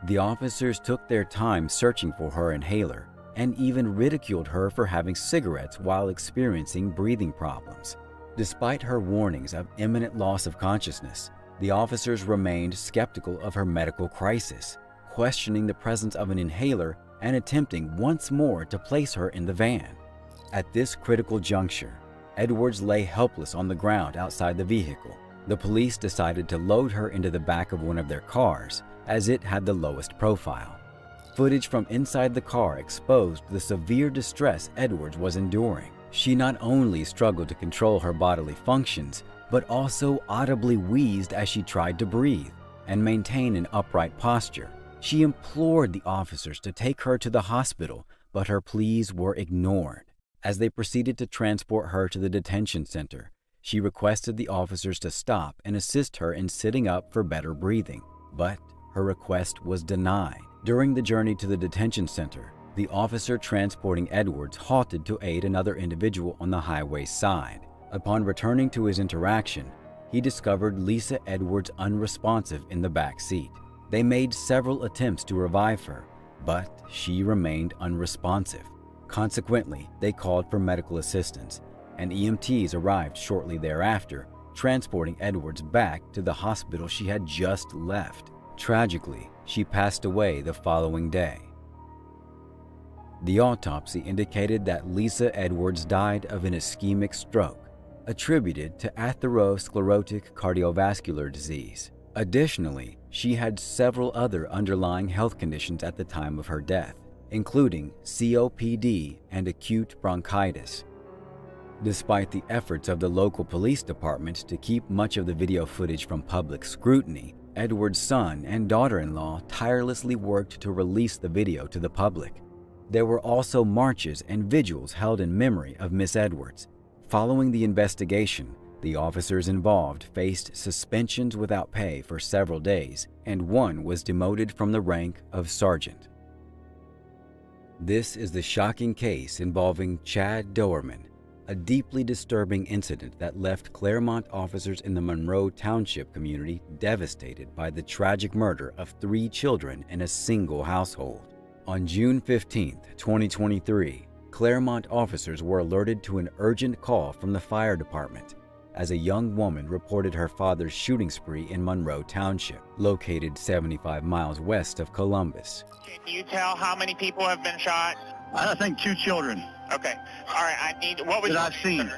The officers took their time searching for her inhaler and even ridiculed her for having cigarettes while experiencing breathing problems. Despite her warnings of imminent loss of consciousness, the officers remained skeptical of her medical crisis, questioning the presence of an inhaler and attempting once more to place her in the van. At this critical juncture, Edwards lay helpless on the ground outside the vehicle. The police decided to load her into the back of one of their cars, as it had the lowest profile. Footage from inside the car exposed the severe distress Edwards was enduring. She not only struggled to control her bodily functions, but also audibly wheezed as she tried to breathe and maintain an upright posture. She implored the officers to take her to the hospital, but her pleas were ignored. As they proceeded to transport her to the detention center, she requested the officers to stop and assist her in sitting up for better breathing, but her request was denied. During the journey to the detention center, the officer transporting Edwards halted to aid another individual on the highway side. Upon returning to his interaction, he discovered Lisa Edwards unresponsive in the back seat. They made several attempts to revive her, but she remained unresponsive. Consequently, they called for medical assistance, and EMTs arrived shortly thereafter, transporting Edwards back to the hospital she had just left. Tragically, she passed away the following day. The autopsy indicated that Lisa Edwards died of an ischemic stroke, attributed to atherosclerotic cardiovascular disease. Additionally, she had several other underlying health conditions at the time of her death, including COPD and acute bronchitis. Despite the efforts of the local police department to keep much of the video footage from public scrutiny, Edwards' son and daughter-in-law tirelessly worked to release the video to the public. There were also marches and vigils held in memory of Miss Edwards. Following the investigation, the officers involved faced suspensions without pay for several days, and one was demoted from the rank of sergeant. This is the shocking case involving Chad Doerman, a deeply disturbing incident that left Claremont officers in the Monroe Township community devastated by the tragic murder of 3 children in a single household. On June 15, 2023, Claremont officers were alerted to an urgent call from the fire department as a young woman reported her father's shooting spree in Monroe Township, located 75 miles west of Columbus. Can you tell how many people have been shot? I think 2 children. Okay. All right. I need. What was that your I've seen?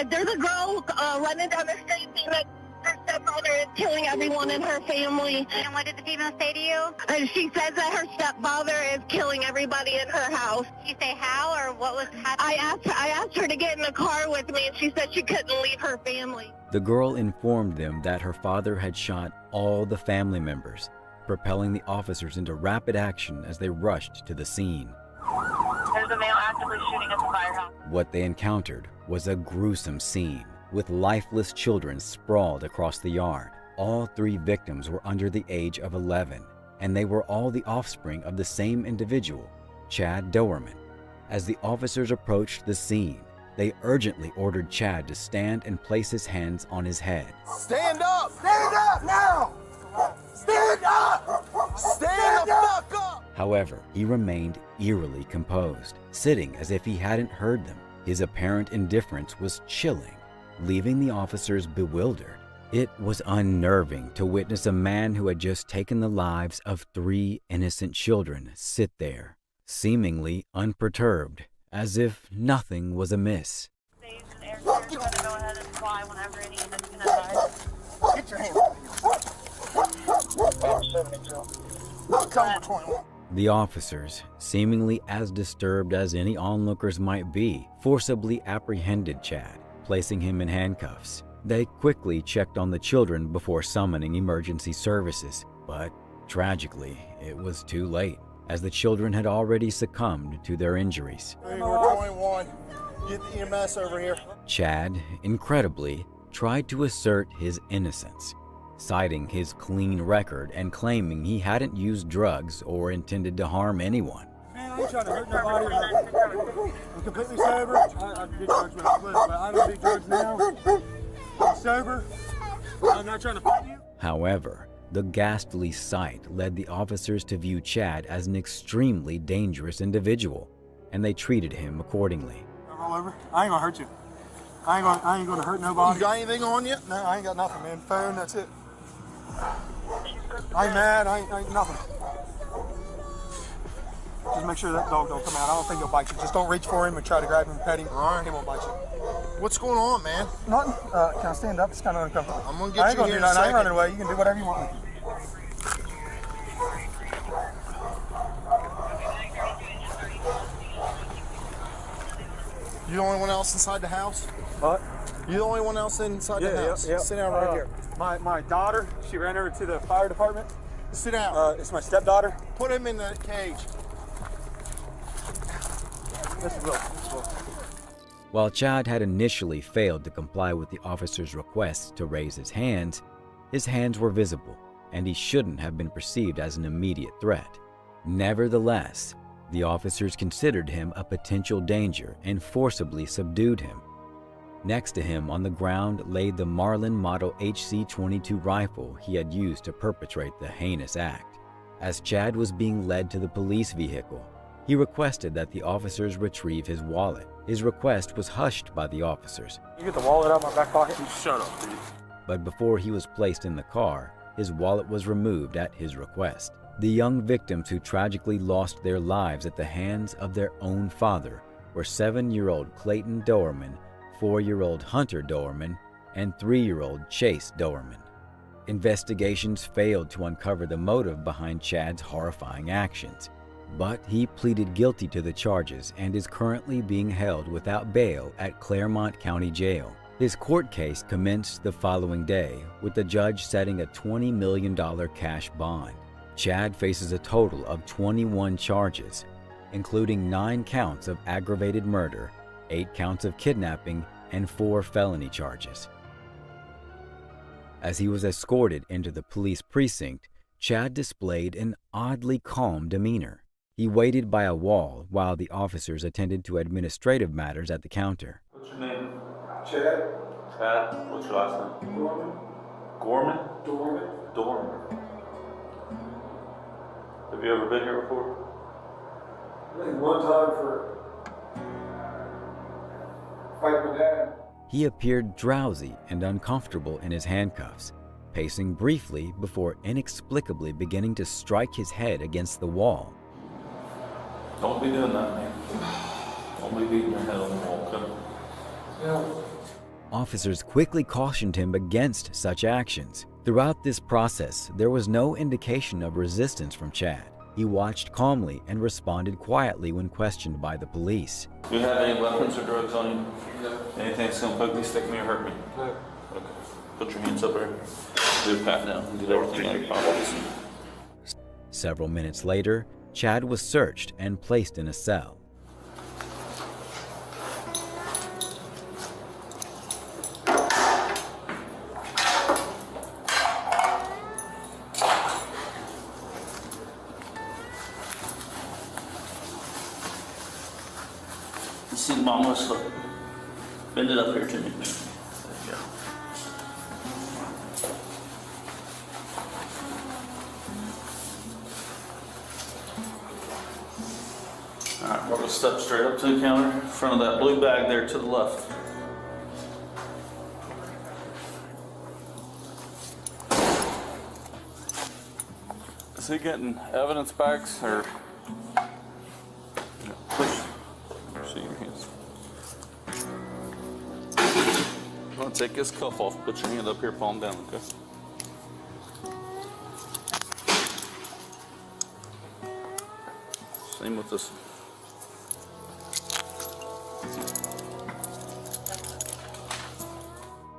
There's a girl running down the street saying that her stepfather is killing everyone in her family. And what did the female say to you? And she says that her stepfather is killing everybody in her house. Did she say how or what was happening? I asked her to get in the car with me, and she said she couldn't leave her family. The girl informed them that her father had shot all the family members, propelling the officers into rapid action as they rushed to the scene. There's a male actively shooting at the firehouse. What they encountered was a gruesome scene, with lifeless children sprawled across the yard. All 3 victims were under the age of 11, and they were all the offspring of the same individual, Chad Doerman. As the officers approached the scene, they urgently ordered Chad to stand and place his hands on his head. Stand up! Stand up now! Stand up! Stand the fuck up! However, he remained eerily composed, sitting as if he hadn't heard them. His apparent indifference was chilling, leaving the officers bewildered. It was unnerving to witness a man who had just taken the lives of 3 innocent children sit there, seemingly unperturbed, as if nothing was amiss. Get your hands up here. The officers, seemingly as disturbed as any onlookers might be, forcibly apprehended Chad, placing him in handcuffs. They quickly checked on the children before summoning emergency services, but tragically, it was too late, as the children had already succumbed to their injuries. We're 21. Get the EMS over here. Chad, incredibly, tried to assert his innocence, citing his clean record and claiming he hadn't used drugs or intended to harm anyone. Man, I ain't trying to hurt nobody. I'm completely sober. I did drugs when I was little, but I don't do drugs now. I'm sober. I'm not trying to fight you. However, the ghastly sight led the officers to view Chad as an extremely dangerous individual, and they treated him accordingly. Roll over. I ain't gonna hurt you. I ain't gonna hurt nobody. You got anything on you? No, I ain't got nothing, man. Phone, that's it. I ain't mad. I ain't nothing. Just make sure that dog don't come out. I don't think he'll bite you. Just don't reach for him and try to grab him and pet him. All right. He won't bite you. What's going on, man? Nothing. Can I stand up? It's kind of uncomfortable. I'm gonna get you here in a second. I ain't running away. You can do whatever you want. You the only one else inside the house? What? You the only one else inside the house? Yeah. Sit down right here. My daughter, she ran over to the fire department. Sit down. It's my stepdaughter. Put him in the cage. This is Will. While Chad had initially failed to comply with the officer's request to raise his hands were visible, and he shouldn't have been perceived as an immediate threat. Nevertheless, the officers considered him a potential danger and forcibly subdued him. Next to him on the ground lay the Marlin Model HC-22 rifle he had used to perpetrate the heinous act. As Chad was being led to the police vehicle, He requested that the officers retrieve his wallet. His request was hushed by the officers. You get the wallet out of my back pocket? Shut up, dude. But before he was placed in the car, his wallet was removed at his request. The young victims who tragically lost their lives at the hands of their own father were 7-year-old Clayton Doerman, 4-year-old Hunter Doerman, and 3-year-old Chase Doerman. Investigations failed to uncover the motive behind Chad's horrifying actions, but he pleaded guilty to the charges and is currently being held without bail at Claremont County Jail. His court case commenced the following day, with the judge setting a $20 million cash bond. Chad faces a total of 21 charges, including 9 counts of aggravated murder, 8 counts of kidnapping, and 4 felony charges. As he was escorted into the police precinct, Chad displayed an oddly calm demeanor. He waited by a wall while the officers attended to administrative matters at the counter. What's your name? Chad. Chad. What's your last name? Gorman. Gorman? Dorman. Dorman. Have you ever been here before? I think one time for fighting my dad. He appeared drowsy and uncomfortable in his handcuffs, pacing briefly before inexplicably beginning to strike his head against the wall. Don't be doing that, man. Don't be beating your head on the wall, okay? Yeah. Officers quickly cautioned him against such actions. Throughout this process, there was no indication of resistance from Chad. He watched calmly and responded quietly when questioned by the police. Do you have any weapons or drugs on you? No. Anything that's gonna poke me, stick me, or hurt me? No. Okay. Put your hands up there. Do a pat down and get everything out of your pockets. Several minutes later, Chad was searched and placed in a cell. You see the mom was look. Bend it up here to me. There you go. Alright, we're gonna step straight up to the counter, in front of that blue bag there to the left. Is he getting evidence bags or push? See your hands. I'm gonna take this cuff off, put your hand up here, palm down, okay? Same with this.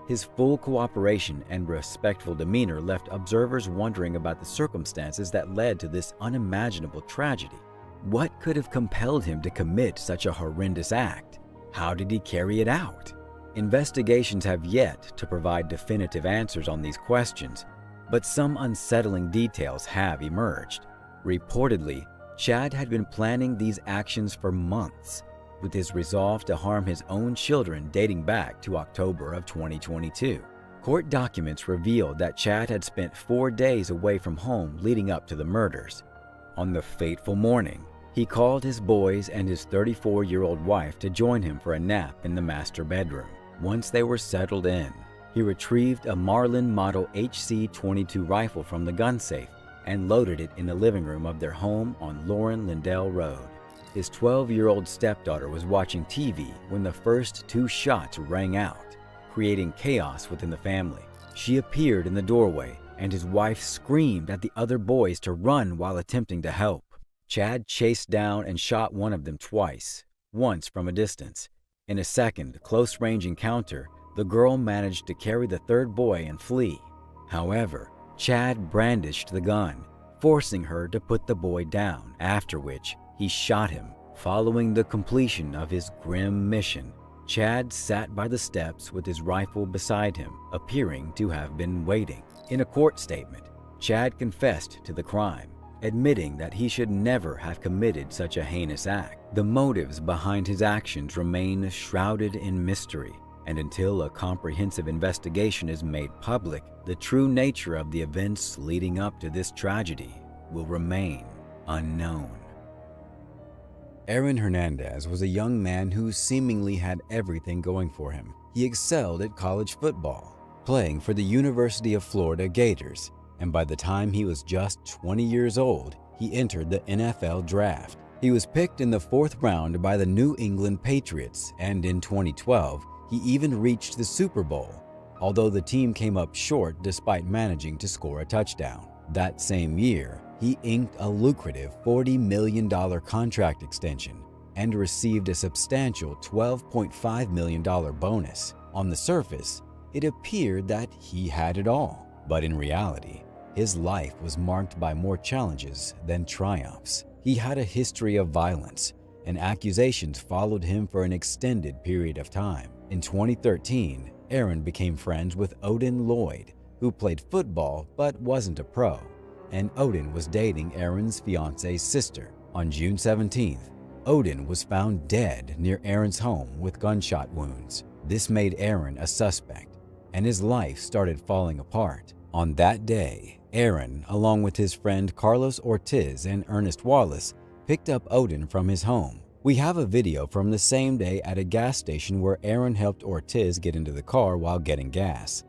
His full cooperation and respectful demeanor left observers wondering about the circumstances that led to this unimaginable tragedy. What could have compelled him to commit such a horrendous act? How did he carry it out? Investigations have yet to provide definitive answers on these questions, but some unsettling details have emerged. Reportedly, Chad had been planning these actions for months, with his resolve to harm his own children dating back to October of 2022. Court documents revealed that Chad had spent 4 days away from home leading up to the murders. On the fateful morning, he called his boys and his 34-year-old wife to join him for a nap in the master bedroom. Once they were settled in, he retrieved a Marlin Model HC-22 rifle from the gun safe and loaded it in the living room of their home on Lauren Lindell Road. His 12-year-old stepdaughter was watching TV when the first 2 shots rang out, creating chaos within the family. She appeared in the doorway, and his wife screamed at the other boys to run while attempting to help. Chad chased down and shot one of them twice, once from a distance. In a second, close-range encounter, the girl managed to carry the third boy and flee. However, Chad brandished the gun, forcing her to put the boy down, after which he shot him. Following the completion of his grim mission, Chad sat by the steps with his rifle beside him, appearing to have been waiting. In a court statement, Chad confessed to the crime, admitting that he should never have committed such a heinous act. The motives behind his actions remain shrouded in mystery, and until a comprehensive investigation is made public, the true nature of the events leading up to this tragedy will remain unknown. Aaron Hernandez was a young man who seemingly had everything going for him. He excelled at college football, playing for the University of Florida Gators, and by the time he was just 20 years old, he entered the NFL draft. He was picked in the 4th round by the New England Patriots, and in 2012, he even reached the Super Bowl, although the team came up short despite managing to score a touchdown. That same year, he inked a lucrative $40 million contract extension and received a substantial $12.5 million bonus. On the surface, it appeared that he had it all, but in reality, his life was marked by more challenges than triumphs. He had a history of violence, and accusations followed him for an extended period of time. In 2013, Aaron became friends with Odin Lloyd, who played football but wasn't a pro, and Odin was dating Aaron's fiance's sister. On June 17th, Odin was found dead near Aaron's home with gunshot wounds. This made Aaron a suspect, and his life started falling apart. On that day, Aaron, along with his friend Carlos Ortiz and Ernest Wallace, picked up Odin from his home. We have a video from the same day at a gas station where Aaron helped Ortiz get into the car while getting gas.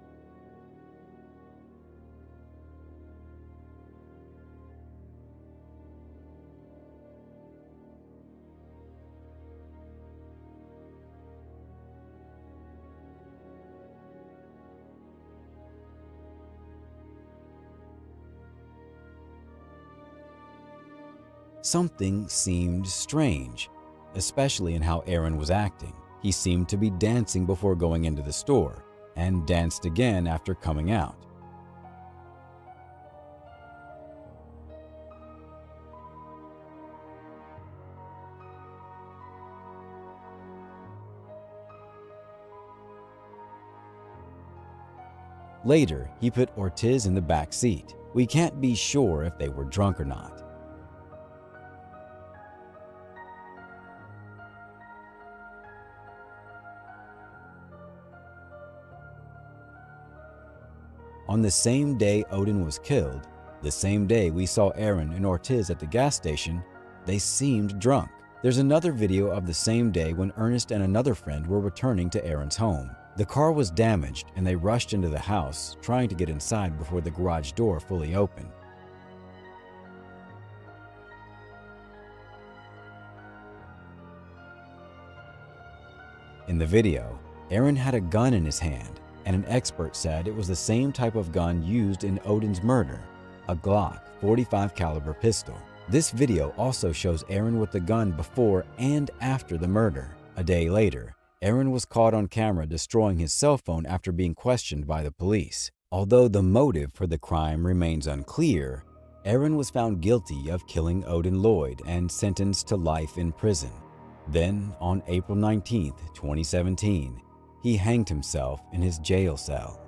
Something seemed strange, especially in how Aaron was acting. He seemed to be dancing before going into the store, and danced again after coming out. Later, he put Ortiz in the back seat. We can't be sure if they were drunk or not. On the same day Odin was killed, the same day we saw Aaron and Ortiz at the gas station, they seemed drunk. There's another video of the same day when Ernest and another friend were returning to Aaron's home. The car was damaged and they rushed into the house, trying to get inside before the garage door fully opened. In the video, Aaron had a gun in his hand, and an expert said it was the same type of gun used in Odin's murder, a Glock 45 caliber pistol. This video also shows Aaron with the gun before and after the murder. A day later, Aaron was caught on camera destroying his cell phone after being questioned by the police. Although the motive for the crime remains unclear, Aaron was found guilty of killing Odin Lloyd and sentenced to life in prison. Then, on April 19, 2017, he hanged himself in his jail cell.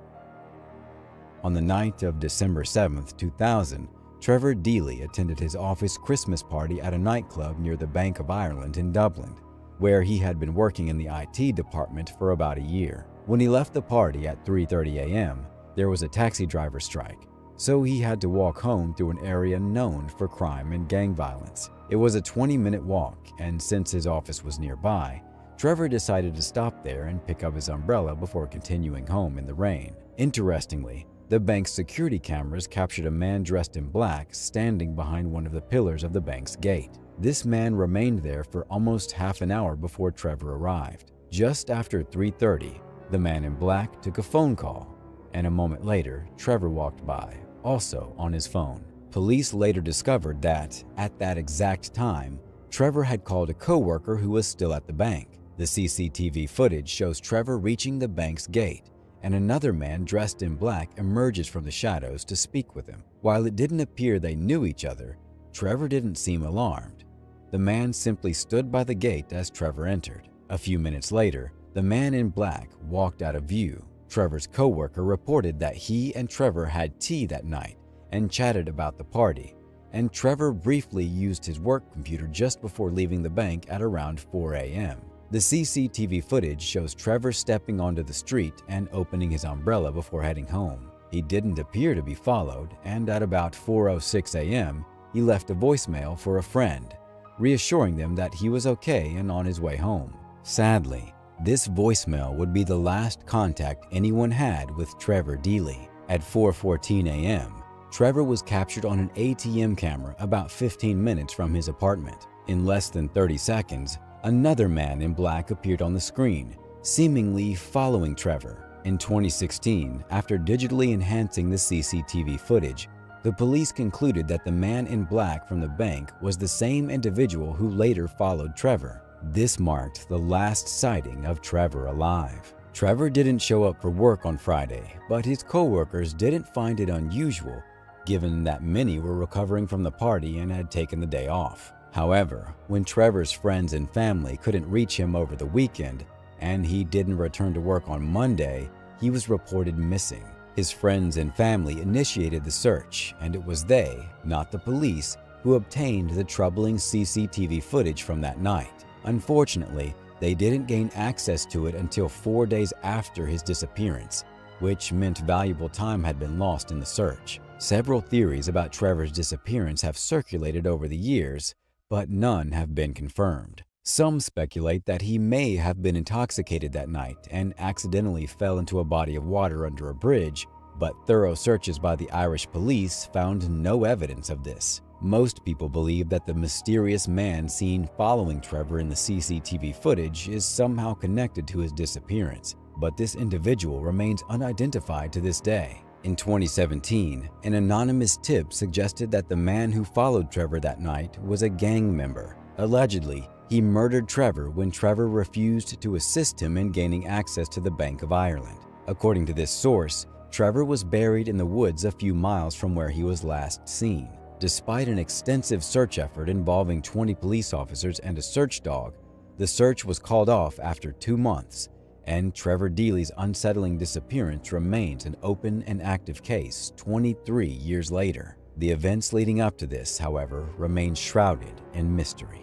On the night of December 7, 2000, Trevor Deely attended his office Christmas party at a nightclub near the Bank of Ireland in Dublin, where he had been working in the IT department for about a year. When he left the party at 3:30 a.m., there was a taxi driver strike, so he had to walk home through an area known for crime and gang violence. It was a 20-minute walk, and since his office was nearby, Trevor decided to stop there and pick up his umbrella before continuing home in the rain. Interestingly, the bank's security cameras captured a man dressed in black standing behind one of the pillars of the bank's gate. This man remained there for almost half an hour before Trevor arrived. Just after 3:30, the man in black took a phone call, and a moment later, Trevor walked by, also on his phone. Police later discovered that, at that exact time, Trevor had called a coworker who was still at the bank. The CCTV footage shows Trevor reaching the bank's gate, and another man dressed in black emerges from the shadows to speak with him. While it didn't appear they knew each other, Trevor didn't seem alarmed. The man simply stood by the gate as Trevor entered. A few minutes later, the man in black walked out of view. Trevor's coworker reported that he and Trevor had tea that night and chatted about the party, and Trevor briefly used his work computer just before leaving the bank at around 4 a.m. The CCTV footage shows Trevor stepping onto the street and opening his umbrella before heading home. He didn't appear to be followed, and at about 4:06 a.m., he left a voicemail for a friend, reassuring them that he was okay and on his way home. Sadly, this voicemail would be the last contact anyone had with Trevor Deely. At 4:14 a.m., Trevor was captured on an ATM camera about 15 minutes from his apartment. In less than 30 seconds, another man in black appeared on the screen, seemingly following Trevor. In 2016, after digitally enhancing the CCTV footage, the police concluded that the man in black from the bank was the same individual who later followed Trevor. This marked the last sighting of Trevor alive. Trevor didn't show up for work on Friday, but his co-workers didn't find it unusual, given that many were recovering from the party and had taken the day off. However, when Trevor's friends and family couldn't reach him over the weekend, and he didn't return to work on Monday, he was reported missing. His friends and family initiated the search, and it was they, not the police, who obtained the troubling CCTV footage from that night. Unfortunately, they didn't gain access to it until 4 days after his disappearance, which meant valuable time had been lost in the search. Several theories about Trevor's disappearance have circulated over the years, but none have been confirmed. Some speculate that he may have been intoxicated that night and accidentally fell into a body of water under a bridge, but thorough searches by the Irish police found no evidence of this. Most people believe that the mysterious man seen following Trevor in the CCTV footage is somehow connected to his disappearance, but this individual remains unidentified to this day. In 2017, an anonymous tip suggested that the man who followed Trevor that night was a gang member. Allegedly, he murdered Trevor when Trevor refused to assist him in gaining access to the Bank of Ireland. According to this source, Trevor was buried in the woods a few miles from where he was last seen. Despite an extensive search effort involving 20 police officers and a search dog, the search was called off after 2 months, and Trevor Deely's unsettling disappearance remains an open and active case 23 years later. The events leading up to this, however, remain shrouded in mystery.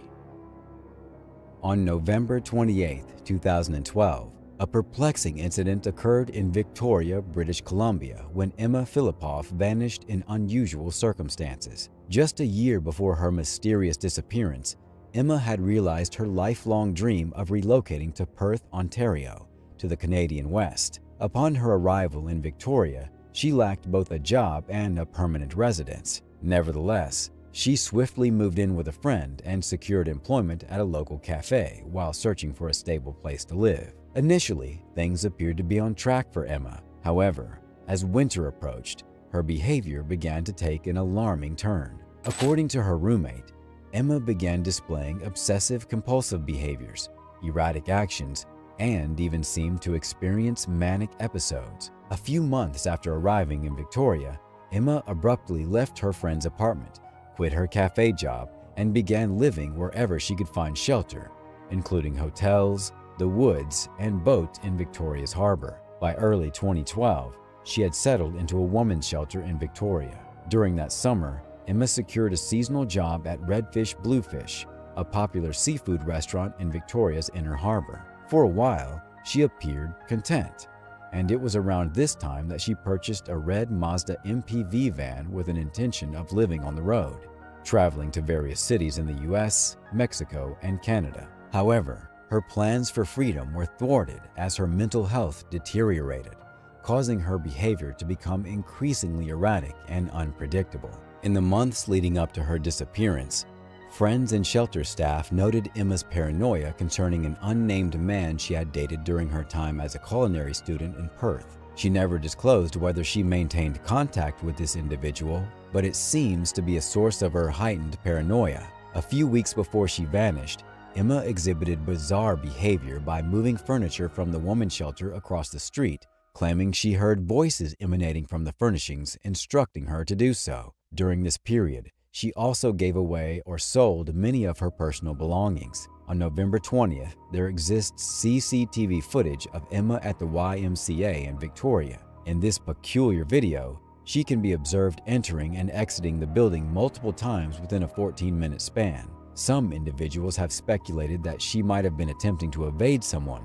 On November 28, 2012, a perplexing incident occurred in Victoria, British Columbia, when Emma Philippoff vanished in unusual circumstances. Just a year before her mysterious disappearance, Emma had realized her lifelong dream of relocating to Perth, Ontario, to the Canadian West. Upon her arrival in Victoria, she lacked both a job and a permanent residence. Nevertheless, she swiftly moved in with a friend and secured employment at a local cafe while searching for a stable place to live. Initially, things appeared to be on track for Emma. However, as winter approached, her behavior began to take an alarming turn. According to her roommate, Emma began displaying obsessive-compulsive behaviors, erratic actions, and even seemed to experience manic episodes. A few months after arriving in Victoria, Emma abruptly left her friend's apartment, quit her cafe job, and began living wherever she could find shelter, including hotels, the woods, and boats in Victoria's harbor. By early 2012, she had settled into a woman's shelter in Victoria. During that summer, Emma secured a seasonal job at Redfish Bluefish, a popular seafood restaurant in Victoria's inner harbor. For a while, she appeared content, and it was around this time that she purchased a red Mazda MPV van with an intention of living on the road, traveling to various cities in the US, Mexico, and Canada. However, her plans for freedom were thwarted as her mental health deteriorated, causing her behavior to become increasingly erratic and unpredictable. In the months leading up to her disappearance, friends and shelter staff noted Emma's paranoia concerning an unnamed man she had dated during her time as a culinary student in Perth. She never disclosed whether she maintained contact with this individual, but it seems to be a source of her heightened paranoia. A few weeks before she vanished, Emma exhibited bizarre behavior by moving furniture from the woman's shelter across the street, claiming she heard voices emanating from the furnishings instructing her to do so. During this period, she also gave away or sold many of her personal belongings. On November 20th, there exists CCTV footage of Emma at the YMCA in Victoria. In this peculiar video, she can be observed entering and exiting the building multiple times within a 14-minute span. Some individuals have speculated that she might have been attempting to evade someone,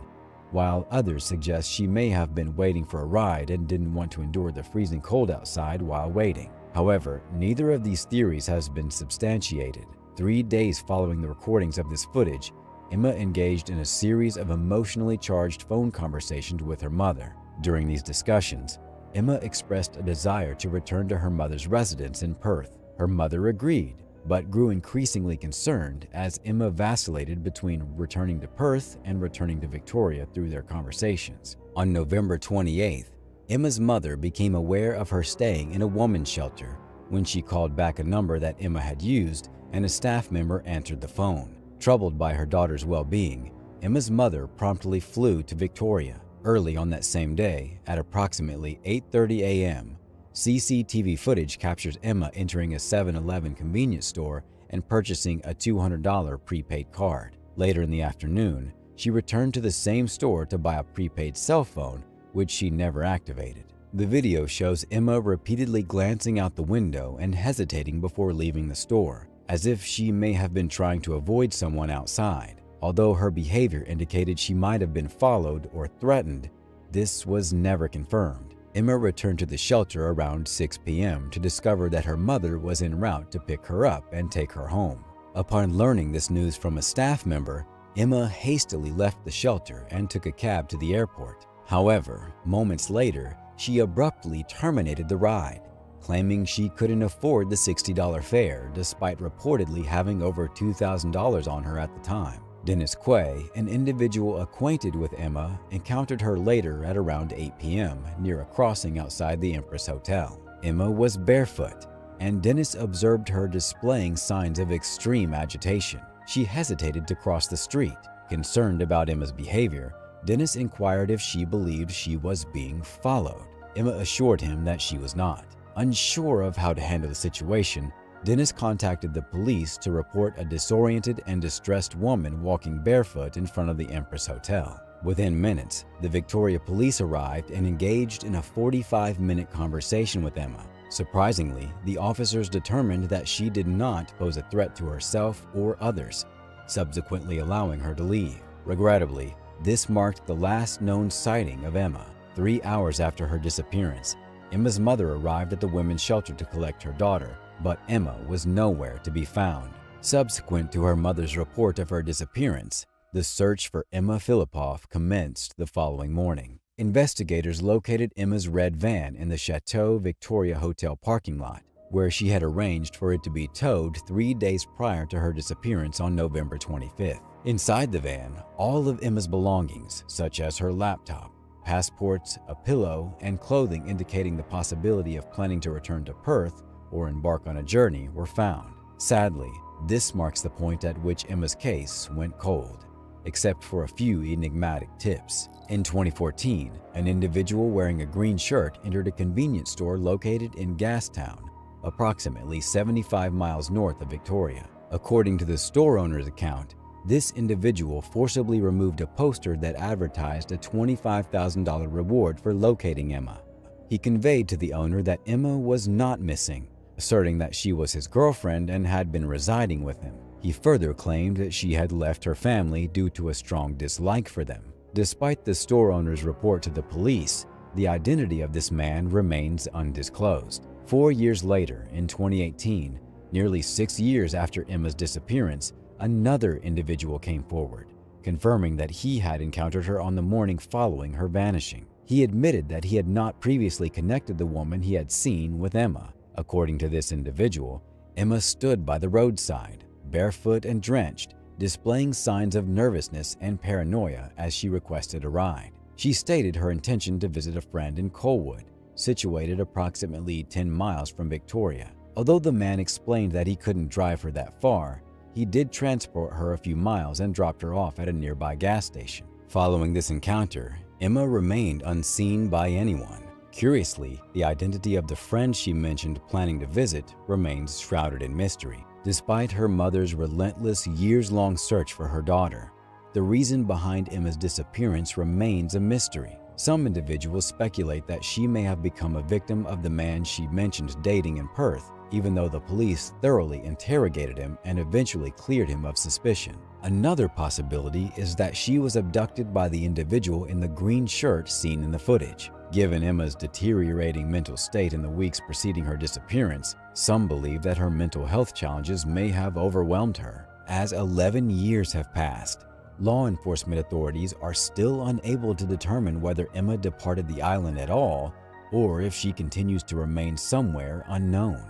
while others suggest she may have been waiting for a ride and didn't want to endure the freezing cold outside while waiting. However, neither of these theories has been substantiated. 3 days following the recordings of this footage, Emma engaged in a series of emotionally charged phone conversations with her mother. During these discussions, Emma expressed a desire to return to her mother's residence in Perth. Her mother agreed, but grew increasingly concerned as Emma vacillated between returning to Perth and returning to Victoria through their conversations. On November 28th, Emma's mother became aware of her staying in a woman's shelter when she called back a number that Emma had used and a staff member answered the phone. Troubled by her daughter's well-being, Emma's mother promptly flew to Victoria. Early on that same day, at approximately 8:30 a.m., CCTV footage captures Emma entering a 7-Eleven convenience store and purchasing a $200 prepaid card. Later in the afternoon, she returned to the same store to buy a prepaid cell phone, which she never activated. The video shows Emma repeatedly glancing out the window and hesitating before leaving the store, as if she may have been trying to avoid someone outside. Although her behavior indicated she might have been followed or threatened, this was never confirmed. Emma returned to the shelter around 6 p.m. to discover that her mother was en route to pick her up and take her home. Upon learning this news from a staff member, Emma hastily left the shelter and took a cab to the airport. However, moments later, she abruptly terminated the ride, claiming she couldn't afford the $60 fare despite reportedly having over $2,000 on her at the time. Dennis Quay, an individual acquainted with Emma, encountered her later at around 8 p.m. near a crossing outside the Empress Hotel. Emma was barefoot, and Dennis observed her displaying signs of extreme agitation. She hesitated to cross the street. Concerned about Emma's behavior, Dennis inquired if she believed she was being followed. Emma assured him that she was not. Unsure of how to handle the situation, Dennis contacted the police to report a disoriented and distressed woman walking barefoot in front of the Empress Hotel. Within minutes, the Victoria police arrived and engaged in a 45-minute conversation with Emma. Surprisingly, the officers determined that she did not pose a threat to herself or others, subsequently allowing her to leave. Regrettably, this marked the last known sighting of Emma. 3 hours after her disappearance, Emma's mother arrived at the women's shelter to collect her daughter, but Emma was nowhere to be found. Subsequent to her mother's report of her disappearance, the search for Emma Filipoff commenced the following morning. Investigators located Emma's red van in the Chateau Victoria Hotel parking lot, where she had arranged for it to be towed 3 days prior to her disappearance on November 25th. Inside the van, all of Emma's belongings, such as her laptop, passports, a pillow, and clothing indicating the possibility of planning to return to Perth or embark on a journey, were found. Sadly, this marks the point at which Emma's case went cold, except for a few enigmatic tips. In 2014, an individual wearing a green shirt entered a convenience store located in Gastown, approximately 75 miles north of Victoria. According to the store owner's account, this individual forcibly removed a poster that advertised a $25,000 reward for locating Emma. He conveyed to the owner that Emma was not missing, asserting that she was his girlfriend and had been residing with him. He further claimed that she had left her family due to a strong dislike for them. Despite the store owner's report to the police, the identity of this man remains undisclosed. 4 years later, in 2018, nearly 6 years after Emma's disappearance, another individual came forward, confirming that he had encountered her on the morning following her vanishing. He admitted that he had not previously connected the woman he had seen with Emma. According to this individual, Emma stood by the roadside, barefoot and drenched, displaying signs of nervousness and paranoia as she requested a ride. She stated her intention to visit a friend in Colwood, situated approximately 10 miles from Victoria. Although the man explained that he couldn't drive her that far, he did transport her a few miles and dropped her off at a nearby gas station. Following this encounter, Emma remained unseen by anyone. Curiously, the identity of the friend she mentioned planning to visit remains shrouded in mystery. Despite her mother's relentless years-long search for her daughter, the reason behind Emma's disappearance remains a mystery. Some individuals speculate that she may have become a victim of the man she mentioned dating in Perth, even though the police thoroughly interrogated him and eventually cleared him of suspicion. Another possibility is that she was abducted by the individual in the green shirt seen in the footage. Given Emma's deteriorating mental state in the weeks preceding her disappearance, some believe that her mental health challenges may have overwhelmed her. As 11 years have passed, law enforcement authorities are still unable to determine whether Emma departed the island at all or if she continues to remain somewhere unknown.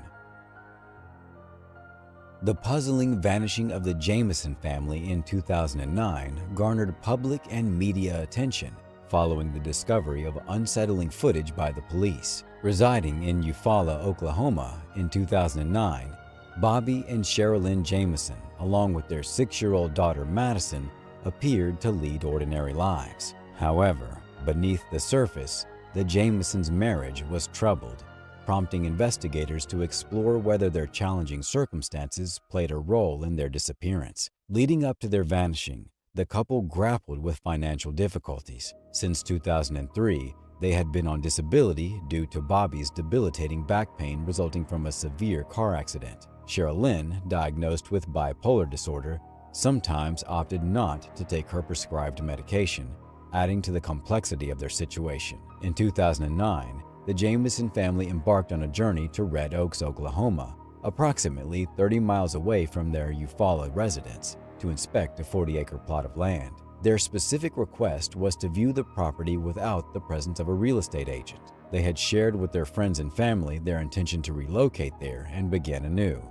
The puzzling vanishing of the Jamison family in 2009 garnered public and media attention following the discovery of unsettling footage by the police. Residing in Eufaula, Oklahoma in 2009, Bobby and Sherilyn Jamison, along with their 6-year-old daughter Madison, appeared to lead ordinary lives. However, beneath the surface, the Jamisons' marriage was troubled, prompting investigators to explore whether their challenging circumstances played a role in their disappearance. Leading up to their vanishing, the couple grappled with financial difficulties. Since 2003, they had been on disability due to Bobby's debilitating back pain resulting from a severe car accident. Sherilyn, diagnosed with bipolar disorder, sometimes opted not to take her prescribed medication, adding to the complexity of their situation. In 2009, the Jamison family embarked on a journey to Red Oaks, Oklahoma, approximately 30 miles away from their Eufaula residence, to inspect a 40-acre plot of land. Their specific request was to view the property without the presence of a real estate agent. They had shared with their friends and family their intention to relocate there and begin anew,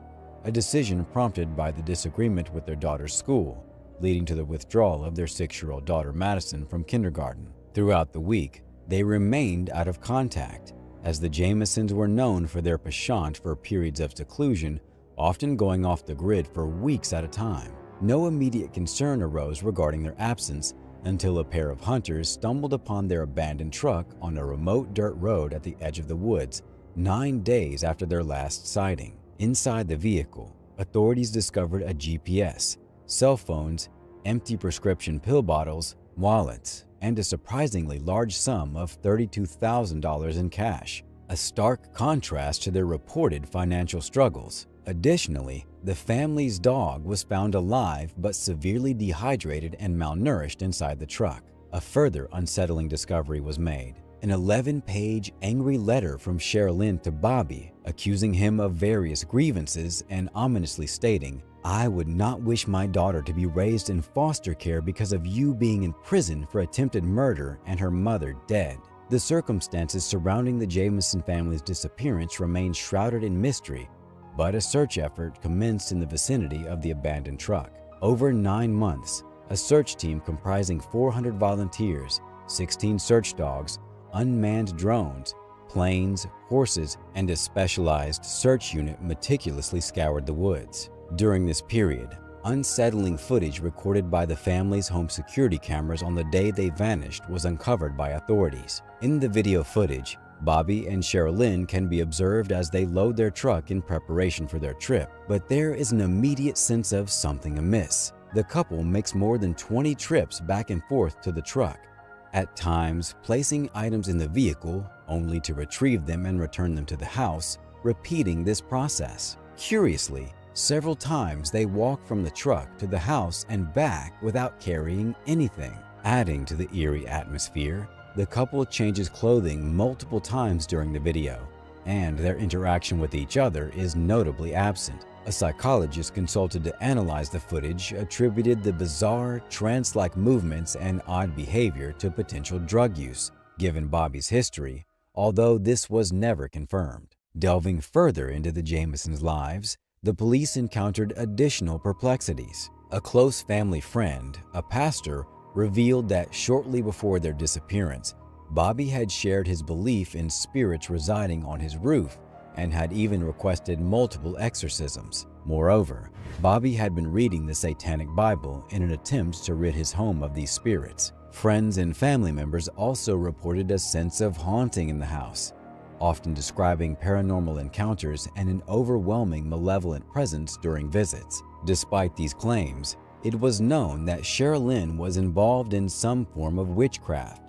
a decision prompted by the disagreement with their daughter's school, leading to the withdrawal of their 6-year-old daughter Madison from kindergarten. Throughout the week, they remained out of contact, as the Jamisons were known for their penchant for periods of seclusion, often going off the grid for weeks at a time. No immediate concern arose regarding their absence until a pair of hunters stumbled upon their abandoned truck on a remote dirt road at the edge of the woods 9 days after their last sighting. Inside the vehicle, authorities discovered a GPS, cell phones, empty prescription pill bottles, wallets, and a surprisingly large sum of $32,000 in cash, a stark contrast to their reported financial struggles. Additionally, the family's dog was found alive but severely dehydrated and malnourished inside the truck. A further unsettling discovery was made: an 11-page angry letter from Sherilyn to Bobby, accusing him of various grievances and ominously stating, "I would not wish my daughter to be raised in foster care because of you being in prison for attempted murder and her mother dead." The circumstances surrounding the Jamison family's disappearance remain shrouded in mystery, but a search effort commenced in the vicinity of the abandoned truck. Over 9 months, a search team comprising 400 volunteers, 16 search dogs, unmanned drones, planes, horses, and a specialized search unit meticulously scoured the woods. During this period, unsettling footage recorded by the family's home security cameras on the day they vanished was uncovered by authorities. In the video footage, Bobby and Sherilyn can be observed as they load their truck in preparation for their trip, but there is an immediate sense of something amiss. The couple makes more than 20 trips back and forth to the truck, at times placing items in the vehicle only to retrieve them and return them to the house, repeating this process. Curiously, several times they walk from the truck to the house and back without carrying anything. Adding to the eerie atmosphere, the couple changes clothing multiple times during the video, and their interaction with each other is notably absent. A psychologist consulted to analyze the footage attributed the bizarre, trance-like movements and odd behavior to potential drug use, given Bobby's history, although this was never confirmed. Delving further into the Jamisons' lives, the police encountered additional perplexities. A close family friend, a pastor, revealed that shortly before their disappearance, Bobby had shared his belief in spirits residing on his roof and had even requested multiple exorcisms. Moreover, Bobby had been reading the Satanic Bible in an attempt to rid his home of these spirits. Friends and family members also reported a sense of haunting in the house, often describing paranormal encounters and an overwhelming malevolent presence during visits. Despite these claims, it was known that Sherilyn was involved in some form of witchcraft,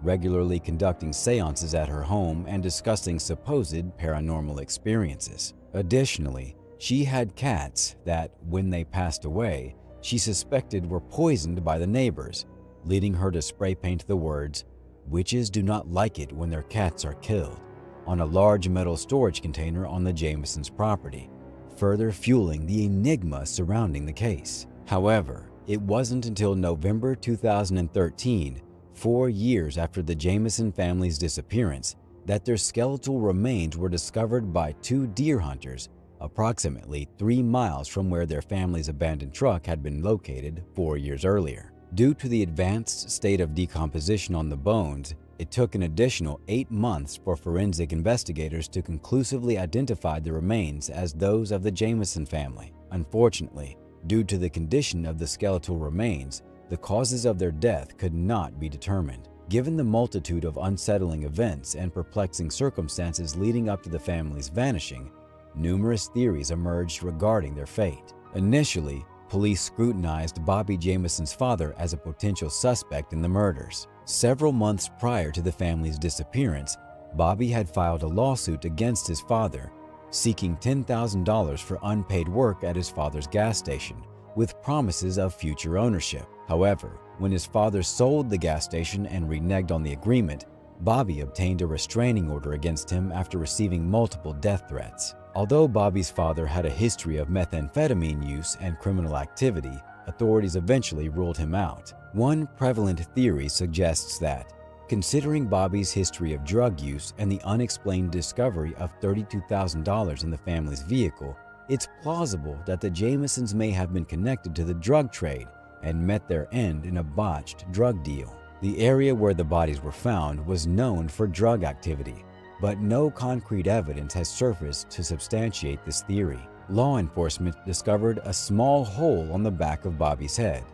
regularly conducting seances at her home and discussing supposed paranormal experiences. Additionally, she had cats that, when they passed away, she suspected were poisoned by the neighbors, leading her to spray paint the words, Witches do not like it when their cats are killed, on a large metal storage container on the Jamisons' property, further fueling the enigma surrounding the case. However, it wasn't until November 2013, 4 years after the Jamison family's disappearance, that their skeletal remains were discovered by 2 deer hunters approximately 3 miles from where their family's abandoned truck had been located 4 years earlier. Due to the advanced state of decomposition on the bones, it took an additional 8 months for forensic investigators to conclusively identify the remains as those of the Jamison family. Unfortunately, due to the condition of the skeletal remains, the causes of their death could not be determined. Given the multitude of unsettling events and perplexing circumstances leading up to the family's vanishing, numerous theories emerged regarding their fate. Initially, police scrutinized Bobby Jamison's father as a potential suspect in the murders. Several months prior to the family's disappearance, Bobby had filed a lawsuit against his father, seeking $10,000 for unpaid work at his father's gas station, with promises of future ownership. However, when his father sold the gas station and reneged on the agreement, Bobby obtained a restraining order against him after receiving multiple death threats. Although Bobby's father had a history of methamphetamine use and criminal activity, authorities eventually ruled him out. One prevalent theory suggests that, considering Bobby's history of drug use and the unexplained discovery of $32,000 in the family's vehicle, it's plausible that the Jamisons may have been connected to the drug trade and met their end in a botched drug deal. The area where the bodies were found was known for drug activity, but no concrete evidence has surfaced to substantiate this theory. Law enforcement discovered a small hole on the back of Bobby's head.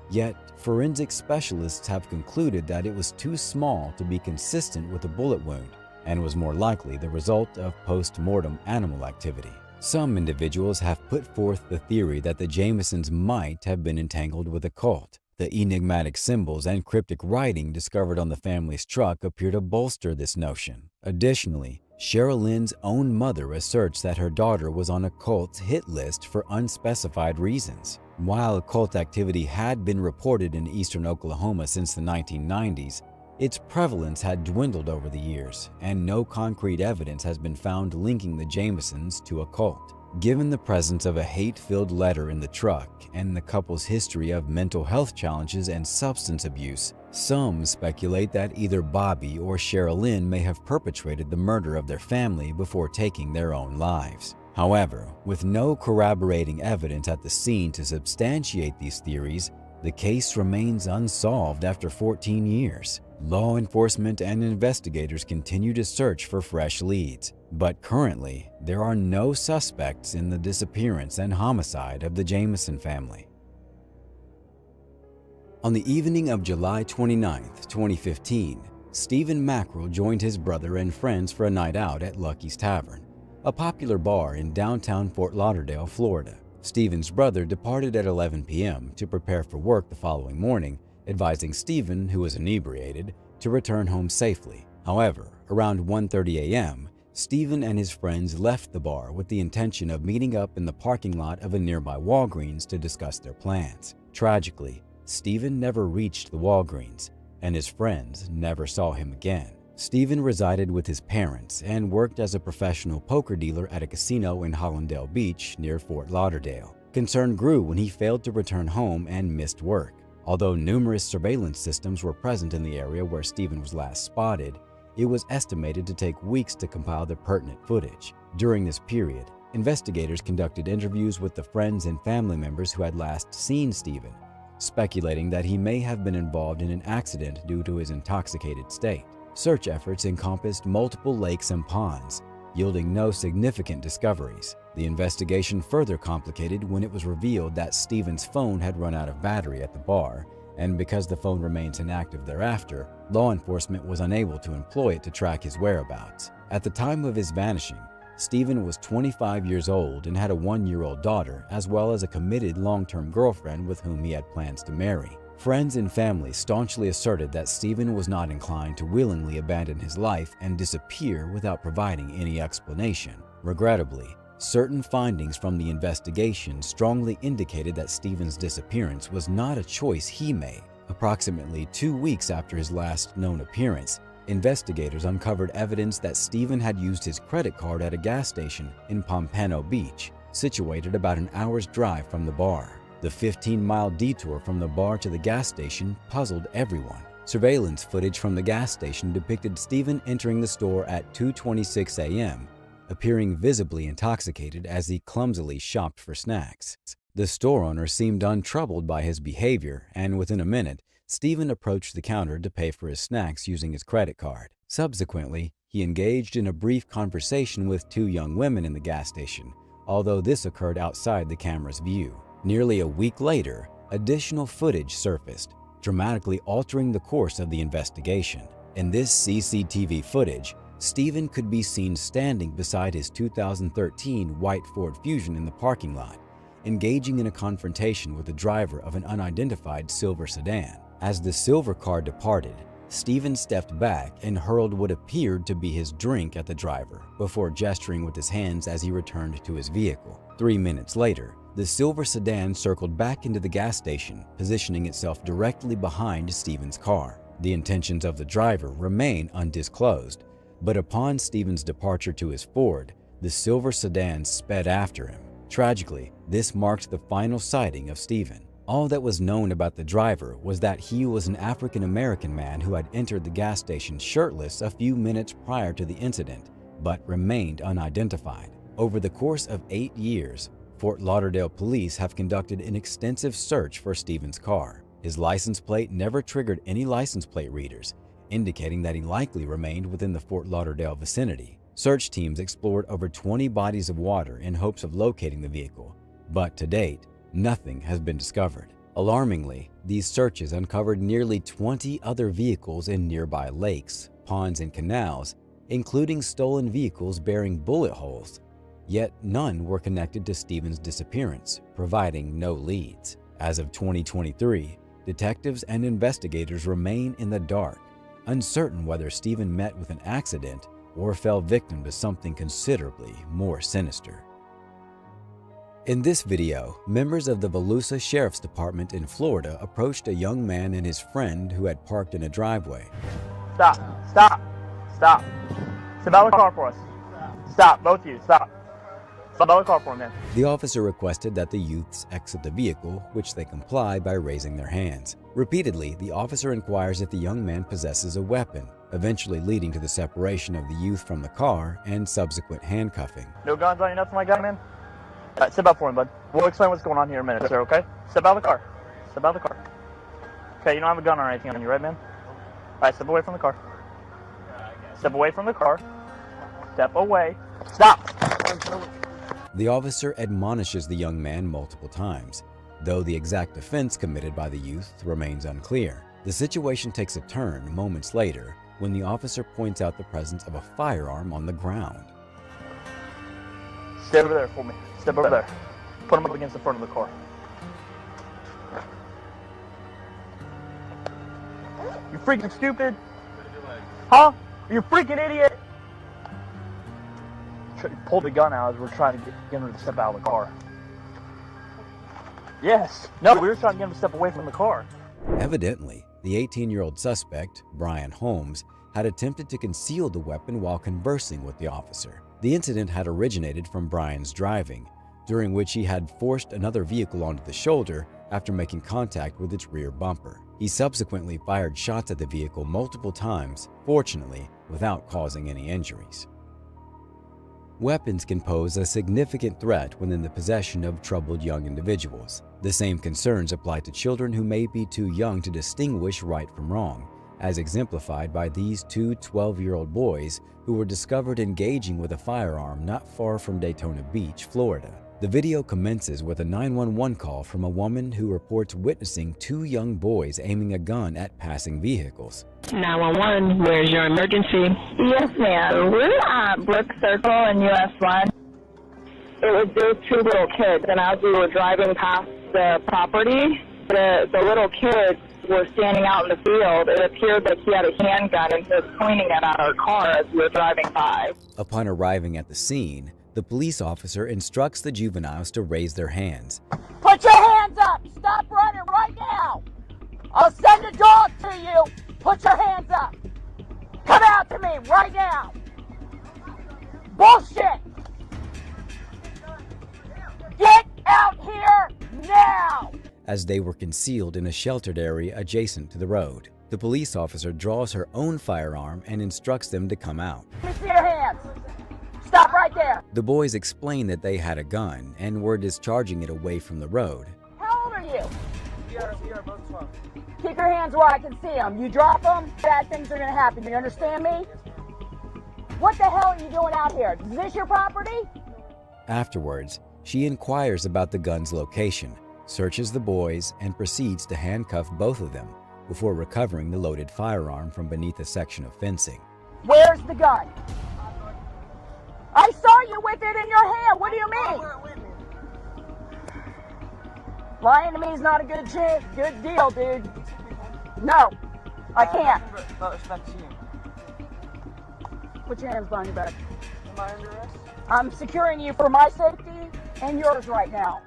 Yet, forensic specialists have concluded that it was too small to be consistent with a bullet wound and was more likely the result of post-mortem animal activity. Some individuals have put forth the theory that the Jamisons might have been entangled with a cult. The enigmatic symbols and cryptic writing discovered on the family's truck appear to bolster this notion. Additionally, Cheryl Lynn's own mother asserts that her daughter was on a cult's hit list for unspecified reasons. While cult activity had been reported in eastern Oklahoma since the 1990s, its prevalence had dwindled over the years, and no concrete evidence has been found linking the Jamisons to a cult. Given the presence of a hate-filled letter in the truck and the couple's history of mental health challenges and substance abuse, some speculate that either Bobby or Cheryl Lynn may have perpetrated the murder of their family before taking their own lives. However, with no corroborating evidence at the scene to substantiate these theories, the case remains unsolved after 14 years. Law enforcement and investigators continue to search for fresh leads, but currently, there are no suspects in the disappearance and homicide of the Jamison family. On the evening of July 29, 2015, Stephen Mackerel joined his brother and friends for a night out at Lucky's Tavern, a popular bar in downtown Fort Lauderdale, Florida. Stephen's brother departed at 11 p.m. to prepare for work the following morning, advising Stephen, who was inebriated, to return home safely. However, around 1:30 a.m., Stephen and his friends left the bar with the intention of meeting up in the parking lot of a nearby Walgreens to discuss their plans. Tragically, Stephen never reached the Walgreens, and his friends never saw him again. Stephen resided with his parents and worked as a professional poker dealer at a casino in Hollandale Beach near Fort Lauderdale. Concern grew when he failed to return home and missed work. Although numerous surveillance systems were present in the area where Stephen was last spotted, it was estimated to take weeks to compile the pertinent footage. During this period, investigators conducted interviews with the friends and family members who had last seen Stephen, speculating that he may have been involved in an accident due to his intoxicated state. Search efforts encompassed multiple lakes and ponds, yielding no significant discoveries. The investigation further complicated when it was revealed that Stephen's phone had run out of battery at the bar, and because the phone remains inactive thereafter, law enforcement was unable to employ it to track his whereabouts. At the time of his vanishing, Stephen was 25 years old and had a 1-year-old daughter, as well as a committed long-term girlfriend with whom he had plans to marry. Friends and family staunchly asserted that Stephen was not inclined to willingly abandon his life and disappear without providing any explanation. Regrettably, certain findings from the investigation strongly indicated that Stephen's disappearance was not a choice he made. Approximately 2 weeks after his last known appearance, investigators uncovered evidence that Stephen had used his credit card at a gas station in Pompano Beach, situated about an hour's drive from the bar. The 15-mile detour from the bar to the gas station puzzled everyone. Surveillance footage from the gas station depicted Stephen entering the store at 2:26 a.m., appearing visibly intoxicated as he clumsily shopped for snacks. The store owner seemed untroubled by his behavior, and within a minute, Stephen approached the counter to pay for his snacks using his credit card. Subsequently, he engaged in a brief conversation with 2 young women in the gas station, although this occurred outside the camera's view. Nearly a week later, additional footage surfaced, dramatically altering the course of the investigation. In this CCTV footage, Stephen could be seen standing beside his 2013 white Ford Fusion in the parking lot, engaging in a confrontation with the driver of an unidentified silver sedan. As the silver car departed, Stephen stepped back and hurled what appeared to be his drink at the driver before gesturing with his hands as he returned to his vehicle. 3 minutes later, the silver sedan circled back into the gas station, positioning itself directly behind Stephen's car. The intentions of the driver remain undisclosed, but upon Stephen's departure to his Ford, the silver sedan sped after him. Tragically, this marked the final sighting of Stephen. All that was known about the driver was that he was an African-American man who had entered the gas station shirtless a few minutes prior to the incident, but remained unidentified. Over the course of 8 years, Fort Lauderdale police have conducted an extensive search for Stephen's car. His license plate never triggered any license plate readers, indicating that he likely remained within the Fort Lauderdale vicinity. Search teams explored over 20 bodies of water in hopes of locating the vehicle, but to date, nothing has been discovered. Alarmingly, these searches uncovered nearly 20 other vehicles in nearby lakes, ponds, and canals, including stolen vehicles bearing bullet holes. Yet none were connected to Stephen's disappearance, providing no leads. As of 2023, detectives and investigators remain in the dark, uncertain whether Stephen met with an accident or fell victim to something considerably more sinister. In this video, members of the Volusia Sheriff's Department in Florida approached a young man and his friend who had parked in a driveway. Stop. Stop. Stop. Step out of the car for us. Stop. Both of you. Stop. Step out of the car for a minute. The officer requested that the youths exit the vehicle, which they comply by raising their hands. Repeatedly, the officer inquires if the young man possesses a weapon, eventually leading to the separation of the youth from the car and subsequent handcuffing. No guns on you, nothing like that, man? All right, step out for him, bud. We'll explain what's going on here in a minute, sir, okay? Step out of the car. Step out of the car. Okay, you don't have a gun or anything on you, right, man? All right, step away from the car. Step away from the car. Step away. Stop! The officer admonishes the young man multiple times, though the exact offense committed by the youth remains unclear. The situation takes a turn moments later when the officer points out the presence of a firearm on the ground. Stay over there for me. Step over there. Put him up against the front of the car. You freaking stupid? Huh? You freaking idiot? Pull the gun out as we're trying to get him to step out of the car. Yes. No, we were trying to get him to step away from the car. Evidently, the 18-year-old suspect, Brian Holmes, had attempted to conceal the weapon while conversing with the officer. The incident had originated from Brian's driving, during which he had forced another vehicle onto the shoulder after making contact with its rear bumper. He subsequently fired shots at the vehicle multiple times, fortunately without causing any injuries. Weapons can pose a significant threat when in the possession of troubled young individuals. The same concerns apply to children who may be too young to distinguish right from wrong, as exemplified by these 2 12-year-old boys who were discovered engaging with a firearm not far from Daytona Beach, Florida. The video commences with a 911 call from a woman who reports witnessing 2 young boys aiming a gun at passing vehicles. 911, where's your emergency? Yes, ma'am. We're at Brook Circle in US 1. It was those 2 little kids, and as we were driving past the property, the little kids were standing out in the field. It appeared that he had a handgun and he was pointing it at our car as we were driving by. Upon arriving at the scene, the police officer instructs the juveniles to raise their hands. Put your hands up! Stop running right now! I'll send a dog to you. Put your hands up. Come out to me right now. Bullshit. Get out here now. As they were concealed in a sheltered area adjacent to the road, the police officer draws her own firearm and instructs them to come out. Let me see your hands. Stop right there. The boys explained that they had a gun and were discharging it away from the road. How old are you? We are both 12. Keep your hands where I can see them. You drop them, bad things are going to happen. You understand me? What the hell are you doing out here? Is this your property? Afterwards, she inquires about the gun's location, searches the boys, and proceeds to handcuff both of them before recovering the loaded firearm from beneath a section of fencing. Where's the gun? I saw you with it in your hand. What do you mean? Lying to me is not a good deal, dude. No, I can't. Put your hands behind your back. Am I under arrest? I'm securing you for my safety and yours right now.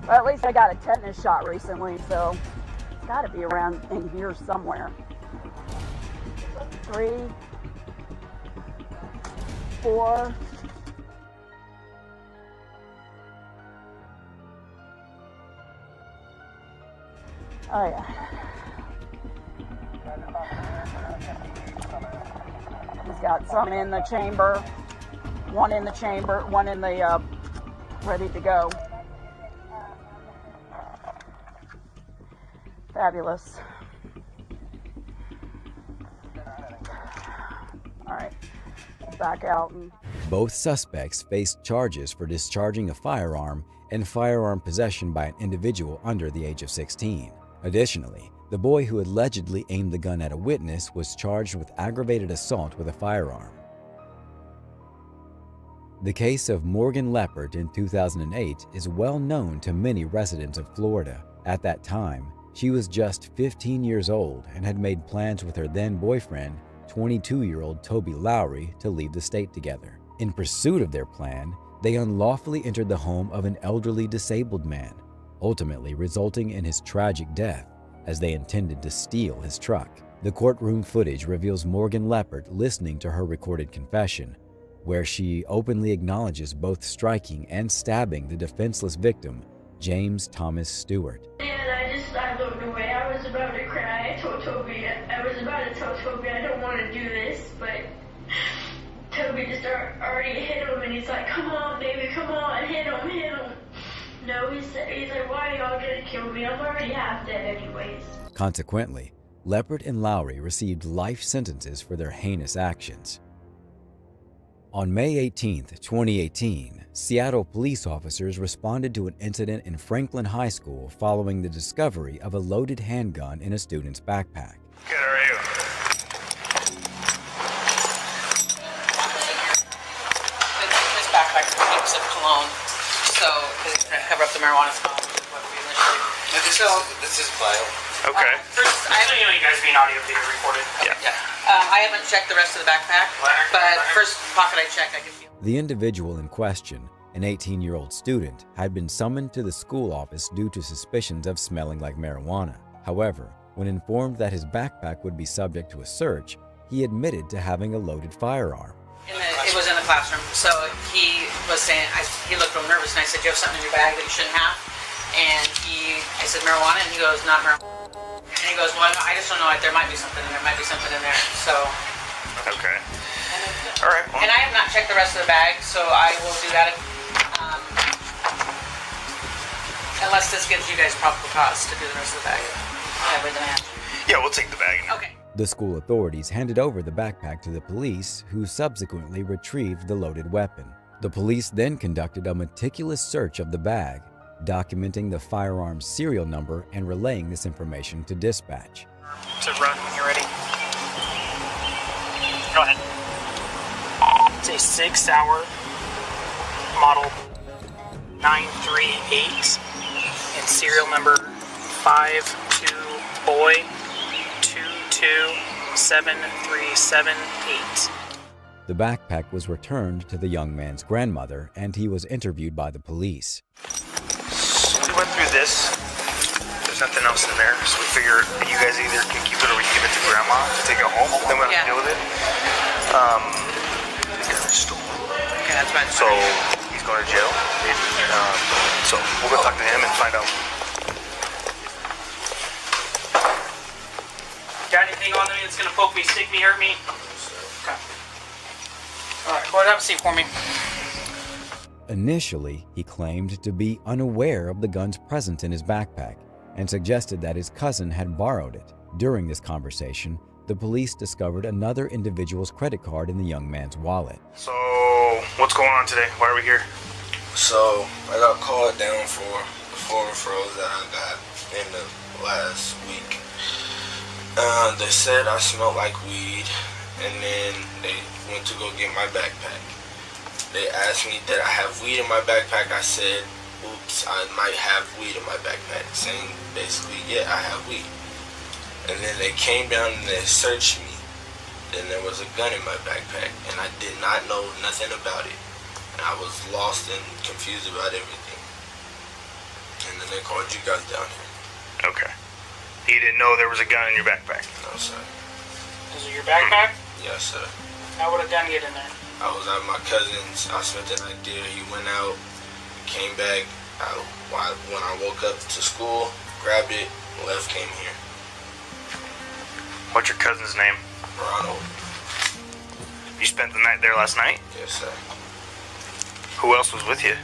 Well, at least I got a tetanus shot recently, so it's got to be around in here somewhere. 3, 4. Oh yeah. He's got some in the chamber, one in the chamber, one in the ready to go. Fabulous. All right, back out. Both suspects faced charges for discharging a firearm and firearm possession by an individual under the age of 16. Additionally, the boy who allegedly aimed the gun at a witness was charged with aggravated assault with a firearm. The case of Morgan Leppert in 2008 is well known to many residents of Florida. At that time, she was just 15 years old and had made plans with her then-boyfriend, 22-year-old Toby Lowry, to leave the state together. In pursuit of their plan, they unlawfully entered the home of an elderly disabled man, ultimately resulting in his tragic death, as they intended to steal his truck. The courtroom footage reveals Morgan Leppert listening to her recorded confession, where she openly acknowledges both striking and stabbing the defenseless victim, James Thomas Stewart. I looked away. I was about to cry. I was about to tell Toby I don't want to do this, but Toby just already hit him, and he's like, come on, baby, come on, hit him. No, he's like, why are y'all gonna kill me? I'm already half dead anyways. Consequently, Leppert and Lowry received life sentences for their heinous actions. On May 18, 2018, Seattle police officers responded to an incident in Franklin High School following the discovery of a loaded handgun in a student's backpack. Good, how are you? This backpack's for use of cologne, so to cover up the marijuana smell. This is vile. Okay. First, you know you guys being audio video recorded. Yeah. I haven't checked the rest of the backpack, but first pocket I checked, I could feel. The individual in question, an 18-year-old student, had been summoned to the school office due to suspicions of smelling like marijuana. However, when informed that his backpack would be subject to a search, he admitted to having a loaded firearm. It was in the classroom, so he was saying, he looked real nervous, and I said, you have something in your bag that you shouldn't have? And I said, marijuana, and he goes, not marijuana. And he goes, well, I just don't know, there might be something in there, so. Okay. All right. Well. And I have not checked the rest of the bag, so I will do that unless this gives you guys probable cause to do the rest of the bag. Everything I have. Yeah, we'll take the bag. Okay. The school authorities handed over the backpack to the police, who subsequently retrieved the loaded weapon. The police then conducted a meticulous search of the bag, documenting the firearm's serial number and relaying this information to dispatch. To run when you're ready. Go ahead. It's a 6-hour model 938 and serial number 52 boy 22738. The backpack was returned to the young man's grandmother, and he was interviewed by the police. we went through this. There's nothing else in there, so we figure you guys either can keep it or we can give it to Grandma to take it home. Then we don't have to deal with it. Okay, that's fine. So he's going to jail. So we'll go talk to him and find out. Got anything on me that's gonna poke me, stick me, hurt me? Okay. Alright, go ahead and have a seat for me. Initially, he claimed to be unaware of the gun's presence in his backpack and suggested that his cousin had borrowed it. During this conversation, the police discovered another individual's credit card in the young man's wallet. So what's going on today? Why are we here? So I got called down for 4 referrals that I got in the last week. They said I smelled like weed, and then they went to go get my backpack. They asked me, did I have weed in my backpack? I said, oops, I might have weed in my backpack, saying basically, yeah, I have weed. And then they came down and they searched me. Then there was a gun in my backpack, and I did not know nothing about it. And I was lost and confused about everything. And then they called you guys down here. Okay. You didn't know there was a gun in your backpack? No, sir. Is it your backpack? Yes, sir. How would a gun get in there? I was at my cousin's. I spent the night there. He went out, came back. When I woke up to school, grabbed it, left, came here. What's your cousin's name? Ronald. You spent the night there last night? Yes, sir. Who else was with you?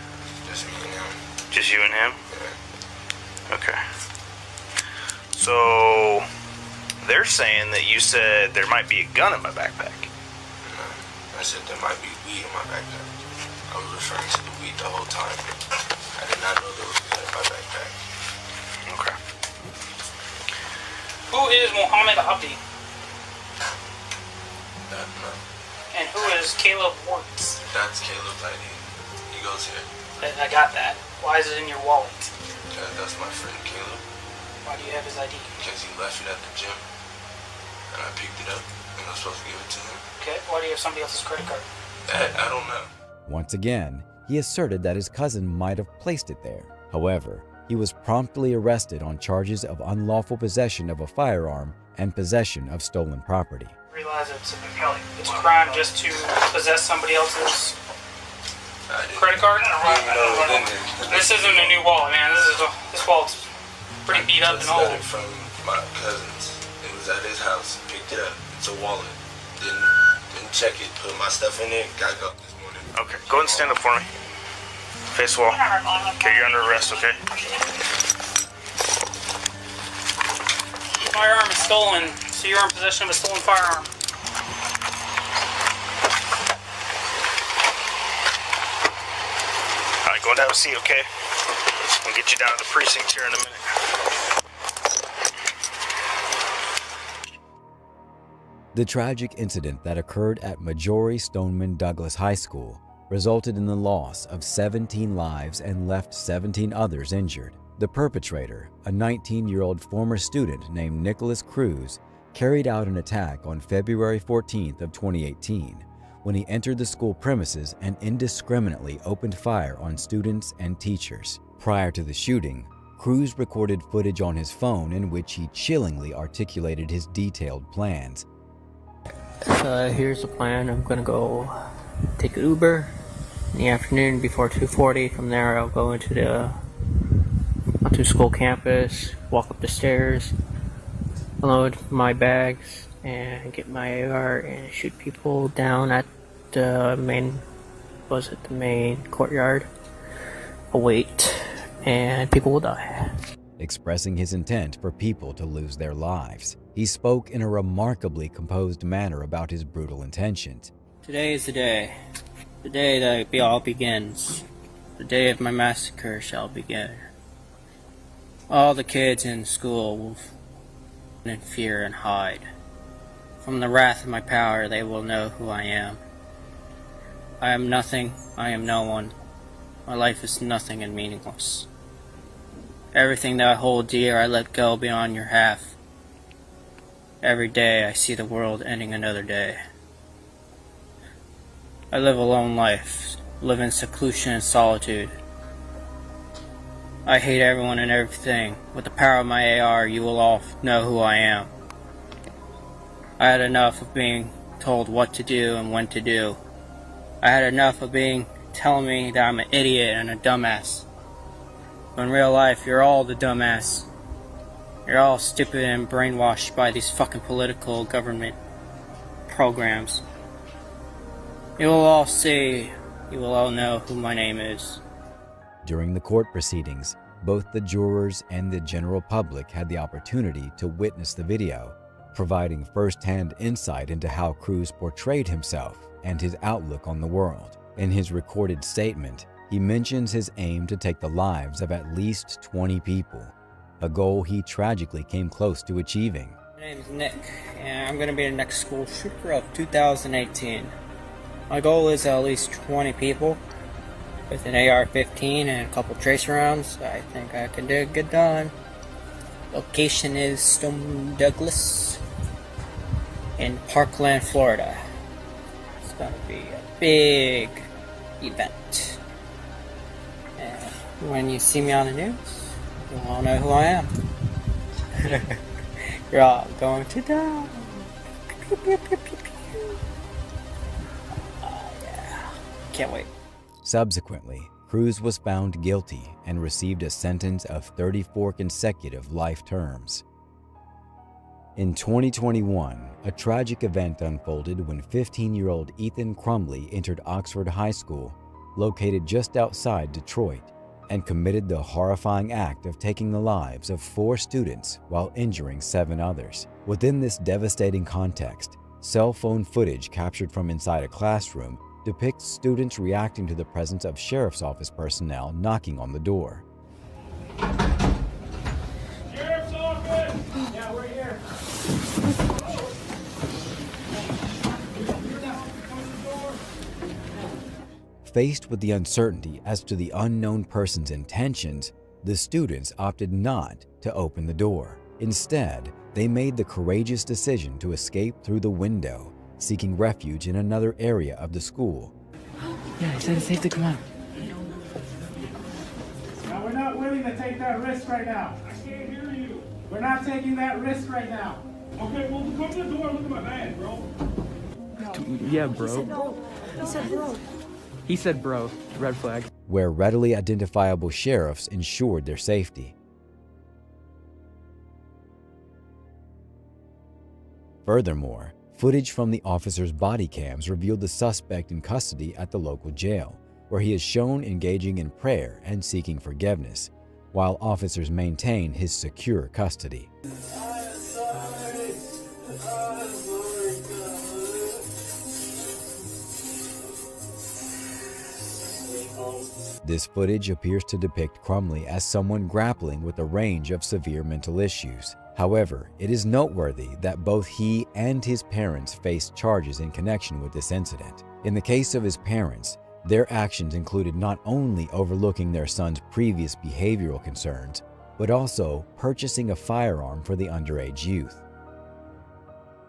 Just me and him. Just you and him? Yeah. Okay. So they're saying that you said there might be a gun in my backpack. No, I said there might be weed in my backpack. I was referring to the weed the whole time. I did not know there was a gun in my backpack. Okay. Who is Mohammed Abdi? No. And who is Caleb Warts? That's Caleb's ID. He goes here. I got that. Why is it in your wallet? That's my friend Caleb. Why do you have his ID? Because he left it at the gym. And I picked it up. And I was supposed to give it to him. Okay, why do you have somebody else's credit card? I don't know. Once again, he asserted that his cousin might have placed it there. However, he was promptly arrested on charges of unlawful possession of a firearm and possession of stolen property. Realize it's a crime just to possess somebody else's credit card? This isn't a new wallet, man. This wallet's pretty beat up and old. I got it from my cousin's. It was at his house. Picked it up. It's a wallet. Didn't check it. Put my stuff in it. Got up this morning. Okay, go ahead and stand up for me. Face wall. Okay, you're under arrest, okay? The firearm is stolen, so you're in possession of a stolen firearm. Alright, go and have a seat, okay? We'll get you down to the precinct here in a minute. The tragic incident that occurred at Marjorie Stoneman Douglas High School resulted in the loss of 17 lives and left 17 others injured. The perpetrator, a 19-year-old former student named Nicholas Cruz, carried out an attack on February 14th of 2018 when he entered the school premises and indiscriminately opened fire on students and teachers. Prior to the shooting, Cruz recorded footage on his phone in which he chillingly articulated his detailed plans. Here's the plan. I'm gonna go take an Uber in the afternoon before 2:40. From there, I'll go onto school campus, walk up the stairs, unload my bags, and get my AR and shoot people down at the main courtyard. Await, and people will die. Expressing his intent for people to lose their lives, he spoke in a remarkably composed manner about his brutal intentions. Today is the day that it all begins. The day of my massacre shall begin. All the kids in school will in fear and hide. From the wrath of my power, they will know who I am. I am nothing, I am no one. My life is nothing and meaningless. Everything that I hold dear, I let go beyond your half. Every day I see the world ending another day. I live a lone life, live in seclusion and solitude. I hate everyone and everything. With the power of my AR, you will all know who I am. I had enough of being told what to do and when to do. I had enough of telling me that I'm an idiot and a dumbass. But in real life, you're all the dumbass. You're all stupid and brainwashed by these fucking political government programs. You will all see, you will all know who my name is. During the court proceedings, both the jurors and the general public had the opportunity to witness the video, providing first-hand insight into how Cruz portrayed himself and his outlook on the world. In his recorded statement, he mentions his aim to take the lives of at least 20 people, a goal he tragically came close to achieving. My name is Nick, and I'm going to be the next school shooter of 2018. My goal is at least 20 people. With an AR-15 and a couple tracer rounds, I think I can get done. Location is Stone Douglas in Parkland, Florida. It's going to be a big event. And when you see me on the news, you'll all know who I am. You're all going to die. Pew, pew, pew, pew, pew. Oh, yeah. Can't wait. Subsequently, Cruz was found guilty and received a sentence of 34 consecutive life terms. In 2021, a tragic event unfolded when 15-year-old Ethan Crumley entered Oxford High School, located just outside Detroit, and committed the horrifying act of taking the lives of 4 students while injuring 7 others. Within this devastating context, cell phone footage captured from inside a classroom depicts students reacting to the presence of sheriff's office personnel knocking on the door. Sheriff's office! Yeah, we're here. Faced with the uncertainty as to the unknown person's intentions, the students opted not to open the door. Instead, they made the courageous decision to escape through the window, seeking refuge in another area of the school. Yeah, he said it's safe to come out. Now, we're not willing to take that risk right now. I can't hear you. We're not taking that risk right now. Okay, well, come to the door and look at my bag, bro. Yeah, bro. He said bro. He said bro. Red flag. Where readily identifiable sheriffs ensured their safety. Furthermore, footage from the officers' body cams revealed the suspect in custody at the local jail, where he is shown engaging in prayer and seeking forgiveness, while officers maintain his secure custody. This footage appears to depict Crumley as someone grappling with a range of severe mental issues. However, it is noteworthy that both he and his parents faced charges in connection with this incident. In the case of his parents, their actions included not only overlooking their son's previous behavioral concerns, but also purchasing a firearm for the underage youth.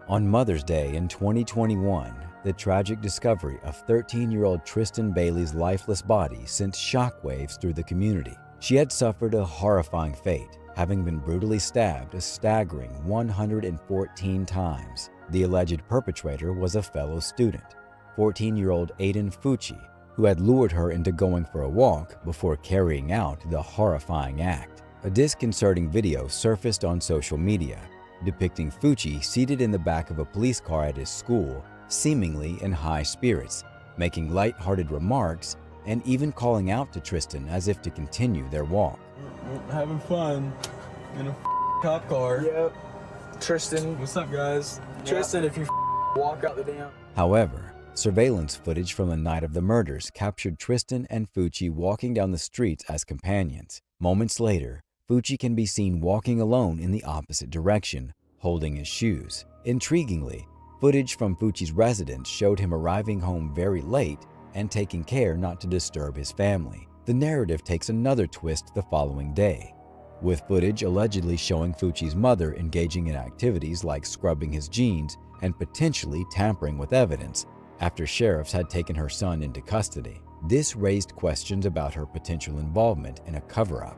On Mother's Day in 2021, the tragic discovery of 13-year-old Tristan Bailey's lifeless body sent shockwaves through the community. She had suffered a horrifying fate, having been brutally stabbed a staggering 114 times. The alleged perpetrator was a fellow student, 14-year-old Aiden Fucci, who had lured her into going for a walk before carrying out the horrifying act. A disconcerting video surfaced on social media, depicting Fucci seated in the back of a police car at his school, seemingly in high spirits, making light-hearted remarks and even calling out to Tristan as if to continue their walk. Having fun in a cop car. Yep. Tristan, what's up, guys? Yep. Tristan, if you walk out the damn. However, surveillance footage from the night of the murders captured Tristan and Fucci walking down the streets as companions. Moments later, Fucci can be seen walking alone in the opposite direction, holding his shoes. Intriguingly, footage from Fucci's residence showed him arriving home very late and taking care not to disturb his family. The narrative takes another twist the following day, with footage allegedly showing Fucci's mother engaging in activities like scrubbing his jeans and potentially tampering with evidence after sheriffs had taken her son into custody. This raised questions about her potential involvement in a cover-up.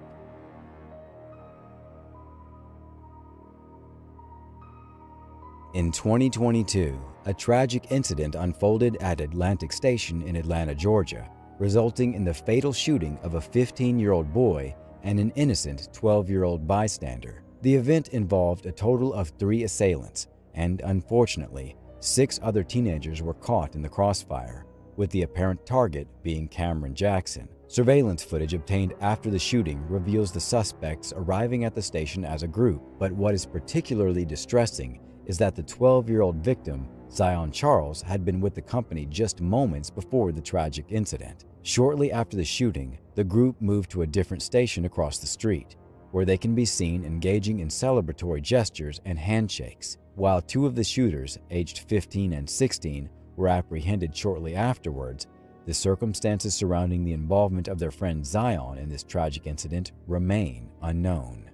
In 2022, a tragic incident unfolded at Atlantic Station in Atlanta, Georgia, resulting in the fatal shooting of a 15-year-old boy and an innocent 12-year-old bystander. The event involved a total of 3 assailants, and unfortunately, 6 other teenagers were caught in the crossfire, with the apparent target being Cameron Jackson. Surveillance footage obtained after the shooting reveals the suspects arriving at the station as a group, but what is particularly distressing is that the 12-year-old victim, Zion Charles, had been with the company just moments before the tragic incident. Shortly after the shooting, the group moved to a different station across the street, where they can be seen engaging in celebratory gestures and handshakes. While 2 of the shooters, aged 15 and 16, were apprehended shortly afterwards, the circumstances surrounding the involvement of their friend Zion in this tragic incident remain unknown.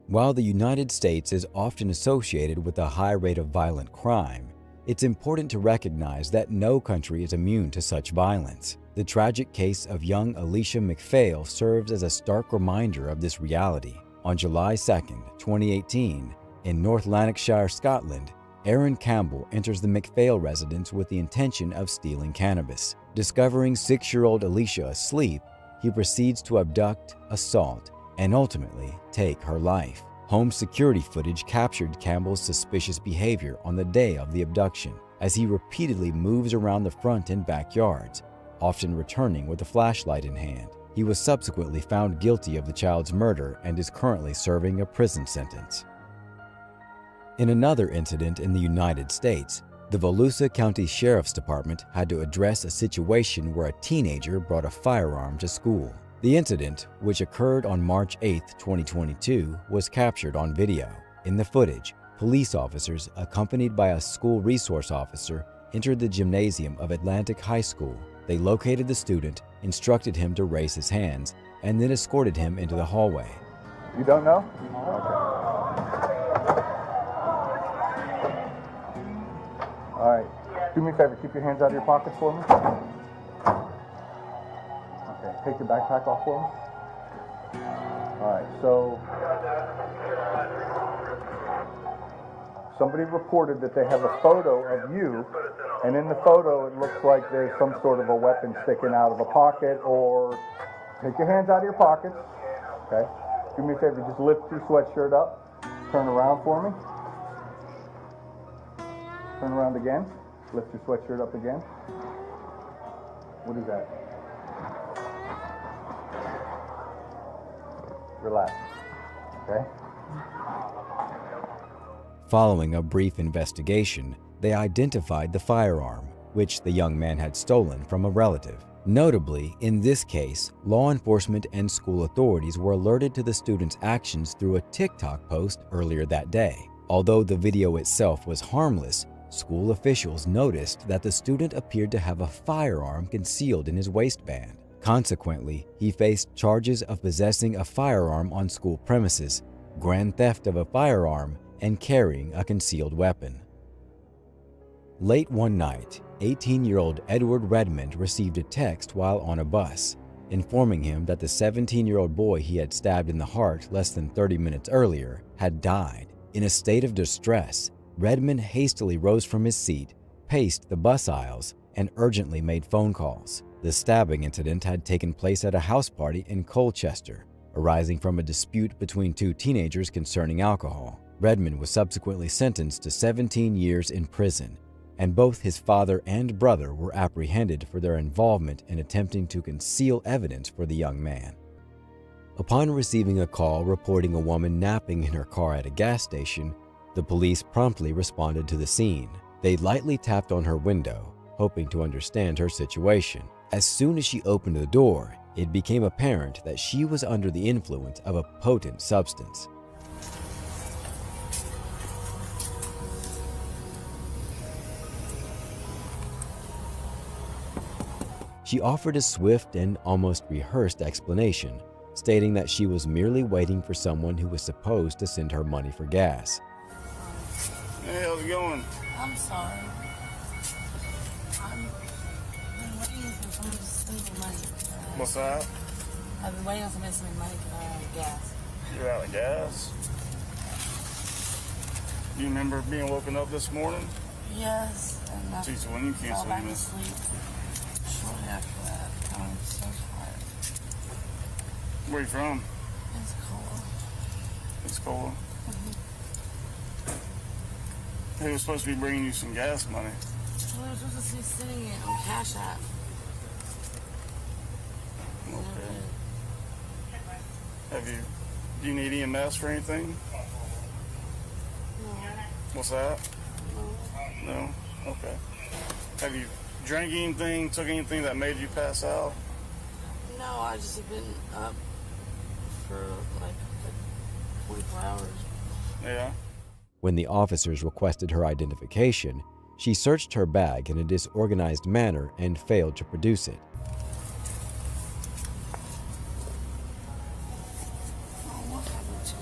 While the United States is often associated with a high rate of violent crime, it's important to recognize that no country is immune to such violence. The tragic case of young Alicia McPhail serves as a stark reminder of this reality. On July 2, 2018, in North Lanarkshire, Scotland, Aaron Campbell enters the McPhail residence with the intention of stealing cannabis. Discovering 6-year-old Alicia asleep, he proceeds to abduct, assault, and ultimately take her life. Home security footage captured Campbell's suspicious behavior on the day of the abduction, as he repeatedly moves around the front and backyards, often returning with a flashlight in hand. He was subsequently found guilty of the child's murder and is currently serving a prison sentence. In another incident in the United States, the Volusia County Sheriff's Department had to address a situation where a teenager brought a firearm to school. The incident, which occurred on March 8, 2022, was captured on video. In the footage, police officers, accompanied by a school resource officer, entered the gymnasium of Atlantic High School. They located the student, instructed him to raise his hands, and then escorted him into the hallway. You don't know? Okay. All right. Do me a favor. Keep your hands out of your pockets for me. Okay. Take your backpack off for me. All right. So somebody reported that they have a photo of you, and in the photo it looks like there's some sort of a weapon sticking out of a pocket, or take your hands out of your pockets. Okay. Do me a favor. Just lift your sweatshirt up. Turn around for me. Turn around again. Lift your sweatshirt up again. What is that? Relax. Okay? Following a brief investigation, they identified the firearm, which the young man had stolen from a relative. Notably, in this case, law enforcement and school authorities were alerted to the student's actions through a TikTok post earlier that day. Although the video itself was harmless, school officials noticed that the student appeared to have a firearm concealed in his waistband. Consequently, he faced charges of possessing a firearm on school premises, grand theft of a firearm, and carrying a concealed weapon. Late one night, 18-year-old Edward Redmond received a text while on a bus, informing him that the 17-year-old boy he had stabbed in the heart less than 30 minutes earlier had died. In a state of distress, Redmond hastily rose from his seat, paced the bus aisles, and urgently made phone calls. The stabbing incident had taken place at a house party in Colchester, arising from a dispute between 2 teenagers concerning alcohol. Redmond was subsequently sentenced to 17 years in prison, and both his father and brother were apprehended for their involvement in attempting to conceal evidence for the young man. Upon receiving a call reporting a woman napping in her car at a gas station, the police promptly responded to the scene. They lightly tapped on her window, hoping to understand her situation. As soon as she opened the door, it became apparent that she was under the influence of a potent substance. She offered a swift and almost rehearsed explanation, stating that she was merely waiting for someone who was supposed to send her money for gas. Hey, how's it going? I'm sorry. I've been waiting for someone to send me money. What's that? I've been waiting for someone to send me money for gas. You're out of gas? Do you remember being woken up this morning? Yes. And I Jeez, when you can't fell back sleep. asleep shortly after that. I'm so tired. Where you from? Pensacola. Pensacola. He was supposed to be bringing you some gas money. Well, I was supposed to be sending it on Cash App. Okay. Do you need EMS for anything? No. What's that? No? Okay. Have you drank anything, took anything that made you pass out? No, I just have been up for like 24 hours. Yeah. When the officers requested her identification, she searched her bag in a disorganized manner and failed to produce it. What happened to me?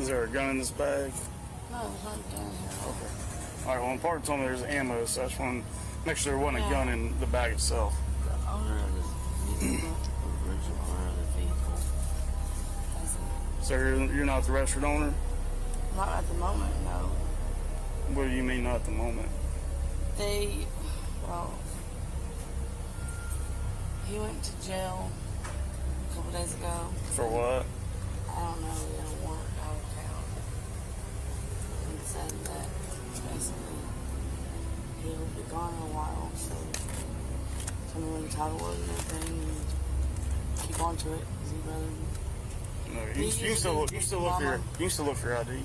Is there a gun in this bag? No, there's not a gun here. Okay. All right, well, Parker told me there's ammo, so I just want to make sure there wasn't a gun in the bag itself. The owner of this vehicle, the original owner of the vehicle, hasn't. So you're not the restaurant owner? Not at the moment, no. What do you mean not at the moment? Well, he went to jail a couple days ago. For what? I don't know, he had a warrant out of town. And said that basically he'll be gone in a while, so tell me what the title was and everything, and keep on to it, because he'd rather. No, you can still look for your ID.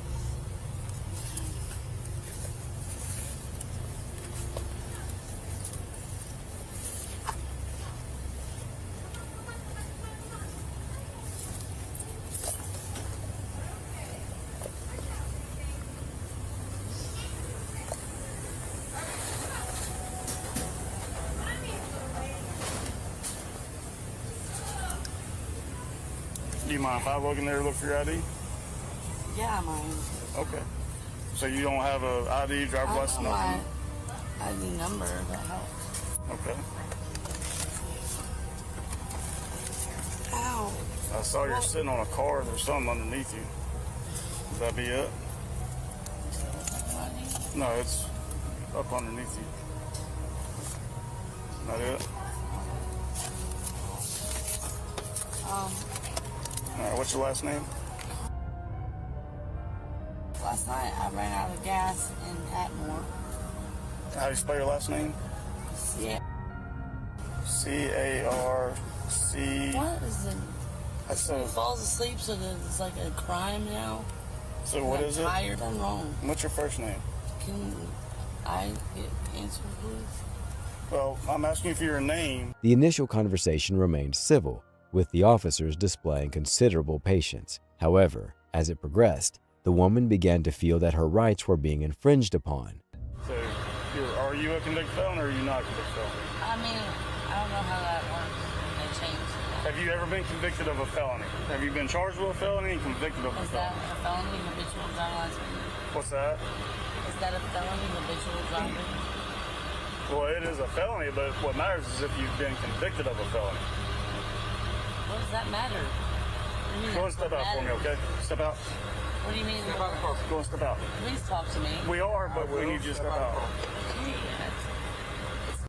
Do you mind if I look in there to look for your ID? Yeah, I mind. Okay. So you don't have a ID, driver's license, nothing? My ID number, that helps. Okay. Ow. I saw you're sitting on a car. There's something underneath you. Would that be it? No, it's up underneath you. Not it? All right, what's your last name? Last night I ran out of gas in Atmore. How do you spell your last name? Yeah. C-A-R-C. What is it? So he falls asleep, so that it's like a crime now. So what is it? Tired and wrong. What's your first name? Can I get answered, please? Well, I'm asking you for your name. The initial conversation remained civil, with the officers displaying considerable patience. However, as it progressed, the woman began to feel that her rights were being infringed upon. So, are you a convicted felon or are you not a convicted felon? I mean, I don't know how that works. They changed. Have you ever been convicted of a felony? Have you been charged with a felony and convicted of a felony? Is that a felony, habitual driving? What's that? Is that a felony, habitual driving? Well, it is a felony, but what matters is if you've been convicted of a felony. What does that matter? Go and step out for me, okay? Step out. What do you mean? Step out the car. Go and step out. Please talk to me. We are, but we need you to step out.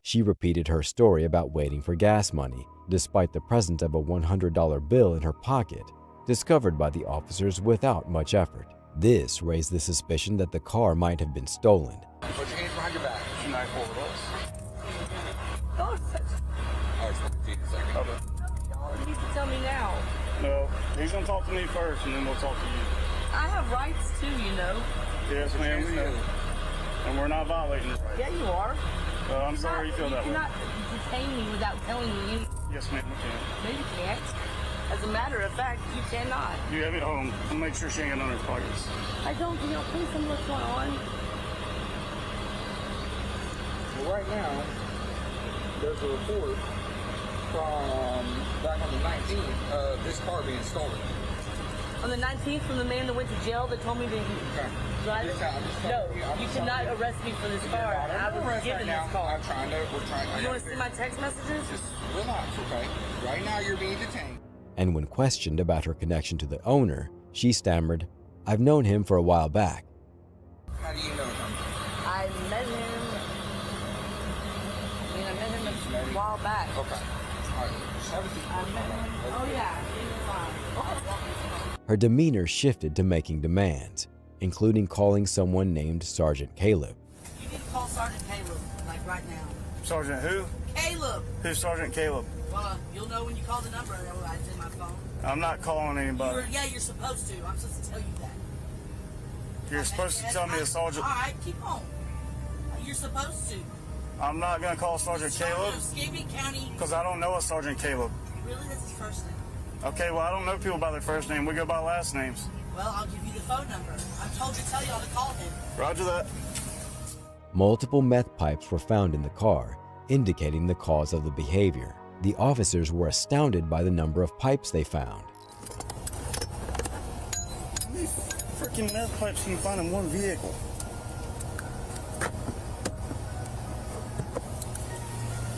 She repeated her story about waiting for gas money, despite the presence of a $100 bill in her pocket, discovered by the officers without much effort. This raised the suspicion that the car might have been stolen. Put your hands behind your back. Can I hold us? Oh, it's 15 seconds. Okay. You need to tell me now. No, he's going to talk to me first, and then we'll talk to you. I have rights too, you know. Yes, ma'am, we know. And we're not violating your rights. Yeah, you are. I'm sorry you feel that way. You cannot detain me without telling me anything. Yes, ma'am, we can. No, you can't. As a matter of fact, you cannot. You have it home. I'll make sure she ain't got none in her pockets. I don't, you know, please tell me what's going on. Well, right now, there's a report from back on the 19th of this car being stolen. On the 19th, from the man that went to jail that told me that you drive it? No, you cannot arrest me for this car. I was given this car. You want to see my text messages? Just relax, okay? Right now you're being detained. And when questioned about her connection to the owner, she stammered, "I've known him for a while back." How do you know him? I met him. I met him a while back. Okay. All right. Oh yeah. Her demeanor shifted to making demands, including calling someone named Sergeant Caleb. You need to call Sergeant Caleb, like right now. Sergeant who? Caleb. Who's Sergeant Caleb? Well, you'll know when you call the number. It's in my phone. I'm not calling anybody. You're supposed to. I'm supposed to tell you that. You're supposed to tell me a sergeant. All right, keep on. You're supposed to. I'm not going to call Sergeant Caleb because I don't know a Sergeant Caleb. Really? That's his first name. Okay, well, I don't know people by their first name. We go by last names. Well, I'll give you the phone number. I'm told to tell y'all to call him. Roger that. Multiple meth pipes were found in the car, indicating the cause of the behavior. The officers were astounded by the number of pipes they found. How many freaking meth pipes can you find in one vehicle?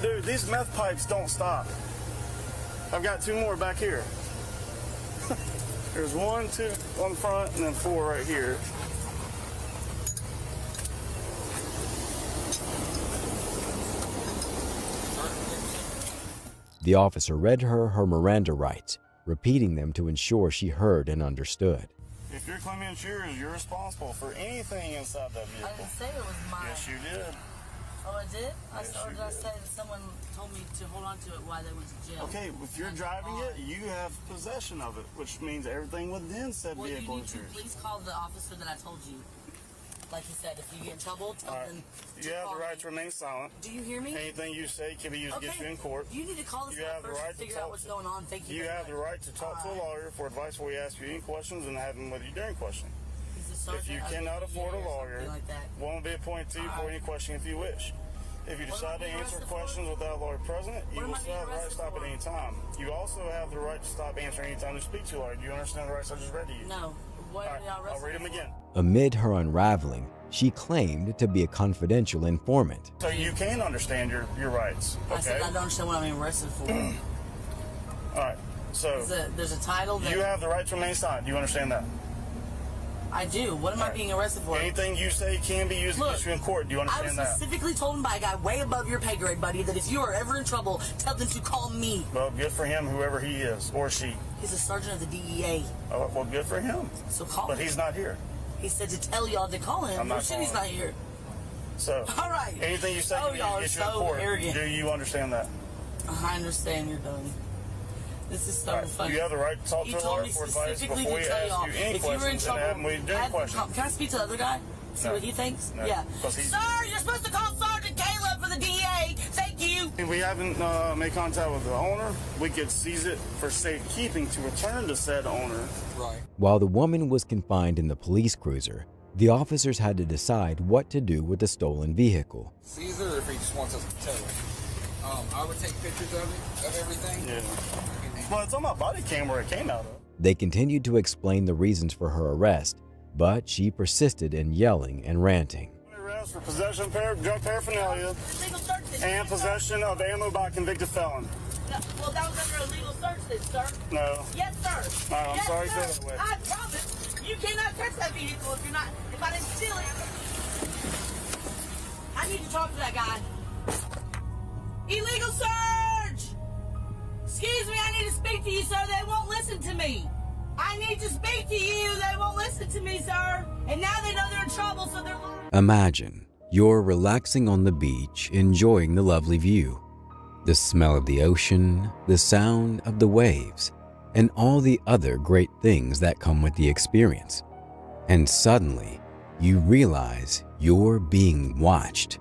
Dude, these meth pipes don't stop. I've got 2 more back here. There's 1, 2 on the front, and then 4 right here. The officer read her Miranda rights, repeating them to ensure she heard and understood. If you're claiming insurance, you're responsible for anything inside that vehicle. I didn't say it was mine. Yes, you did. Oh, I did? Yes, Or did I say that someone told me to hold on to it while they went to jail? Okay, if you're driving it, you have possession of it, which means everything within said vehicle you need is to yours. please call the officer that I told you. Like he said, if you get in trouble, tell them. You have the right to remain silent. Do you hear me? Anything you say can be used against you in court. You need to call this guy first and figure out what's going on. Thank you. You have the right to talk to a lawyer for advice where we ask you any questions and have them with you during question. If you cannot afford a lawyer, one will be appointed to you for any question if you wish. If you decide to answer questions without a lawyer present, you will still have the right to stop at any time. You also have the right to stop answering any time to speak to a lawyer. Do you understand the rights I just read to you? No. I'll read them again. Amid her unraveling, she claimed to be a confidential informant. So you can understand your rights, okay? I said I don't understand what I'm being arrested for. All right, so there's a title that... You have the right to remain silent. Do you understand that? I do. What am I being arrested for? Anything you say can be used against you in court. Do you understand that? I was specifically told by a guy way above your pay grade, buddy, that if you are ever in trouble, tell them to call me. Well, good for him, whoever he is, or she. He's a sergeant of the DEA. Oh, well, good for him. So call him. But he's not here. He said to tell y'all to call him. I'm not he's not here. So, all right. Anything you say can be used against you in court. Arrogant. Do you understand that? I understand you're done. This is so funny. You have the right to talk to a lawyer for advice before we ask you any questions and have them with you during questions. Can I speak to the other guy? See what he thinks? No. Yeah. Sir, you're supposed to call Sergeant Caleb for the DA. Thank you. If we haven't made contact with the owner, we could seize it for safekeeping to return to said owner. Right. While the woman was confined in the police cruiser, the officers had to decide what to do with the stolen vehicle. Caesar, if he just wants us to tell it. I would take pictures of it, of everything. Yeah. Well, it's on my body cam where it came out of. They continued to explain the reasons for her arrest, but she persisted in yelling and ranting. Arrest for possession of drug paraphernalia and possession of ammo by a convicted felon. Well, that was under a legal search then, sir. No. Yes, sir. No, I'm yes, sorry sir. to say that way. I promise. You cannot touch that vehicle if I didn't steal it. I need to talk to that guy. Illegal search! Excuse me, I need to speak to you, sir. They won't listen to me. I need to speak to you. They won't listen to me, sir. And now they know they're in trouble, so they're... Imagine you're relaxing on the beach, enjoying the lovely view, the smell of the ocean, the sound of the waves, and all the other great things that come with the experience. And suddenly, you realize you're being watched.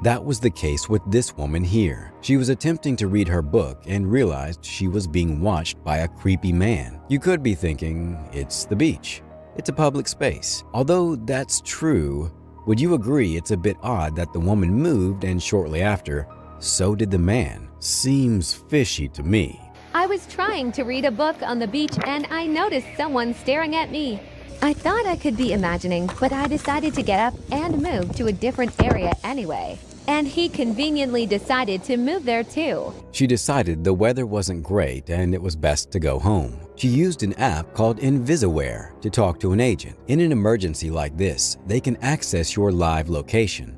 That was the case with this woman here. She was attempting to read her book and realized she was being watched by a creepy man. You could be thinking, it's the beach. It's a public space. Although that's true, would you agree it's a bit odd that the woman moved and shortly after, so did the man? Seems fishy to me. I was trying to read a book on the beach and I noticed someone staring at me. I thought I could be imagining, but I decided to get up and move to a different area anyway. And he conveniently decided to move there too. She decided the weather wasn't great and it was best to go home. She used an app called Invisaware to talk to an agent. In an emergency like this, they can access your live location.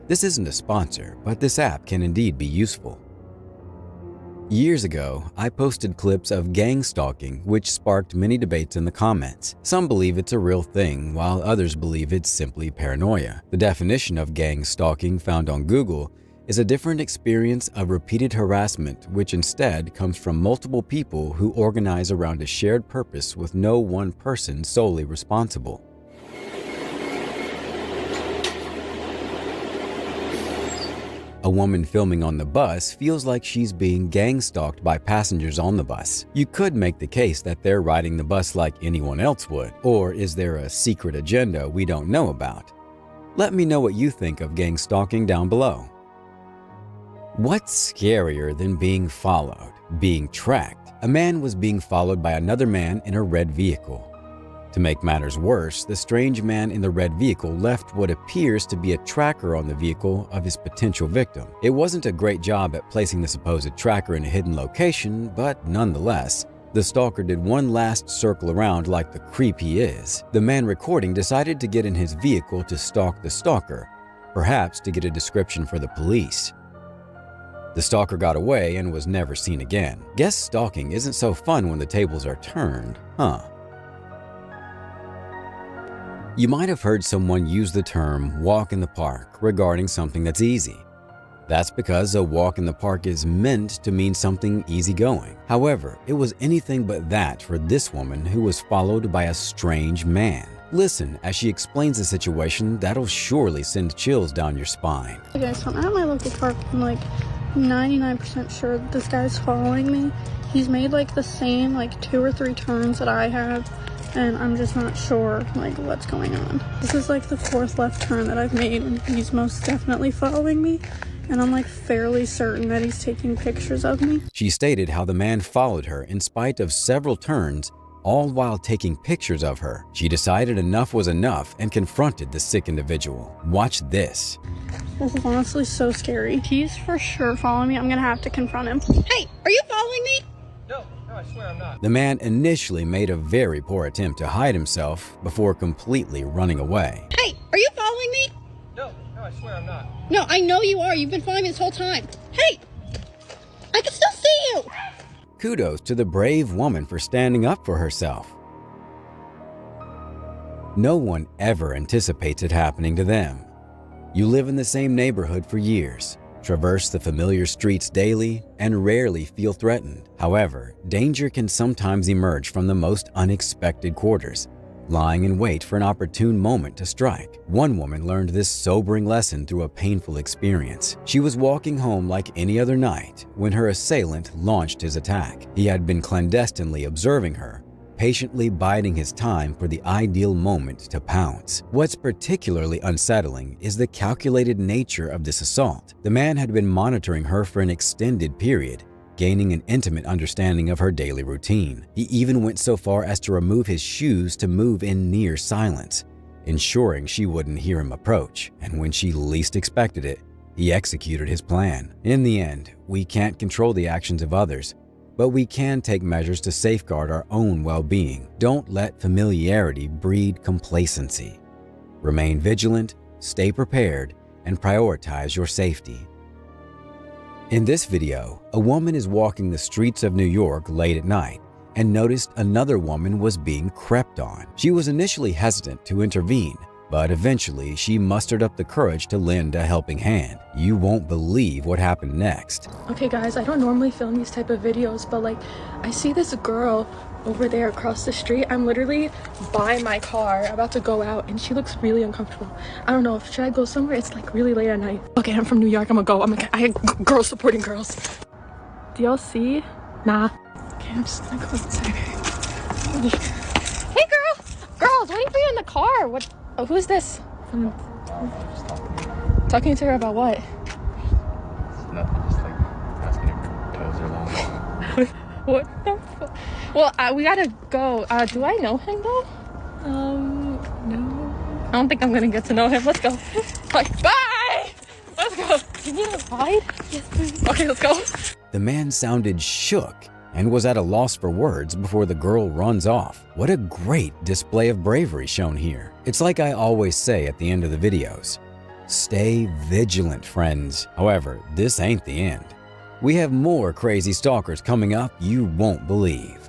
This isn't a sponsor, but this app can indeed be useful. Years ago, I posted clips of gang stalking, which sparked many debates in the comments. Some believe it's a real thing, while others believe it's simply paranoia. The definition of gang stalking found on Google is a different experience of repeated harassment, which instead comes from multiple people who organize around a shared purpose with no one person solely responsible. A woman filming on the bus feels like she's being gang-stalked by passengers on the bus. You could make the case that they're riding the bus like anyone else would. Or is there a secret agenda we don't know about? Let me know what you think of gang stalking down below. What's scarier than being followed, being tracked? A man was being followed by another man in a red vehicle. To make matters worse, the strange man in the red vehicle left what appears to be a tracker on the vehicle of his potential victim. It wasn't a great job at placing the supposed tracker in a hidden location, but nonetheless, the stalker did one last circle around like the creep he is. The man recording decided to get in his vehicle to stalk the stalker, perhaps to get a description for the police. The stalker got away and was never seen again. Guess stalking isn't so fun when the tables are turned, huh? You might have heard someone use the term walk in the park regarding something that's easy. That's because a walk in the park is meant to mean something easygoing. However, it was anything but that for this woman who was followed by a strange man. Listen as she explains the situation that'll surely send chills down your spine. Hey guys, so I'm at my local park. I'm like 99% sure this guy's following me. He's made like the same 2 or 3 turns that I have. And I'm just not sure what's going on. This is like the 4th left turn that I've made and he's most definitely following me. And I'm fairly certain that he's taking pictures of me. She stated how the man followed her in spite of several turns, all while taking pictures of her. She decided enough was enough and confronted the sick individual. Watch this. This is honestly so scary. He's for sure following me. I'm gonna have to confront him. Hey, are you following me? No, I swear I'm not. The man initially made a very poor attempt to hide himself before completely running away. Hey, are you following me? No, I swear I'm not. No, I know you are. You've been following me this whole time. Hey, I can still see you. Kudos to the brave woman for standing up for herself. No one ever anticipates it happening to them. You live in the same neighborhood for years, traverse the familiar streets daily, and rarely feel threatened. However, danger can sometimes emerge from the most unexpected quarters, lying in wait for an opportune moment to strike. One woman learned this sobering lesson through a painful experience. She was walking home like any other night when her assailant launched his attack. He had been clandestinely observing her, patiently biding his time for the ideal moment to pounce. What's particularly unsettling is the calculated nature of this assault. The man had been monitoring her for an extended period, gaining an intimate understanding of her daily routine. He even went so far as to remove his shoes to move in near silence, ensuring she wouldn't hear him approach. And when she least expected it, he executed his plan. In the end, we can't control the actions of others, but we can take measures to safeguard our own well-being. Don't let familiarity breed complacency. Remain vigilant, stay prepared, and prioritize your safety. In this video, a woman is walking the streets of New York late at night and noticed another woman was being crept on. She was initially hesitant to intervene, but eventually she mustered up the courage to lend a helping hand. You won't believe what happened next. Okay guys, I don't normally film these type of videos, but I see this girl over there across the street. I'm literally by my car about to go out and she looks really uncomfortable. I don't know, should I go somewhere? It's really late at night. Okay, I'm from New York, I'm gonna go. I girls supporting girls. Do y'all see? Nah. Okay, I'm just gonna go inside. Hey girl! Girls, waiting for you in the car. What? Oh, who's this? Talking to her about what? Nothing, just asking if her toes are long. What the fuck? Well, we gotta go. Do I know him though? No. I don't think I'm gonna get to know him. Let's go. Like, bye! Let's go. Can you ride? Yes, please. Okay, let's go. The man sounded shook and was at a loss for words before the girl runs off. What a great display of bravery shown here. It's like I always say at the end of the videos. Stay vigilant, friends. However, this ain't the end. We have more crazy stalkers coming up you won't believe.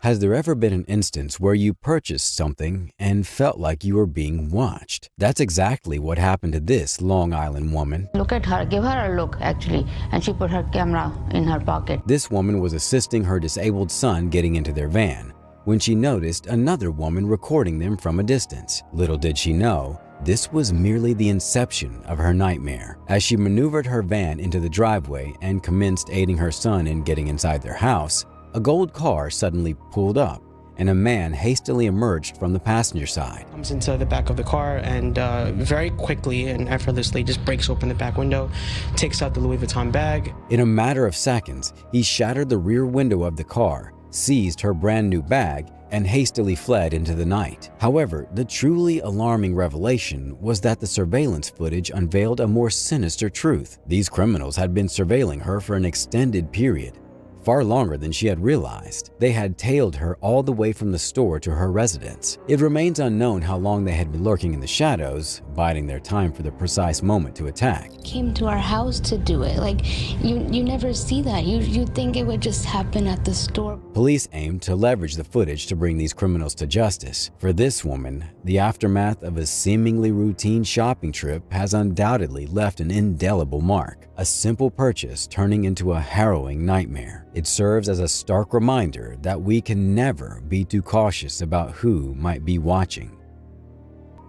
Has there ever been an instance where you purchased something and felt like you were being watched? That's exactly what happened to this Long Island woman. Look at her, give her a look actually, and she put her camera in her pocket. This woman was assisting her disabled son getting into their van when she noticed another woman recording them from a distance. Little did she know, this was merely the inception of her nightmare. As she maneuvered her van into the driveway and commenced aiding her son in getting inside their house, a gold car suddenly pulled up and a man hastily emerged from the passenger side. Comes into the back of the car and very quickly and effortlessly just breaks open the back window, takes out the Louis Vuitton bag. In a matter of seconds, he shattered the rear window of the car, seized her brand new bag, and hastily fled into the night. However, the truly alarming revelation was that the surveillance footage unveiled a more sinister truth. These criminals had been surveilling her for an extended period, far longer than she had realized. They had tailed her all the way from the store to her residence. It remains unknown how long they had been lurking in the shadows, biding their time for the precise moment to attack. Came to our house to do it. Like, you never see that. You think it would just happen at the store. Police aimed to leverage the footage to bring these criminals to justice. For this woman, the aftermath of a seemingly routine shopping trip has undoubtedly left an indelible mark. A simple purchase turning into a harrowing nightmare. It serves as a stark reminder that we can never be too cautious about who might be watching.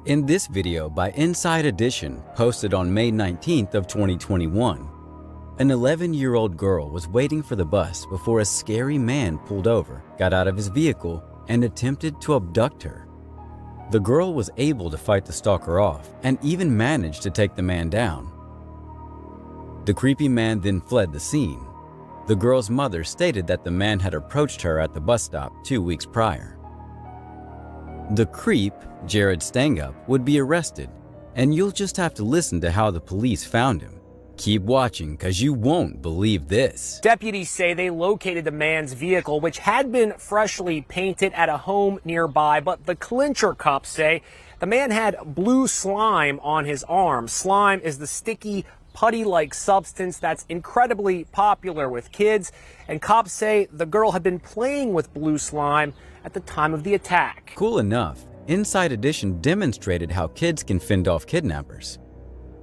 In this video by Inside Edition, posted on May 19th of 2021, an 11-year-old girl was waiting for the bus before a scary man pulled over, got out of his vehicle, and attempted to abduct her. The girl was able to fight the stalker off and even managed to take the man down. The creepy man then fled the scene. The girl's mother stated that the man had approached her at the bus stop 2 weeks prior. The creep, Jared Stangup, would be arrested, and you'll just have to listen to how the police found him. Keep watching, because you won't believe this. Deputies say they located the man's vehicle, which had been freshly painted at a home nearby, but the clincher cops say the man had blue slime on his arm. Slime is the sticky, putty-like substance that's incredibly popular with kids, and cops say the girl had been playing with blue slime at the time of the attack. Cool enough, Inside Edition demonstrated how kids can fend off kidnappers.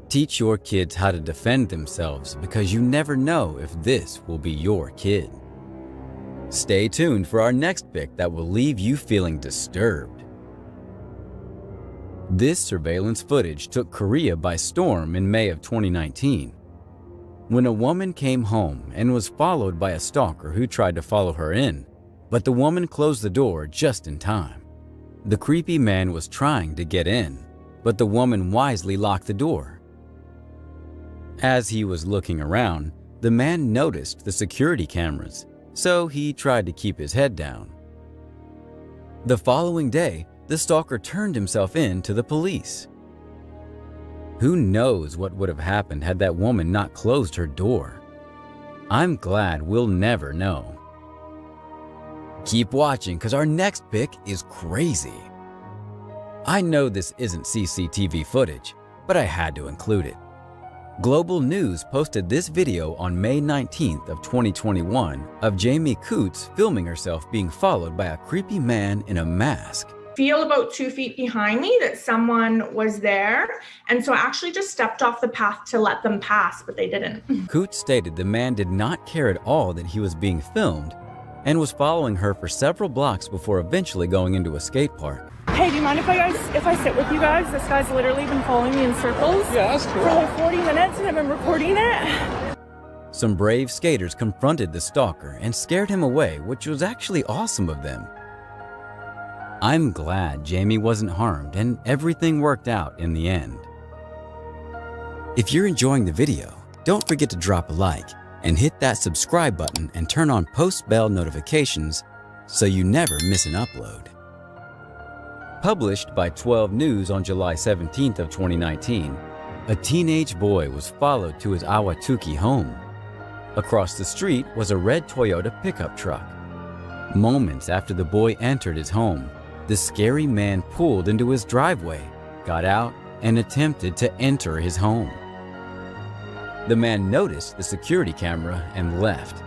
Teach your kids how to defend themselves, because you never know if this will be your kid. Stay tuned for our next pick that will leave you feeling disturbed. This surveillance footage took Korea by storm in May of 2019, when a woman came home and was followed by a stalker who tried to follow her in, but the woman closed the door just in time. The creepy man was trying to get in, but the woman wisely locked the door. As he was looking around, the man noticed the security cameras, so he tried to keep his head down. The following day, the stalker turned himself in to the police. Who knows what would have happened had that woman not closed her door? I'm glad we'll never know. Keep watching, because our next pick is crazy. I know this isn't CCTV footage, but I had to include it. Global News posted this video on May 19th of 2021 of Jamie Coots filming herself being followed by a creepy man in a mask. Feel about 2 feet behind me that someone was there, and so I actually just stepped off the path to let them pass, but they didn't. Coots stated the man did not care at all that he was being filmed and was following her for several blocks before eventually going into a skate park. Hey, do you mind if I sit with you guys? This guy's literally been following me in circles for like 40 minutes, and I've been recording it. Some brave skaters confronted the stalker and scared him away, which was actually awesome of them. I'm glad Jamie wasn't harmed and everything worked out in the end. If you're enjoying the video, don't forget to drop a like and hit that subscribe button and turn on post bell notifications so you never miss an upload. Published by 12 News on July 17th of 2019, a teenage boy was followed to his Ahwatukee home. Across the street was a red Toyota pickup truck. Moments after the boy entered his home, the scary man pulled into his driveway, got out, and attempted to enter his home. The man noticed the security camera and left.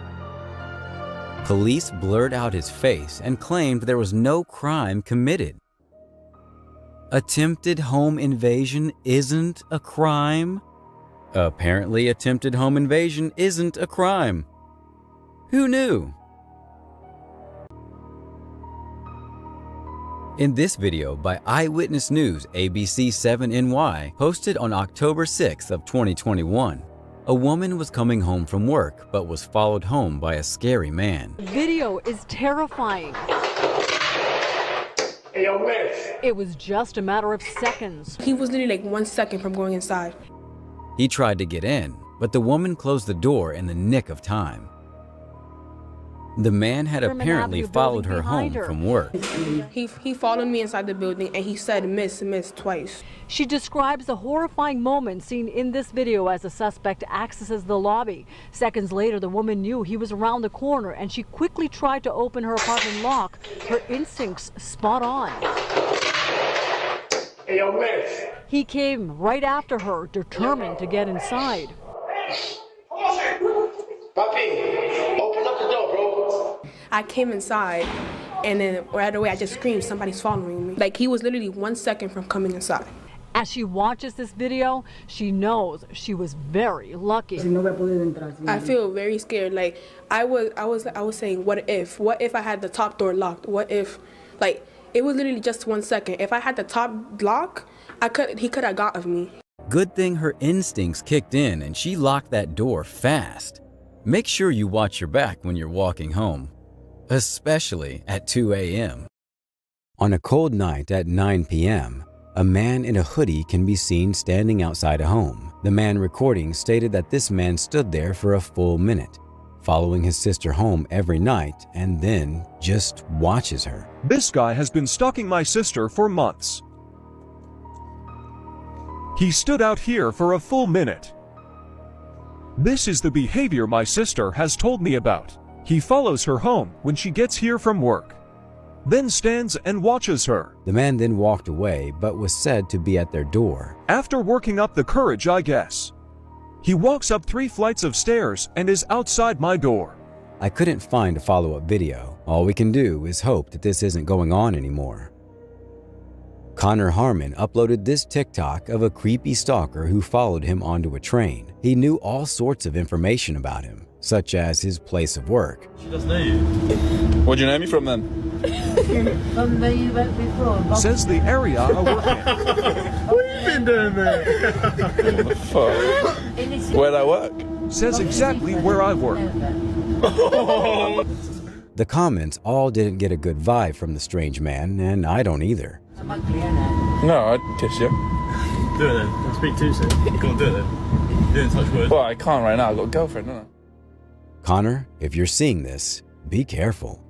Police blurred out his face and claimed there was no crime committed. Attempted home invasion isn't a crime? Apparently, attempted home invasion isn't a crime. Who knew? In this video by Eyewitness News ABC 7NY, posted on October 6th of 2021, a woman was coming home from work but was followed home by a scary man. Video is terrifying. It was just a matter of seconds. He was literally like 1 second from going inside. He tried to get in, but the woman closed the door in the nick of time. The man had apparently followed her home from work. He followed me inside the building and he said, miss, twice. She describes the horrifying moment seen in this video as the suspect accesses the lobby. Seconds later, the woman knew he was around the corner and she quickly tried to open her apartment lock. Her instincts spot on. Hey, yo, miss. He came right after her, determined to get inside. Papi, open up the door, bro. I came inside and then right away I just screamed, somebody's following me. Like he was literally 1 second from coming inside. As she watches this video, she knows she was very lucky. I feel very scared. Like I was saying, what if I had the top door locked? What if, like, it was literally just 1 second. If I had the top lock, he could have got of me. Good thing her instincts kicked in and she locked that door fast. Make sure you watch your back when you're walking home, especially at 2 a.m. On a cold night at 9 p.m., a man in a hoodie can be seen standing outside a home. The man recording stated that this man stood there for a full minute, following his sister home every night and then just watches her. This guy has been stalking my sister for months. He stood out here for a full minute. This is the behavior my sister has told me about. He follows her home when she gets here from work, then stands and watches her. The man then walked away, but was said to be at their door. After working up the courage, I guess. He walks up 3 flights of stairs and is outside my door. I couldn't find a follow-up video. All we can do is hope that this isn't going on anymore. Connor Harmon uploaded this TikTok of a creepy stalker who followed him onto a train. He knew all sorts of information about him, such as his place of work. She doesn't know you. Where'd you know me from then? From where you went before. Says the area I work in. What have you been doing there? What the fuck? Where'd I work? Says exactly where I work. The comments all didn't get a good vibe from the strange man, and I don't either. No, I'd kiss you. Do it then. Don't speak too soon. Go on, do it then. Do it in touch wood. Well, I can't right now. I've got a girlfriend, don't I? Connor, if you're seeing this, be careful.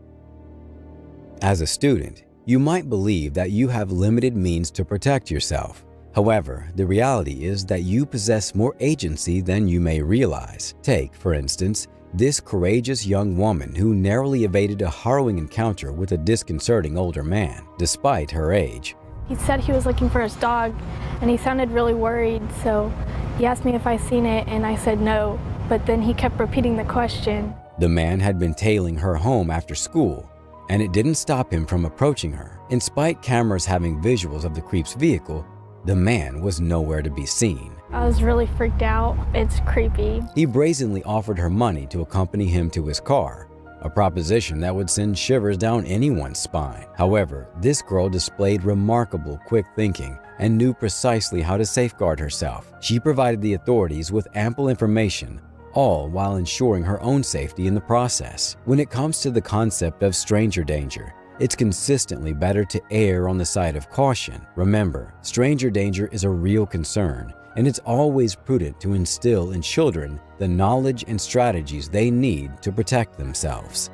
As a student, you might believe that you have limited means to protect yourself. However, the reality is that you possess more agency than you may realize. Take, for instance, this courageous young woman who narrowly evaded a harrowing encounter with a disconcerting older man, despite her age. He said he was looking for his dog, and he sounded really worried, so he asked me if I seen it, and I said no, but then he kept repeating the question. The man had been tailing her home after school, and it didn't stop him from approaching her. In spite cameras having visuals of the creep's vehicle, the man was nowhere to be seen. I was really freaked out. It's creepy. He brazenly offered her money to accompany him to his car, a proposition that would send shivers down anyone's spine. However, this girl displayed remarkable quick thinking and knew precisely how to safeguard herself. She provided the authorities with ample information, all while ensuring her own safety in the process. When it comes to the concept of stranger danger, it's consistently better to err on the side of caution. Remember, stranger danger is a real concern, and it's always prudent to instill in children the knowledge and strategies they need to protect themselves.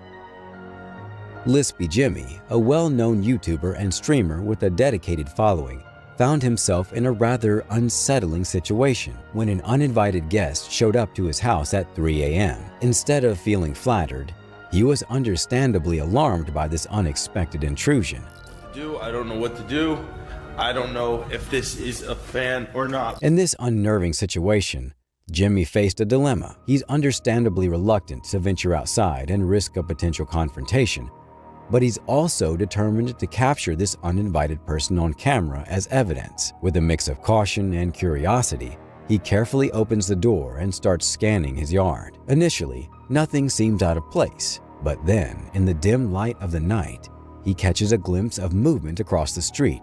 Lispy Jimmy, a well-known YouTuber and streamer with a dedicated following, found himself in a rather unsettling situation when an uninvited guest showed up to his house at 3 a.m. Instead of feeling flattered, he was understandably alarmed by this unexpected intrusion. I don't know what to do. I don't know if this is a fan or not. In this unnerving situation, Jimmy faced a dilemma. He's understandably reluctant to venture outside and risk a potential confrontation, but he's also determined to capture this uninvited person on camera as evidence. With a mix of caution and curiosity, he carefully opens the door and starts scanning his yard. Initially, nothing seems out of place, but then, in the dim light of the night, he catches a glimpse of movement across the street.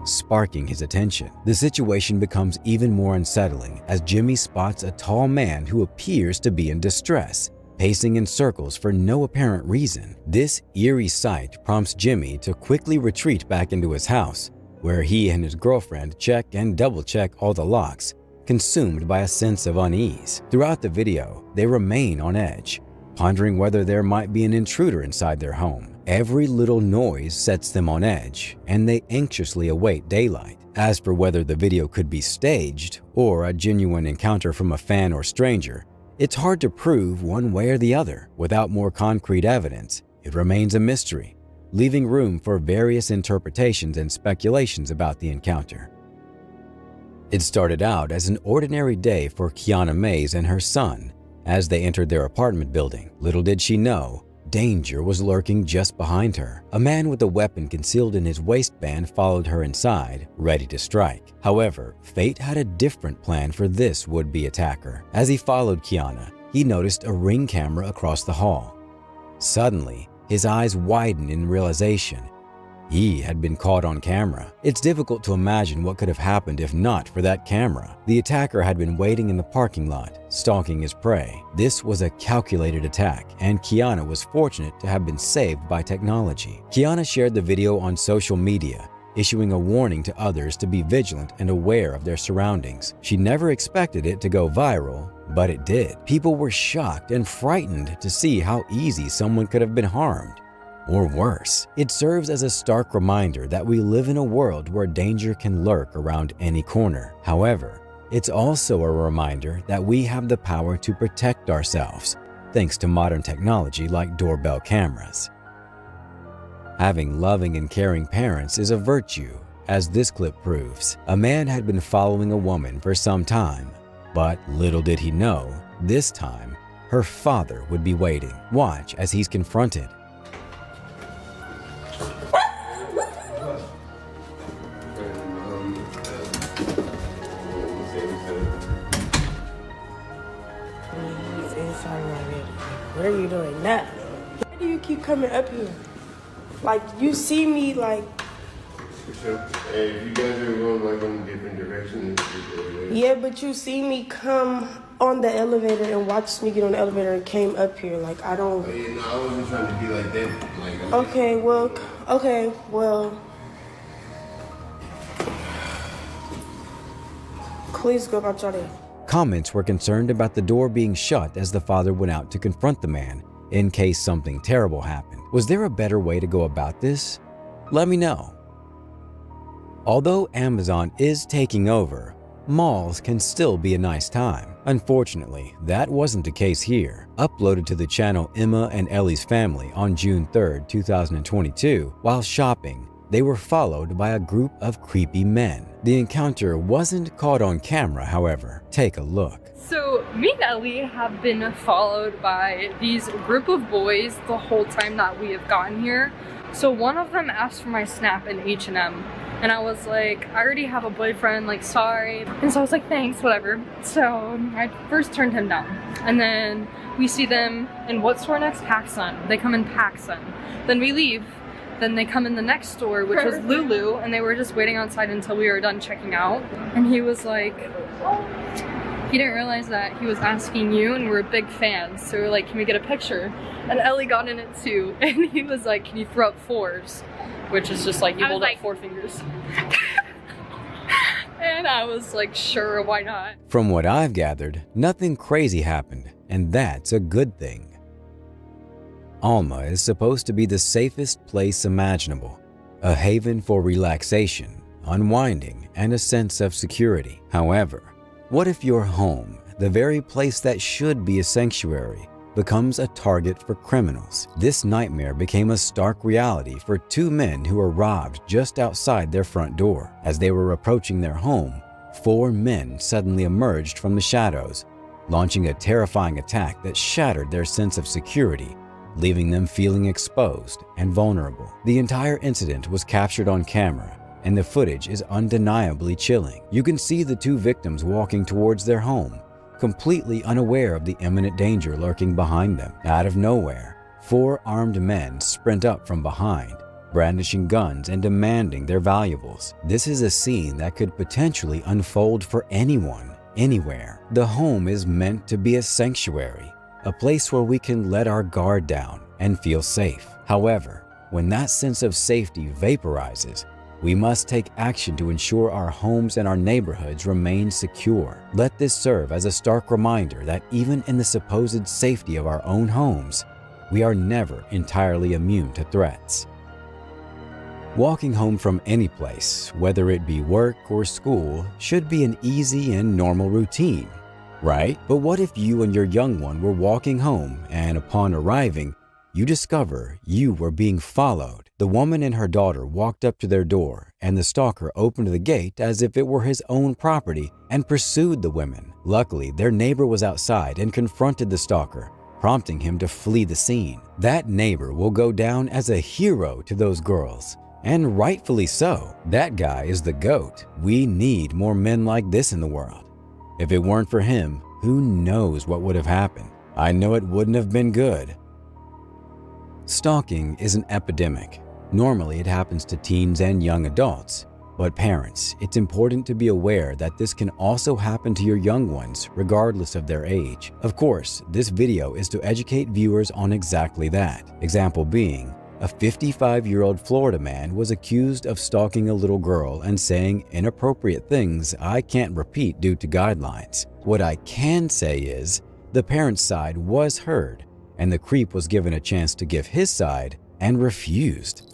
Sparking his attention. The situation becomes even more unsettling as Jimmy spots a tall man who appears to be in distress, pacing in circles for no apparent reason. This eerie sight prompts Jimmy to quickly retreat back into his house, where he and his girlfriend check and double-check all the locks, consumed by a sense of unease. Throughout the video, they remain on edge, pondering whether there might be an intruder inside their home. Every little noise sets them on edge, and they anxiously await daylight. As for whether the video could be staged or a genuine encounter from a fan or stranger, it's hard to prove one way or the other. Without more concrete evidence, it remains a mystery, leaving room for various interpretations and speculations about the encounter. It started out as an ordinary day for Kiana Mays and her son as they entered their apartment building. Little did she know, danger was lurking just behind her. A man with a weapon concealed in his waistband followed her inside, ready to strike. However, fate had a different plan for this would-be attacker. As he followed Kiana, he noticed a ring camera across the hall. Suddenly, his eyes widened in realization. He had been caught on camera. It's difficult to imagine what could have happened if not for that camera. The attacker had been waiting in the parking lot, stalking his prey. This was a calculated attack, and Kiana was fortunate to have been saved by technology. Kiana shared the video on social media, issuing a warning to others to be vigilant and aware of their surroundings. She never expected it to go viral, but it did. People were shocked and frightened to see how easy someone could have been harmed. Or worse, it serves as a stark reminder that we live in a world where danger can lurk around any corner. However, it's also a reminder that we have the power to protect ourselves, thanks to modern technology like doorbell cameras. Having loving and caring parents is a virtue, as this clip proves. A man had been following a woman for some time, but little did he know, this time, her father would be waiting. Watch as he's confronted. What are you doing now? Why do you keep coming up here? Like, you see me, like... Hey, if you guys are going like in different directions... Yeah, but you see me come on the elevator and watch me get on the elevator and came up here. Like, I don't... Oh, yeah, no, I wasn't trying to be like that. Like, okay, well... Please go about your day. Comments were concerned about the door being shut as the father went out to confront the man in case something terrible happened. Was there a better way to go about this? Let me know. Although Amazon is taking over, malls can still be a nice time. Unfortunately, that wasn't the case here. Uploaded to the channel Emma and Ellie's Family on June 3, 2022, while shopping, they were followed by a group of creepy men. The encounter wasn't caught on camera, however. Take a look. So me and Ellie have been followed by these group of boys the whole time that we have gotten here. So one of them asked for my Snap in H&M, and I was like, I already have a boyfriend, like, sorry. And so I was like, thanks, whatever. So I first turned him down. And then we see them in what store next? PacSun. They come in PacSun. Then we leave. Then they come in the next store, which was Lulu, and they were just waiting outside until we were done checking out. And he was like, he didn't realize that he was asking you, and we're big fans. So we're like, can we get a picture? And Ellie got in it too, and he was like, can you throw up 4s? Which is just like, you hold up 4 fingers. And I was like, sure, why not? From what I've gathered, nothing crazy happened, and that's a good thing. Alma is supposed to be the safest place imaginable, a haven for relaxation, unwinding, and a sense of security. However, what if your home, the very place that should be a sanctuary, becomes a target for criminals? This nightmare became a stark reality for 2 men who were robbed just outside their front door. As they were approaching their home, 4 men suddenly emerged from the shadows, launching a terrifying attack that shattered their sense of security, leaving them feeling exposed and vulnerable. The entire incident was captured on camera, and the footage is undeniably chilling. You can see the 2 victims walking towards their home, completely unaware of the imminent danger lurking behind them. Out of nowhere, 4 armed men sprint up from behind, brandishing guns and demanding their valuables. This is a scene that could potentially unfold for anyone, anywhere. The home is meant to be a sanctuary, a place where we can let our guard down and feel safe. However, when that sense of safety vaporizes, we must take action to ensure our homes and our neighborhoods remain secure. Let this serve as a stark reminder that even in the supposed safety of our own homes, we are never entirely immune to threats. Walking home from any place, whether it be work or school, should be an easy and normal routine, right? But what if you and your young one were walking home and upon arriving, you discover you were being followed? The woman and her daughter walked up to their door, and the stalker opened the gate as if it were his own property and pursued the women. Luckily, their neighbor was outside and confronted the stalker, prompting him to flee the scene. That neighbor will go down as a hero to those girls, and rightfully so. That guy is the GOAT. We need more men like this in the world. If it weren't for him, who knows what would have happened? I know it wouldn't have been good. Stalking is an epidemic. Normally, it happens to teens and young adults. But parents, it's important to be aware that this can also happen to your young ones, regardless of their age. Of course, this video is to educate viewers on exactly that. Example being, a 55-year-old Florida man was accused of stalking a little girl and saying inappropriate things I can't repeat due to guidelines. What I can say is, the parent's side was heard, and the creep was given a chance to give his side and refused.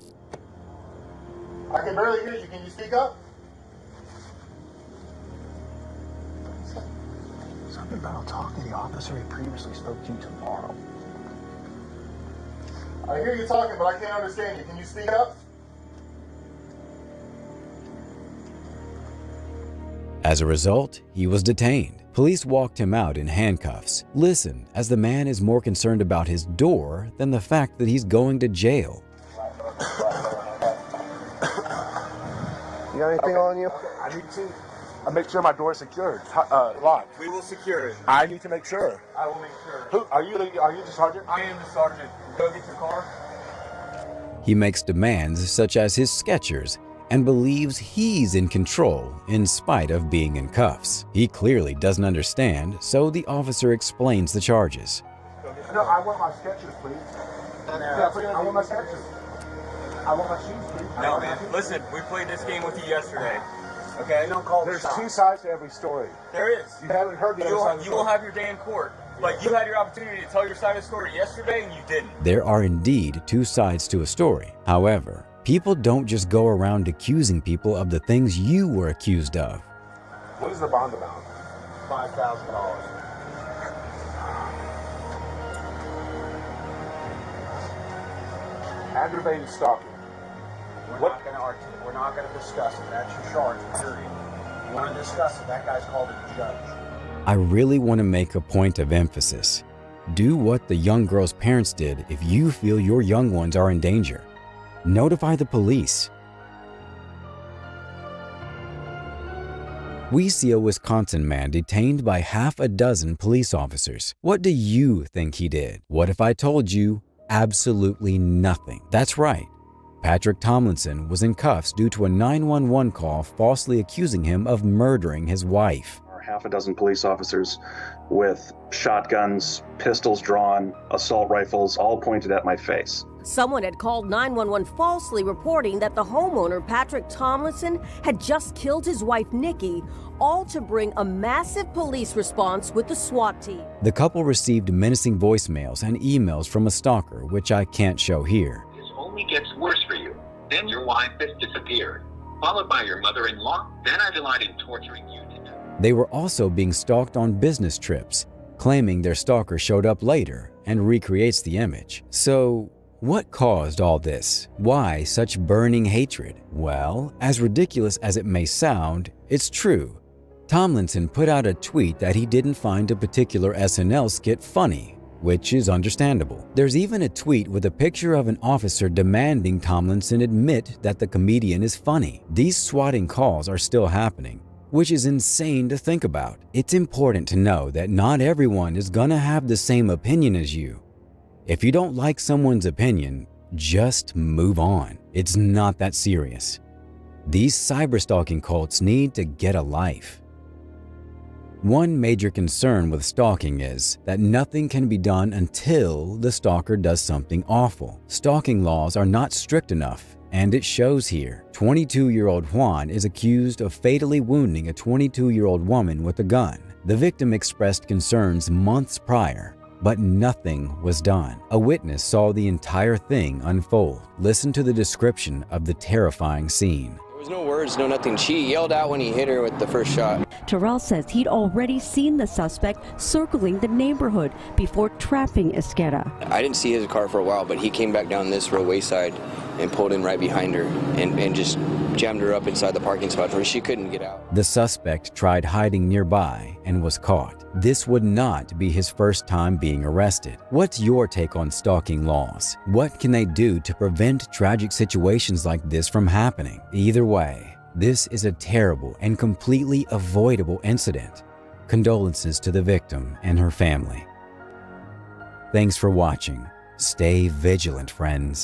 I can barely hear you. Can you speak up? Something about talking to the officer he previously spoke to tomorrow. I hear you talking, but I can't understand you. Can you speak up? As a result, he was detained. Police walked him out in handcuffs. Listen, as the man is more concerned about his door than the fact that he's going to jail. You got anything on you? I need to make sure my door is secured, locked. We will secure it. I need to make sure. I will make sure. Who are you? Are you the sergeant? I am the sergeant. Go get your car. He makes demands such as his Skechers and believes he's in control in spite of being in cuffs. He clearly doesn't understand, so the officer explains the charges. No, I want my Skechers, please. Yeah, I want my Skechers. I want my shoes, please. No, man. Listen, we played this game with you yesterday. Okay? You don't call. There's 2 sides to every story. There is. You haven't heard the other side of the story. You will have your day in court. But you had your opportunity to tell your side of the story yesterday, and you didn't. There are indeed 2 sides to a story. However, people don't just go around accusing people of the things you were accused of. What is the bond amount? $5,000. Aggravated stalking. We're not going to discuss it. That's your charge, period. You want to discuss it, that guy's called a judge. I really want to make a point of emphasis. Do what the young girl's parents did if you feel your young ones are in danger. Notify the police. We see a Wisconsin man detained by half a dozen police officers. What do you think he did? What if I told you absolutely nothing? That's right. Patrick Tomlinson was in cuffs due to a 911 call falsely accusing him of murdering his wife. Our half a dozen police officers with shotguns, pistols drawn, assault rifles, all pointed at my face. Someone had called 911 falsely reporting that the homeowner, Patrick Tomlinson, had just killed his wife, Nikki, all to bring a massive police response with the SWAT team. The couple received menacing voicemails and emails from a stalker, which I can't show here. This only gets worse for you. Then your wife has disappeared, followed by your mother-in-law. Then I delight in torturing you to death. They were also being stalked on business trips, claiming their stalker showed up later and recreates the image. So, what caused all this? Why such burning hatred? Well, as ridiculous as it may sound, it's true. Tomlinson put out a tweet that he didn't find a particular SNL skit funny, which is understandable. There's even a tweet with a picture of an officer demanding Tomlinson admit that the comedian is funny. These swatting calls are still happening, which is insane to think about. It's important to know that not everyone is gonna have the same opinion as you. If you don't like someone's opinion, just move on. It's not that serious. These cyberstalking cults need to get a life. One major concern with stalking is that nothing can be done until the stalker does something awful. Stalking laws are not strict enough, and it shows here. 22-year-old Juan is accused of fatally wounding a 22-year-old woman with a gun. The victim expressed concerns months prior, but nothing was done. A witness saw the entire thing unfold. Listen to the description of the terrifying scene. There was no words, no nothing. She yelled out when he hit her with the first shot. Terrell says he'd already seen the suspect circling the neighborhood before trapping Esquerra. I didn't see his car for a while, but he came back down this roadway side and pulled in right behind her and just jammed her up inside the parking spot where she couldn't get out. The suspect tried hiding nearby and was caught. This would not be his first time being arrested. What's your take on stalking laws? What can they do to prevent tragic situations like this from happening? Either way, this is a terrible and completely avoidable incident. Condolences to the victim and her family. Thanks for watching. Stay vigilant, friends.